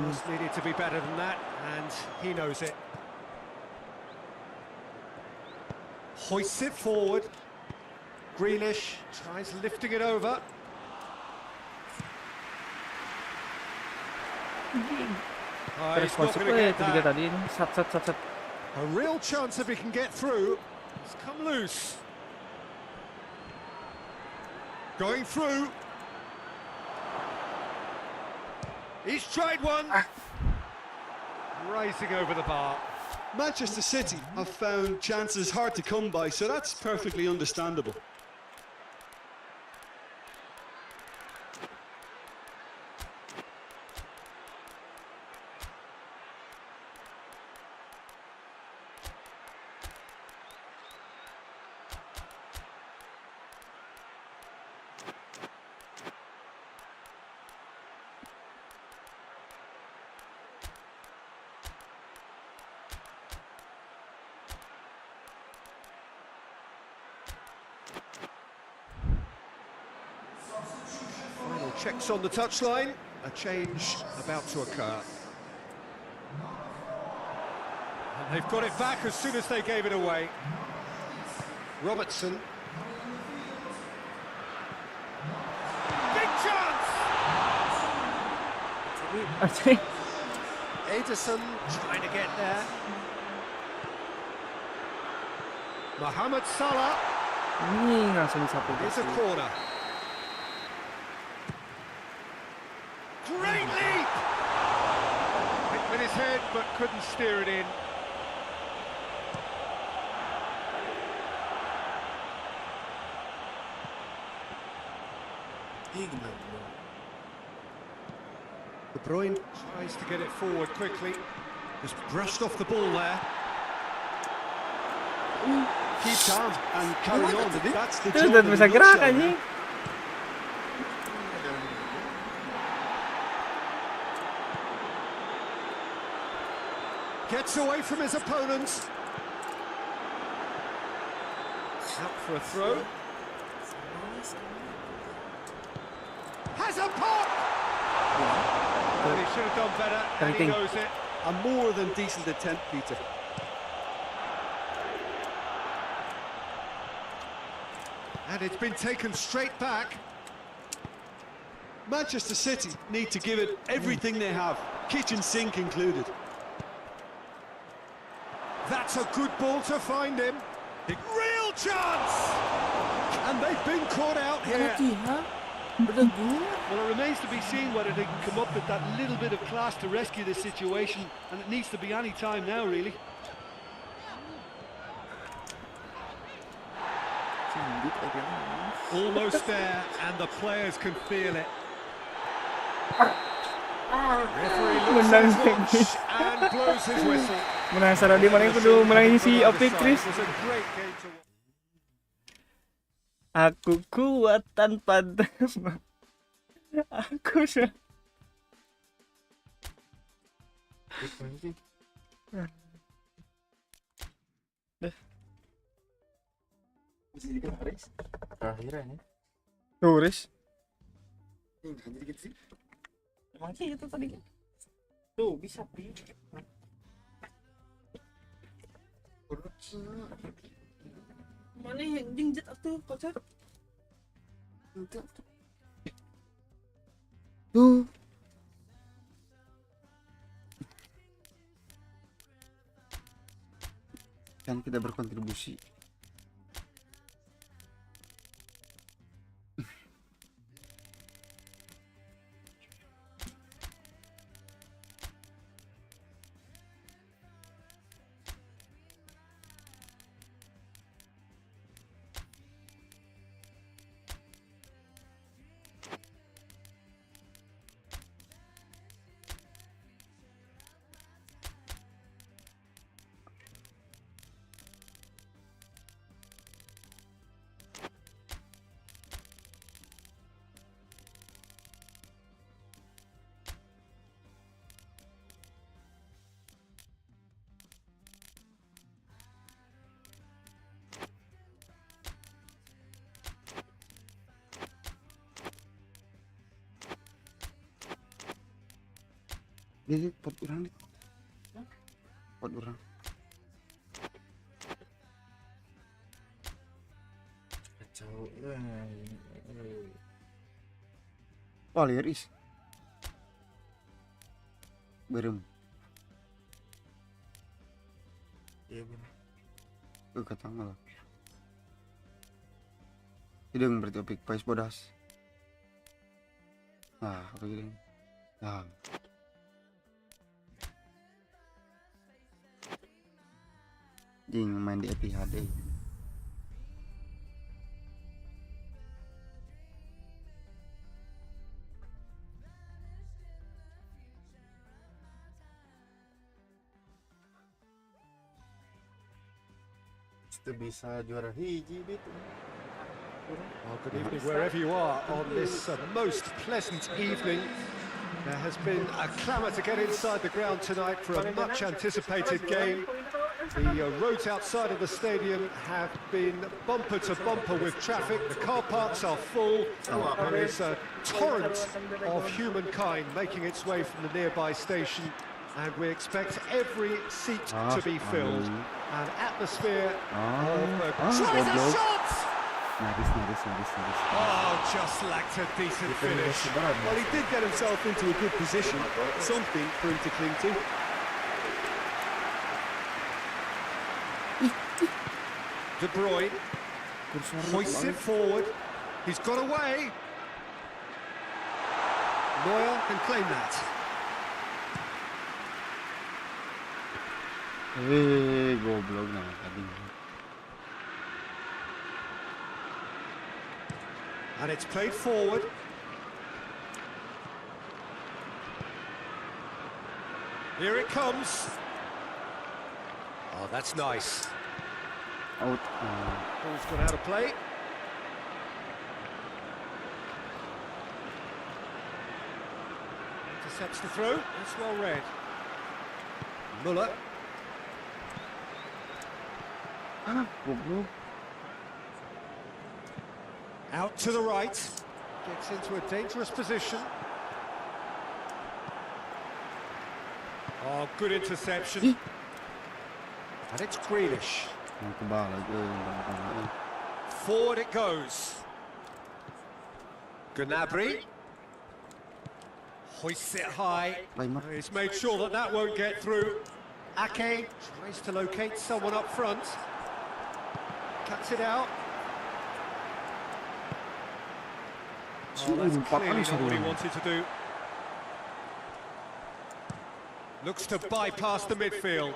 Just needed to be better than that, and he knows it. Hoists it forward. Grealish tries lifting it over. Oh, Terus he's not masuk going to ke get ketiga that. tadi ini. Sat sat sat sat. A real chance if he can get through. It's come loose. Going through. He's tried one. Rising over the bar. Manchester City have found chances hard to come by, so that's perfectly understandable. Final checks on the touchline. A change about to occur. And they've got it back as soon as they gave it away. Robertson. Big chance! Ederson trying to get there. Mohamed Salah Ini langsung disapu. is a corner. Great leap! Hit with his head but couldn't steer it in. De Bruyne tries to get it forward quickly. Just brushed off the ball there. Keep calm and carry on. That's the Itu job udah in a bisa gerak nutshell, anjing. man. Gets away from his opponents. Out for a throw. Has a pop! And he should have done better, and he Anything. knows it. A more than decent attempt, Peter. And it's been taken straight back. Manchester City need to give it everything they have, kitchen sink included. That's a good ball to find him. Real chance! And they've been caught out here. Well, it remains to be seen whether they can come up with that little bit of class to rescue this situation, and it needs to be any time now, really. Almost there, and the players can feel it. Referee looks at his watch and blows his whistle. Menang secara di mana yang kudu menangin si Opik Chris. It was a great game to watch. Aku kuat tanpa drama. Aku sudah. Terakhiran ya. Turis. Jadi gitu sih. Emang sih itu tadi. Tuh bisa pi. Mana yang jengjet atuh kocar? Tuh. Kan kita berkontribusi. Ini pot orang nih. Pot orang. Kacau. Wah, lihat is. Berem. Iya benar. Kata malah. Hidung berarti opik pais bodas. Nah, apa gini? Nah. Jing main di FHD. Itu bisa juara hiji gitu. Well, good evening wherever you are on this most pleasant evening. There has been a clamour to get inside the ground tonight for a much anticipated game. The roads outside of the stadium have been bumper to bumper with traffic. The car parks are full. There is a torrent of humankind making its way from the nearby station, and we expect every seat to be filled. An atmosphere of tries a shot! Nyaris. Oh, just lacked a decent finish. Well, he did get himself into a good position, something for him to cling to. De Bruyne hoists it forward. He's got away. Neuer can claim that. Goblok nah tadi. And it's played forward. Here it comes. Oh, that's nice. Out. Ball's gone out of play. Intercepts the throw. It's well read. Muller. Goblok. Out to the right. Gets into a dangerous position. Oh, good interception. And it's Grealish. Forward it goes. Gnabry. Hoists it high. He's made sure that that won't get through. Ake tries to locate someone up front. Cuts it out. Oh, that's clearly not what he wanted to do. Looks to bypass the midfield.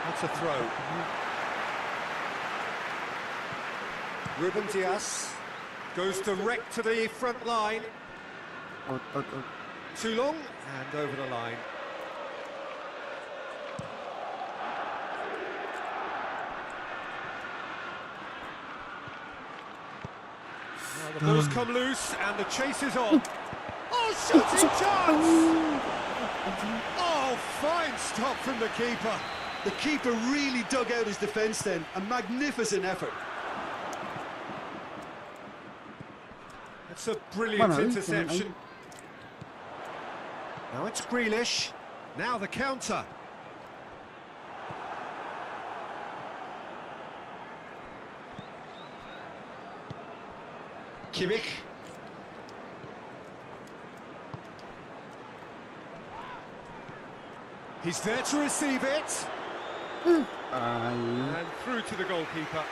That's a throw. Ruben Dias goes direct to the front line. Out. Too long and over the line. Now the ball's come loose and the chase is on. Oh, shooting chance! Oh, fine stop from the keeper. The keeper really dug out his defence then. A magnificent effort. That's a brilliant Mana, interception. Now it's Grealish. Now the counter. Kimmich. He's there to receive it. And through to the goalkeeper.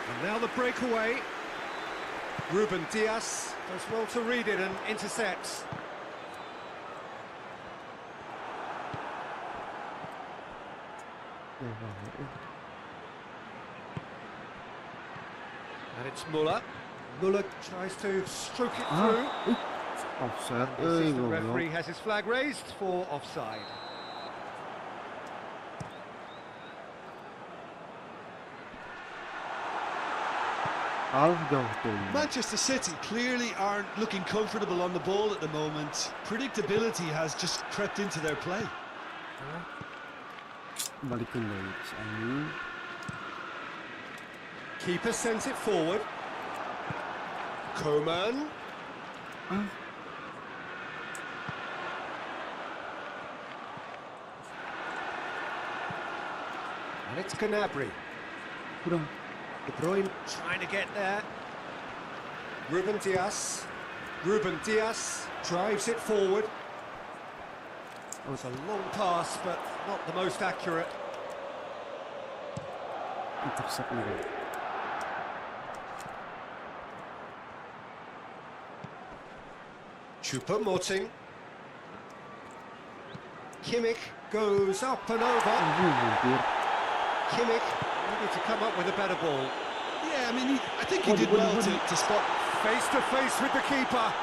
And now the breakaway. Ruben Diaz does well to read it and intercepts. And it's Muller. Muller tries to stroke it through. Offset. The assistant referee has his flag raised for offside. Manchester City clearly aren't looking comfortable on the ball at the moment. Predictability has just crept into their play. Balikin guys. Ini. Keeper sends it forward. Coman. And it's Gnabry. Kurang. De Bruyne trying to get there. Ruben Diaz. Ruben Diaz drives it forward. Oh, it's a long pass, but not the most accurate. Intercept nih. Choupo-Moting. Kimmich goes up and over. Kimmich needed to come up with a better ball. Yeah, I mean, I think he did well to spot. Face to face with the keeper.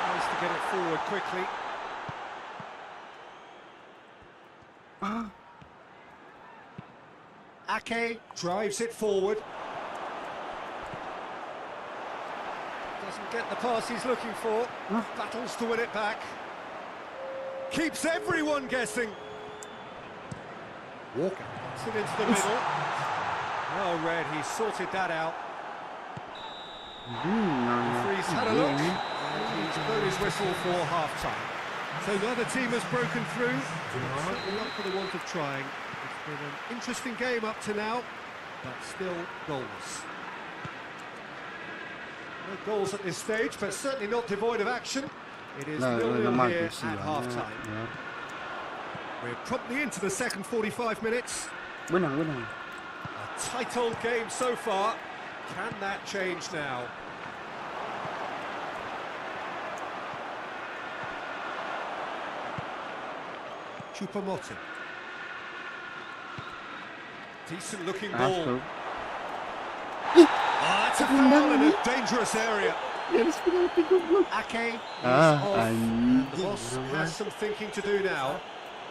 Tries to get it forward quickly. Ake drives it forward. Doesn't get the pass he's looking for. Battles to win it back. Keeps everyone guessing. Walker gets it into the middle. Oh, Red, he sorted that out. Referee's had a look, and he's blown his whistle for half-time. So neither team has broken through. Certainly not for the want of trying. It's been an interesting game up to now, but still goalless. No goals at this stage, but certainly not devoid of action. It is 0-0 here at half-time. We're promptly into the second 45 minutes. Benang. A tight old game so far. Can that change now? Choupo-Moting. Decent looking ball. That's a foul in a dangerous area. Ake is off. And the boss has some thinking to do now.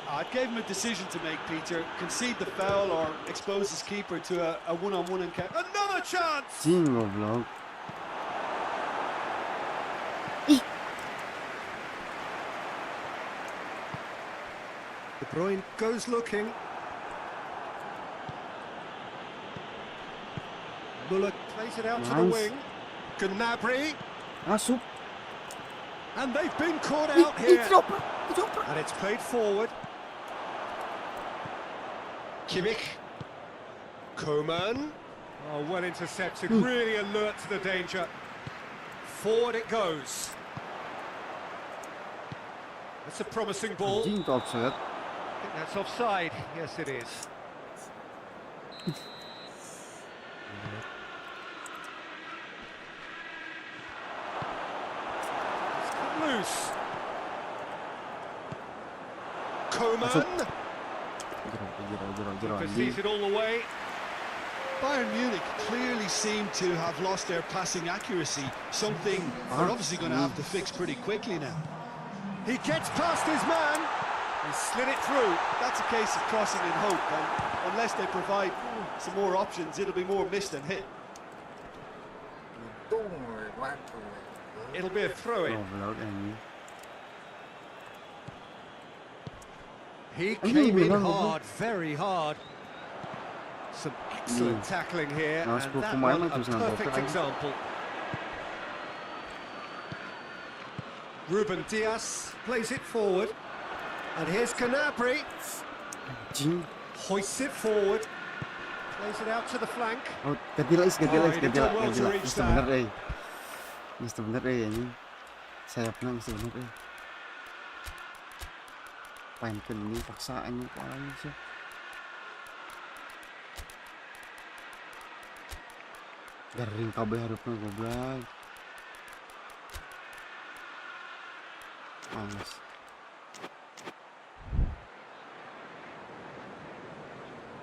I gave him a decision to make, Peter. Concede the foul or expose his keeper to a one-on-one encounter. Another chance! Jingo vlog. De Bruyne goes looking. Muller plays it out to the wing. Gnabry. Masuk. And they've been caught out here. And it's played forward. Kimmich. Coman. Oh, well intercepted. Really alert to the danger. Forward it goes. That's a promising ball. Jingo offset. I think that's offside. Yes, it is. It's cut loose. Coman. Proceeds it all the way. Bayern Munich clearly seem to have lost their passing accuracy, something they're obviously going to have to fix pretty quickly now. He gets past his man. He slid it through. That's a case of crossing in hope, and unless they provide some more options, it'll be more missed than hit. It'll be a throw-in. He came in hard, very hard. Some excellent tackling here, Nah, and 10 that pemain one mah a terus nangkep perfect lagi. example. Ruben Diaz plays it forward, and here's Canabry, Anjing. hoists it forward, plays it out to the flank. Oh, ganti lah, Oh, he did well to reach Mesti bener that. Mesti bener anjing. Sayapnya mesti bener Painkan ini paksaannya paling sih. Garing kabeh harupna goblok. Males.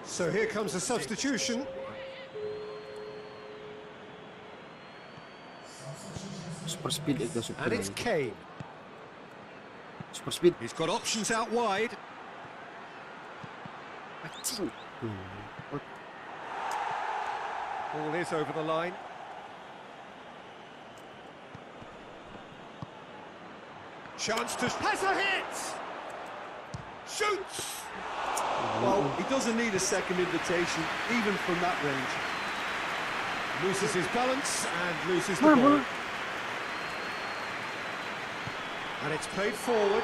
So here comes the substitution. Super speed itu super. And it's Kane. Super speed. He's got options out wide. Anjing. Ball is over the line. Chance to... Has a hit! Shoots! Well, he doesn't need a second invitation, even from that range. Loses his balance and loses the ball. And it's played forward.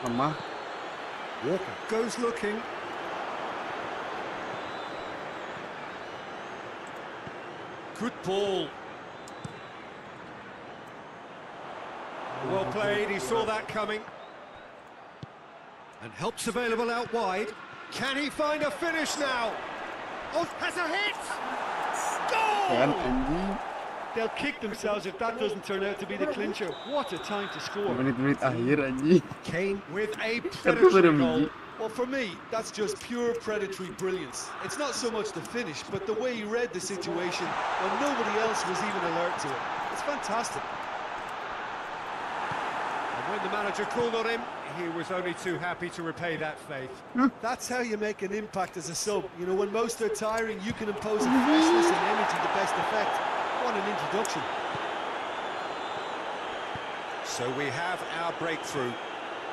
Lemah. Walker goes looking. Good ball. Well played, he saw that coming. And help's available out wide. Can he find a finish now? Oh, has a hit! Kan Goal! anjing. They'll kick themselves if that doesn't turn out to be the clincher. What a time to score. Menit-menit akhir anjing. Kane with a Kan predatory baru goal. biji. Well, for me, that's just pure predatory brilliance. It's not so much the finish, but the way he read the situation when nobody else was even alert to it. It's fantastic. And when the manager called on him, he was only too happy to repay that faith. That's how you make an impact as a sub. You know, when most are tiring, you can impose a freshness and energy to best effect. What an introduction. So we have our breakthrough.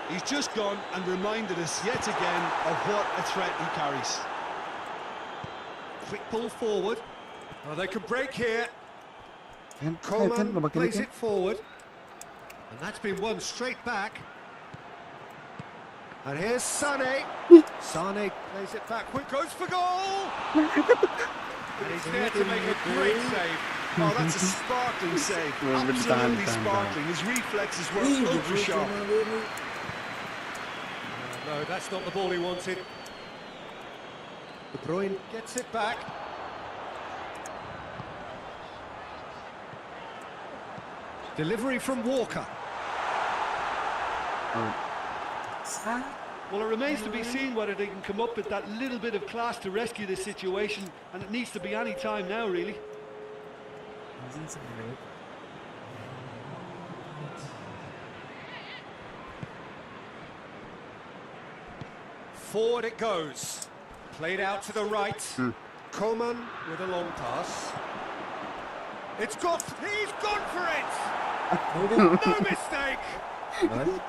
He's just gone and reminded us yet again of what a threat he carries. Quick ball forward. Oh, they can break here. Kan Coleman babak ini plays kan. it forward. And that's been won straight back. And here's Sané. Sané plays it backward, goes for goal! And he's there to make a great save. Oh, that's a sparkling save. Well, good Absolutely time. sparkling. His reflexes were ultra sharp. No, that's not the ball he wanted. De Bruyne gets it back. Delivery from Walker. Well, it remains to be seen whether they can come up with that little bit of class to rescue this situation, and it needs to be any time now, really. Forward it goes. Played out to the right. Coleman with a long pass. It's got. He's gone for it. No mistake. And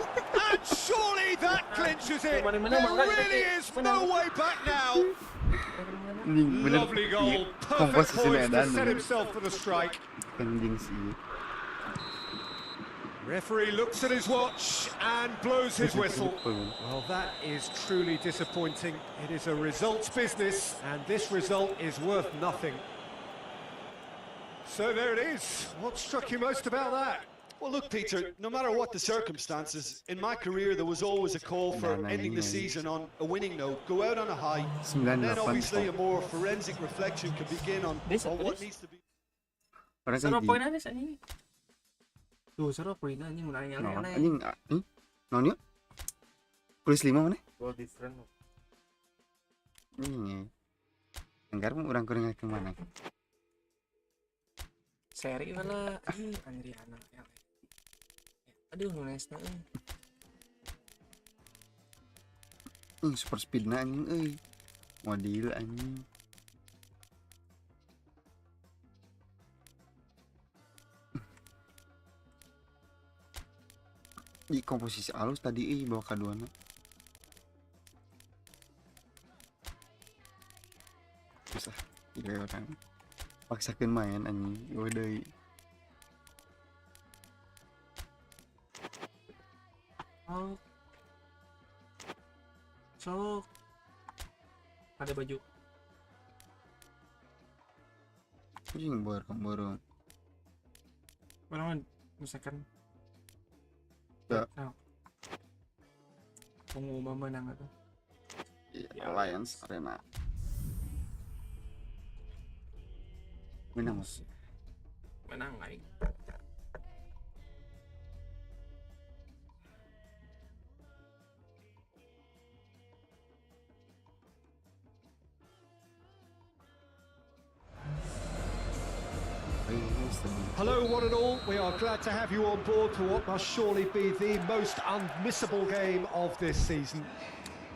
surely that clinches it. There really is no way back now. Anjing bener. Lovely goal. Perfect Komposisi poise to Medan. set himself for the strike. Anjing sih. Referee looks at his watch and blows his whistle. Betul. Well, that is truly disappointing. It is a results business, and this result is worth nothing. So there it is. What struck you most about that? Well, look, Peter, no matter what the circumstances, in my career there was always a call for ending the season on a winning note, go out on a high, and then 98 obviously a more forensic reflection can begin on what needs to be. Orang Sarap kan poin aja anjing. Tuh, sarap poin anjing mun aya naon aneh. anjing nih naon yuk plus 5 mana Goal different. ini anggar mau orang kurang ke mana Seri mana? Anjir anak yang. Aduh, nunesna super speed na anjing euy modil anjing di komposisi halus tadi bawa kaduana susah juga orang paksakan main anjing gue deui. Oh. Sok. Ada baju. Anjing borong. Orang misalkan Ya. Pengumuman menang atau Iya, Alliance Arena. Menang Mas. menang aing. Hello, one and all. We are glad to have you on board for what must surely be the most unmissable game of this season.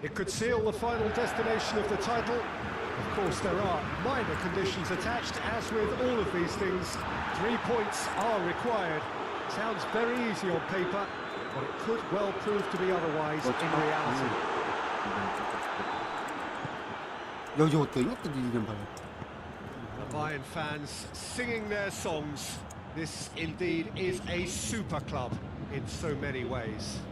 It could seal the final destination of the title. Of course, there are minor conditions attached, as with all of these things. 3 points are required. Sounds very easy on paper, but it could well prove to be otherwise in reality. Yo tengok tadi di gambar. The Bayern fans singing their songs. This indeed is a super club in so many ways.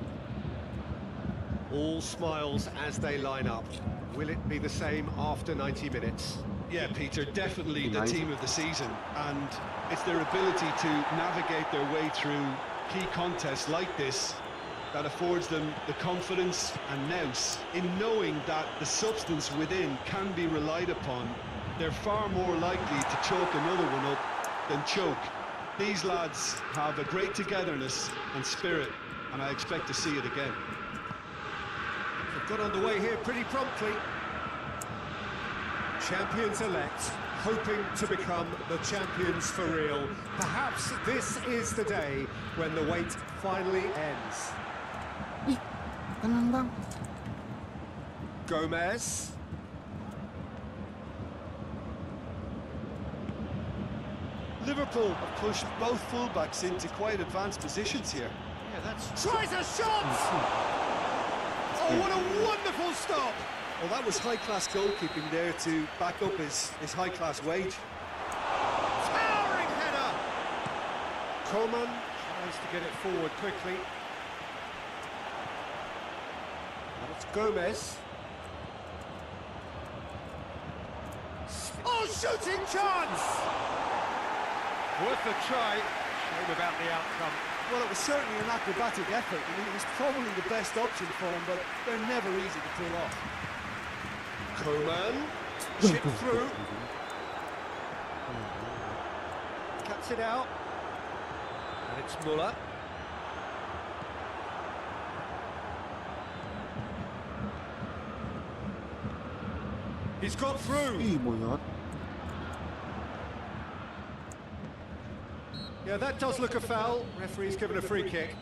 All smiles as they line up. Will it be the same after 90 minutes? Yeah, Peter, definitely the team of the season, and it's their ability to navigate their way through key contests like this that affords them the confidence and nous in knowing that the substance within can be relied upon. They're far more likely to choke another one up than choke. These lads have a great togetherness and spirit, and I expect to see it again. They've got underway here pretty promptly. Champions-elect, hoping to become the champions for real. Perhaps this is the day when the wait finally ends. Tenang bang. Gomez. Liverpool have pushed both fullbacks into quite advanced positions here. Yeah, that's... Tries a shot! Oh, what a wonderful stop! Well, that was high-class goalkeeping there to back up his high-class wage. Towering header! Coman tries to get it forward quickly. And it's Gomez. Oh, shooting chance! Worth a try. Shame about the outcome. Well, it was certainly an acrobatic effort. I mean, it was probably the best option for him, but they're never easy to pull off. Coman, chip through. Cuts it out. And it's Muller. He's got through. Ih, boyot. Yeah, that does look a foul. Referee's given a free kick.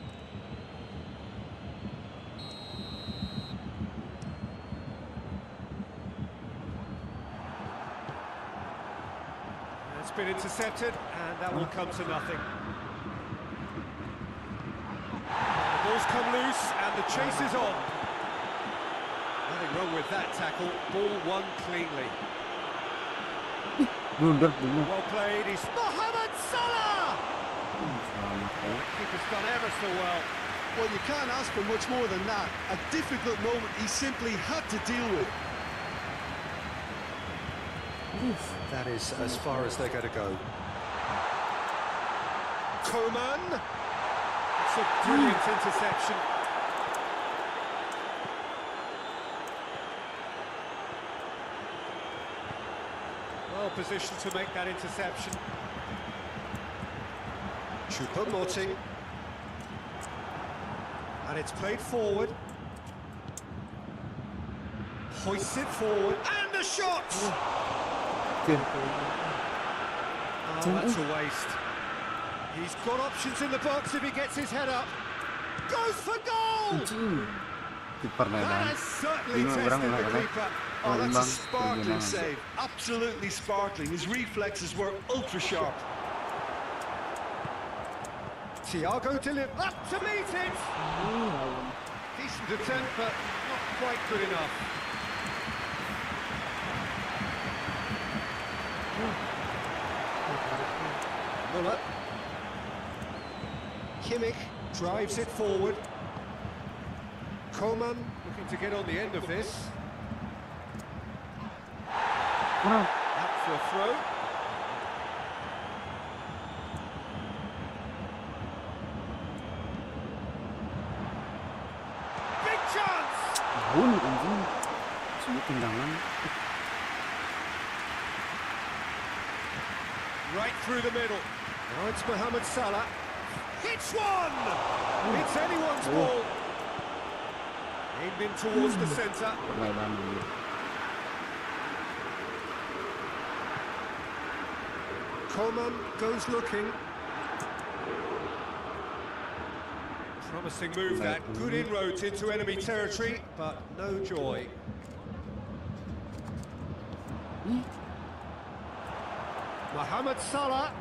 It's been intercepted, and that will come to nothing. The ball's come loose, and the chase is on. Nothing wrong with that tackle. Ball won cleanly. Blunder. Well played. He's Mohamed Salah! Keeper's done ever so well. Well, you can't ask for much more than that. A difficult moment he simply had to deal with. That is as far as they're going to go. Coman! It's a brilliant interception. Well positioned to make that interception. Choupo-Moting. And it's played forward. Hoists it forward. And a shot! Oh, that's a waste. He's got options in the box if he gets his head up. Goes for goal! Kiper na That dan. has certainly Lima orang tested lah the kan. keeper. Oh, that's a Imbang, sparkling perjuangan. save. Absolutely sparkling. His reflexes were ultra sharp. Thiago up to meet it! Decent attempt, but not quite good enough. Muller. Kimmich drives it forward. Coman looking to get on the end of this. Out for a throw. Big chance! Bun anjing. Sini tendangan. Right through the middle. Now it's Mohamed Salah. Hits one! It's anyone's ball. Aimed in towards the centre. Permainan dulu. Coman goes looking. Promising move that. Good inroads into enemy territory, but no joy. Mohamed Salah.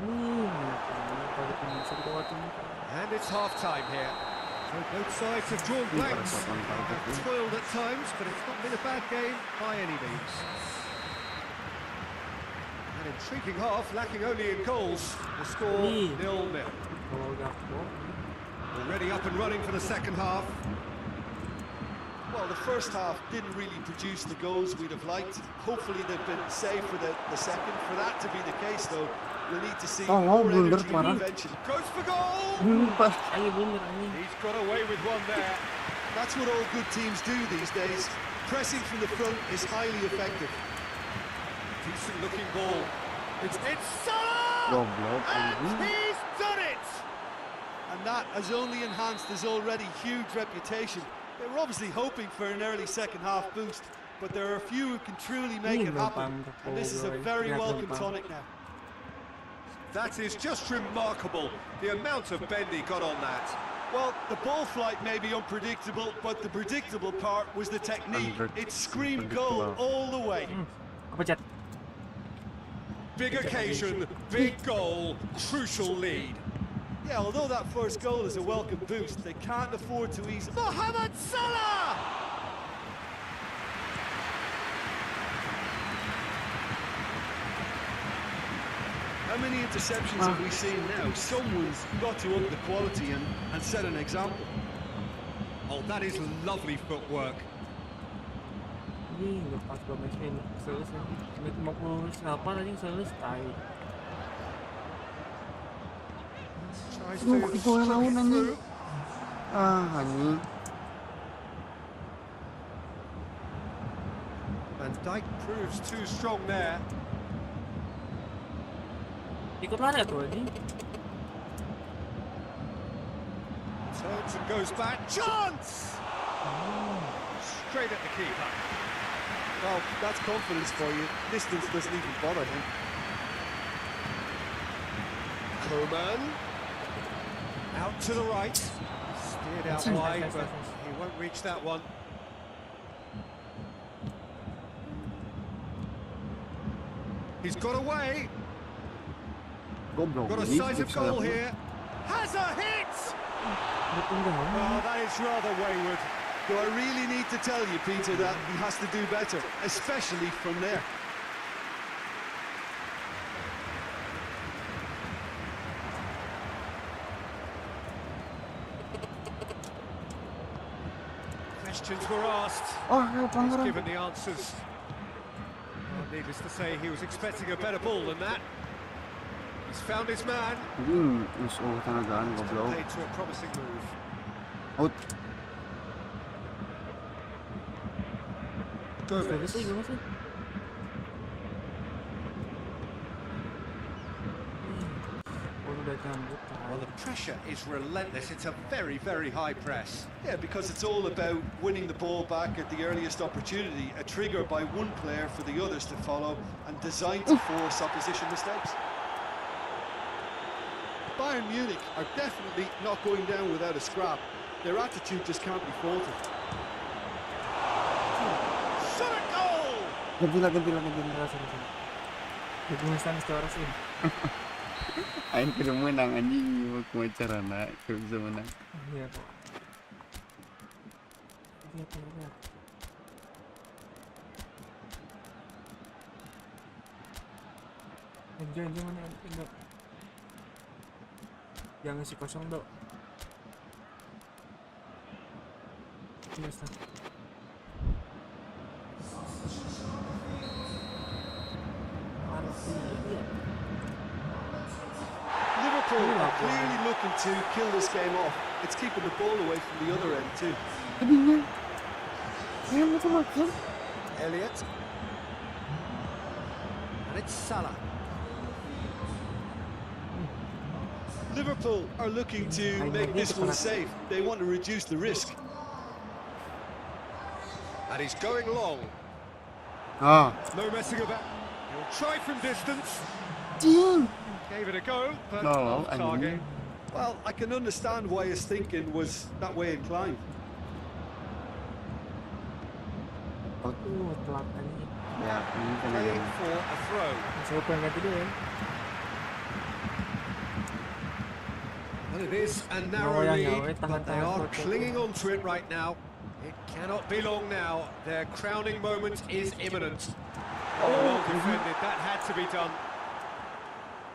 And it's half-time here. So both sides have drawn blanks. They've toiled at times, but it's not been a bad game by any means. An intriguing half, lacking only in goals. The score 0-0. Already up and running for the second half. Well, the first half didn't really produce the goals we'd have liked. Hopefully they've been saved for the second. For that to be the case, though, we'll need to see more energy intervention. Goes for goal! He's got away with one there. That's what all good teams do these days. Pressing from the front is highly effective. Decent looking ball. It's Salah! Goblok And anjing. he's done it! And that has only enhanced his already huge reputation. They were obviously hoping for an early second half boost, but there are a few who can truly make it happen. And this is a very welcome tonic now. That is just remarkable, the amount of bend he got on that. Well, the ball flight may be unpredictable, but the predictable part was the technique. It screamed goal all the way. Big occasion, big goal, crucial lead. Yeah, although that first goal is a welcome boost, they can't afford to ease. Mohamed Salah! How many interceptions have we seen now? Someone's got to up the quality and set an example. Oh, that is lovely footwork. Tries to Itu yang chuck lawan it anjing. through. Anjing. Van Dijk proves too strong there. Ikut lari tuh ini. Turns and goes back. Chance! Straight at the keeper. Well, that's confidence for you. Distance doesn't even bother him. Coman. Out to the right. Steered out wide, but he won't reach that one. He's got away. Goblok Got a ini. sight of goal here. Has a hit! Oh, that is rather wayward. Do I really need to tell you, Peter, that he has to do better, especially from there? Questions were asked. Oh, He's pelanggaran. given the answers. Well, needless to say, he was expecting a better ball than that. He's found his man. Anjing, musuh tenagaan goblok. Played to a promising move. Out. Bagus sih, bagus sih. Well, the pressure is relentless. It's a very, very high press. Yeah, because it's all about winning the ball back at the earliest opportunity, a trigger by one player for the others to follow, and designed to force opposition mistakes. Bayern Munich are definitely not going down without a scrap. Their attitude just can't be faulted. Shot at goal! Ganti lah, ganti lah, ganti lah. Aing kudu menang anjing, mau kumacara nak, kudu bisa menang. Iya kok. Lihat. Enjoy mana enjoy. Jangan si kosong dok. Yes, nah. Liverpool are clearly looking to kill this game off. It's keeping the ball away from the other end too. Tadinya. Saya mau makan. Elliot. And it's Salah. Liverpool are looking to make this one safe. They want to reduce the risk. And he's going long. Ah, No messing about. He'll try from distance. cing. Gave it a go, but No, off target. Well, I can understand why his thinking was that way inclined. Telat anjing. Ya, ini kan ada. Playing for a throw. Siapa yang ganti dia ya? Well, it is a narrow Oh, yeah, lead, yeah, wait, but they tahan, are tahan. clinging on to it right now. It cannot be long now. Their crowning moment is imminent. Oh, well defended. That had to be done.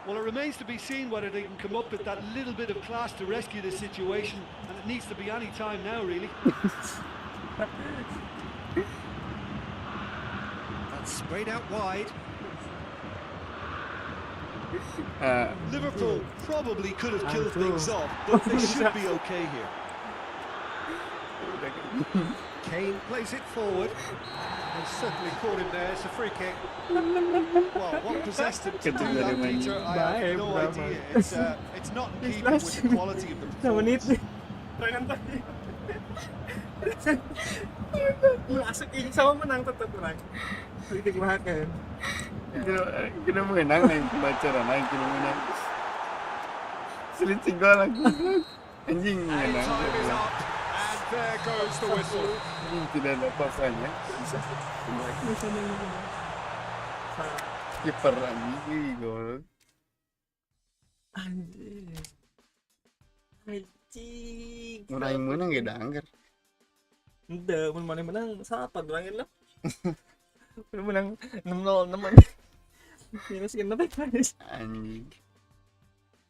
Well, it remains to be seen whether they can come up with that little bit of class to rescue this situation, and it needs to be any time now, really. That's sprayed out wide. Liverpool probably could have killed things off, but they should be okay here. Kane plays it forward. And certainly caught him there. It's a free kick. Well, what possessed him to do that, Peter, I have no idea. It's not in keeping with the quality of the Menit. performance. Masuk ini sama menang tetap orang. Kritik banget kan. Kita menang nih baca ranai kita menang. Selisih gol lagi. Anjing And menang. time is up. And there goes the whistle. Anjing tidak ada apa-apanya. Kiper anjing gol. Anjing. Anjing. Orang yang menang gak ada anggar. Udah, mana menang siapa bilangin lah. Menang 6-0 teman. Minus kenapa guys? Anjing.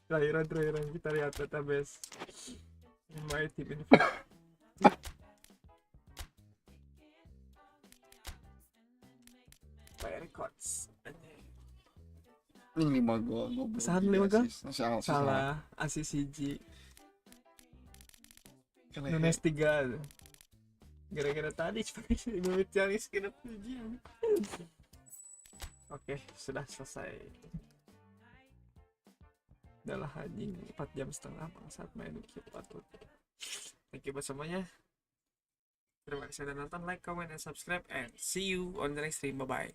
Terakhir kita lihat database. My team ini. Fire records. Ini 5 gol. Kesalahan 5 gol? Salah. Asis hiji. Nunes 3. Gara-gara tadi menit yang skin ujian. Oke, sudah selesai. Adalah anjing 4 jam setengah saat main Q4. Thank you buat semuanya. Terima kasih sudah nonton, like, comment, and subscribe, and see you on the next stream. Bye bye.